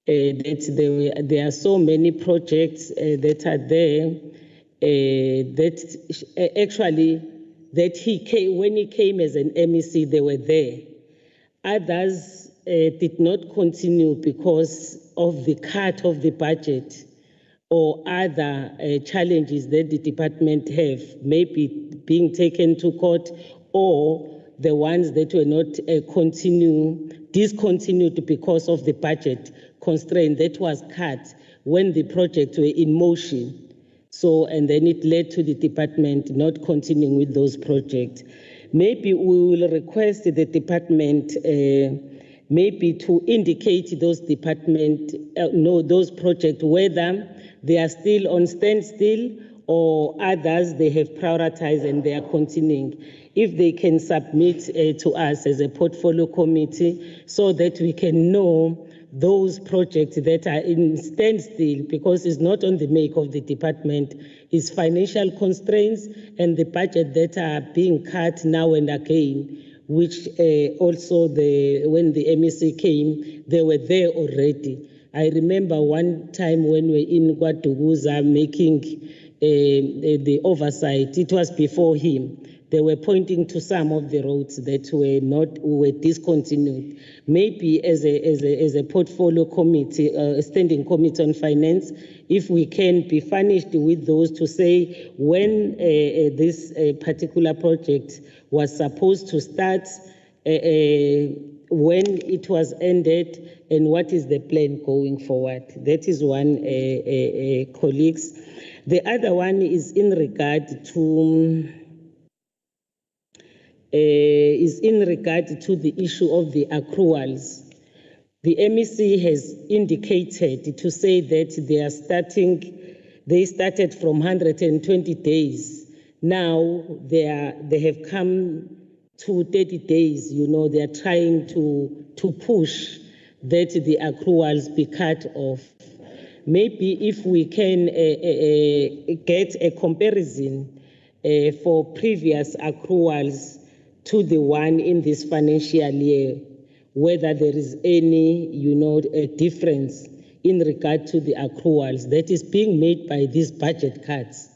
That there are so many projects that are there that actually that he came, when he came as an MEC, they were there. Others did not continue because of the cut of the budget or other challenges that the department have, maybe being taken to court, or the ones that were not discontinued because of the budget constraint that was cut when the projects were in motion. So, and then it led to the department not continuing with those projects. Maybe we will request the department maybe to indicate those those projects, whether they are still on standstill or others they have prioritized and they are continuing. If they can submit to us as a portfolio committee so that we can know those projects that are in standstill, because it's not on the make of the department, it's financial constraints and the budget that are being cut now and again, which also when the MEC came, they were there already. I remember one time when we were in KwaDuguza making the oversight, it was before him. They were pointing to some of the roads that were discontinued. Maybe as a portfolio committee, a standing committee on finance, if we can be furnished with those to say when this particular project was supposed to start, when it was ended, and what is the plan going forward. That is one, colleagues. The other one is in regard to the issue of the accruals. The MEC has indicated to say that they started from 120 days. Now they have come to 30 days. You know, they are trying to push that the accruals be cut off. Maybe if we can get a comparison for previous accruals to the one in this financial year, whether there is any, a difference in regard to the accruals that is being made by these budget cuts.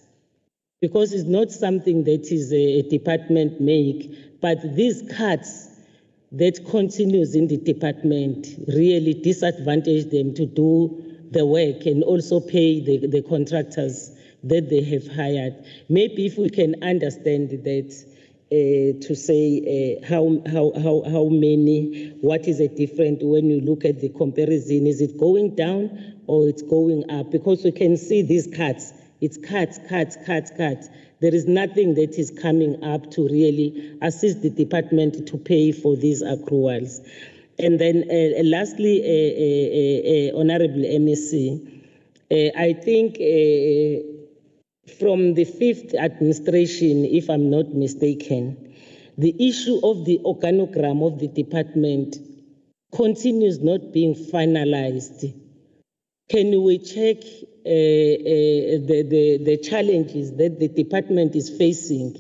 Because it's not something that is a department make, but these cuts that continues in the department really disadvantage them to do the work and also pay the contractors that they have hired. Maybe if we can understand that, to say how many, what is it different when you look at the comparison? Is it going down or it's going up? Because we can see these cuts. It's cuts. There is nothing that is coming up to really assist the department to pay for these accruals. And then lastly, Honorable MEC, I think from the 5th administration, if I'm not mistaken, the issue of the organogram of the department continues not being finalized. Can we check the challenges that the department is facing?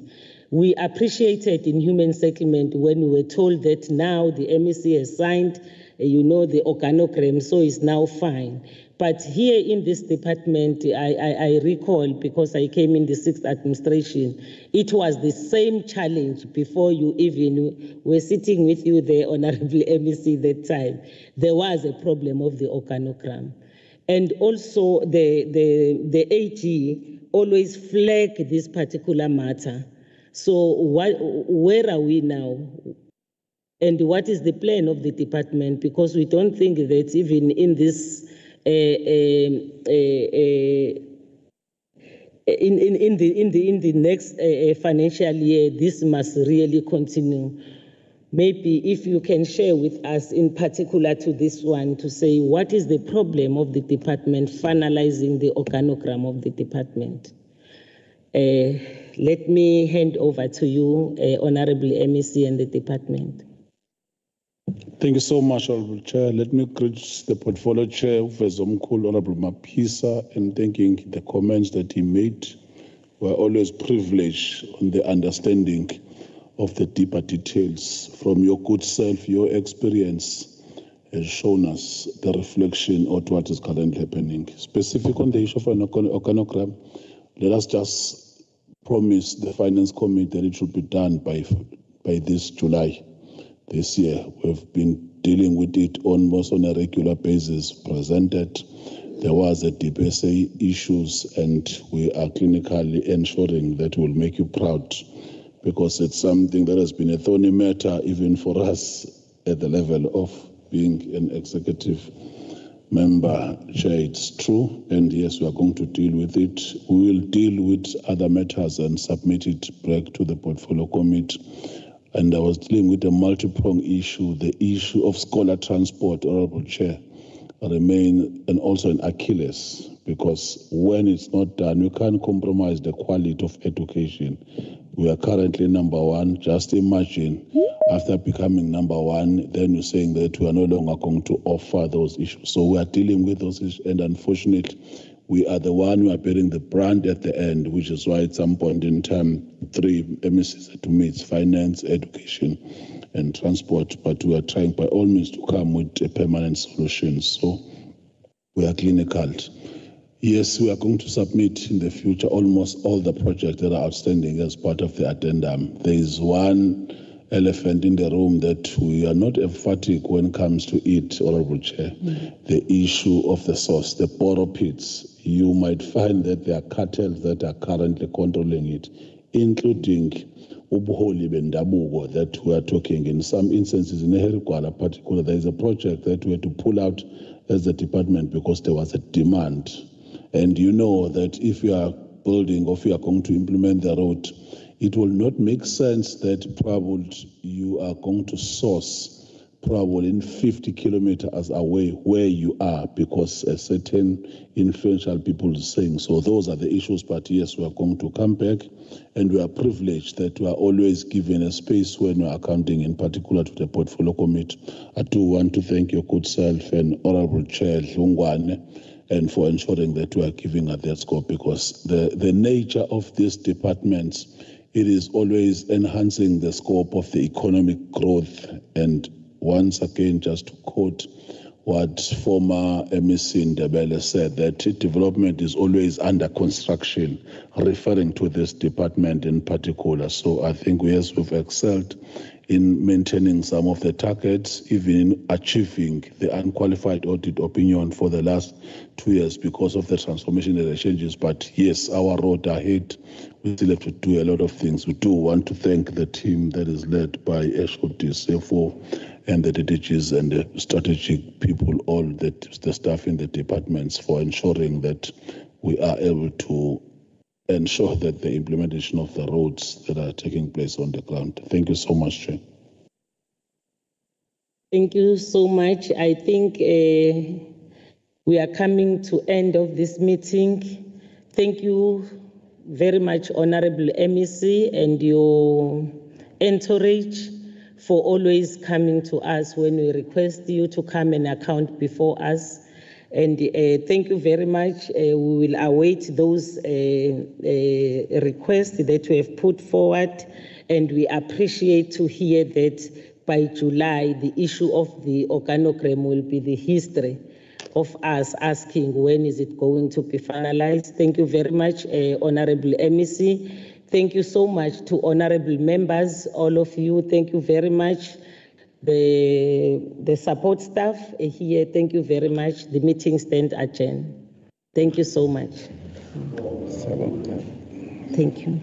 We appreciated in human settlement when we were told that now the MEC has signed, the organogram, so it's now fine. But here in this department, I recall, because I came in the 6th administration, it was the same challenge before you even were sitting with you there, Honorable MEC, that time. There was a problem of the organogram. And also the AG always flagged this particular matter. So where are we now? And what is the plan of the department? Because we don't think that even in this in the next financial year, this must really continue. Maybe if you can share with us in particular to this one to say what is the problem of the department finalizing the organogram of the department. Let me hand over to you, Honorable MEC and the department. Thank you so much, Honorable Chair. Let me greet the Portfolio Chair, Vezomkhulu, Honorable Mapisa, and thanking the comments that he made. We're always privileged on the understanding of the deeper details. From your good self, your experience has shown us the reflection of what is currently happening. Specific on the issue of an organogram, let us just promise the Finance Committee that it should be done by this July this year. We've been dealing with it almost on a regular basis, presented. There was a DPSA issues, and we are clinically ensuring that we'll make you proud, because it's something that has been a thorny matter even for us at the level of being an executive member. Chair, it's true, and yes, we are going to deal with it. We will deal with other matters and submit it back to the Portfolio Committee. And I was dealing with a multi-pronged issue, the issue of scholar transport, Honorable Chair, remain and also an Achilles, because when it's not done, you can't compromise the quality of education. We are currently number one. Just imagine after becoming number one, then you're saying that we are no longer going to offer those issues. So we are dealing with those issues, and unfortunately, we are the one who are bearing the brand at the end, which is why at some point in time, 3 MSCs had to meet: finance, education, and transport. But we are trying by all means to come with a permanent solution. So we are clinical. Yes, we are going to submit in the future almost all the projects that are outstanding as part of the addendum. There is one elephant in the room that we are not emphatic when it comes to it, Honorable Chair. The issue of the source, the borrow pits. You might find that there are cartels that are currently controlling it, including ubuholi bendabuko that we are talking. In some instances, in Herigwala particular, there is a project that we had to pull out as a department because there was a demand. And you know that if you are building or if you are going to implement the road, it will not make sense that probably you are going to source probably in 50 kilometers away where you are, because a certain influential people is saying. So those are the issues, but yes, we are going to come back, and we are privileged that we are always given a space when we are accounting, in particular to the Portfolio Committee. I do want to thank your good self and Honorable Chair Lungwane, and for ensuring that we are giving her that scope, because the nature of these departments, it is always enhancing the scope of the economic growth. And once again, just to quote what former MEC Ndebele said, that development is always under construction, referring to this department in particular. So I think, yes, we've excelled in maintaining some of the targets, even in achieving the unqualified audit opinion for the last 2 years because of the transformation and the changes. But yes, our road ahead, we still have to do a lot of things. We do want to thank the team that is led by HOD, CFO, and the DDGs and the strategic people, all the staff in the departments for ensuring that we are able to ensure that the implementation of the roads that are taking place on the ground. Thank you so much, Chair. Thank you so much. I think we are coming to end of this meeting. Thank you very much, Honorable MEC, and your entourage for always coming to us when we request you to come and account before us. And thank you very much. We will await those requests that we have put forward, and we appreciate to hear that by July, the issue of the organogram will be the history of us asking when is it going to be finalized. Thank you very much, Honorable MEC. Thank you so much to honorable members, all of you. Thank you very much. The support staff here, thank you very much. The meeting stands adjourned. Thank you so much. Thank you.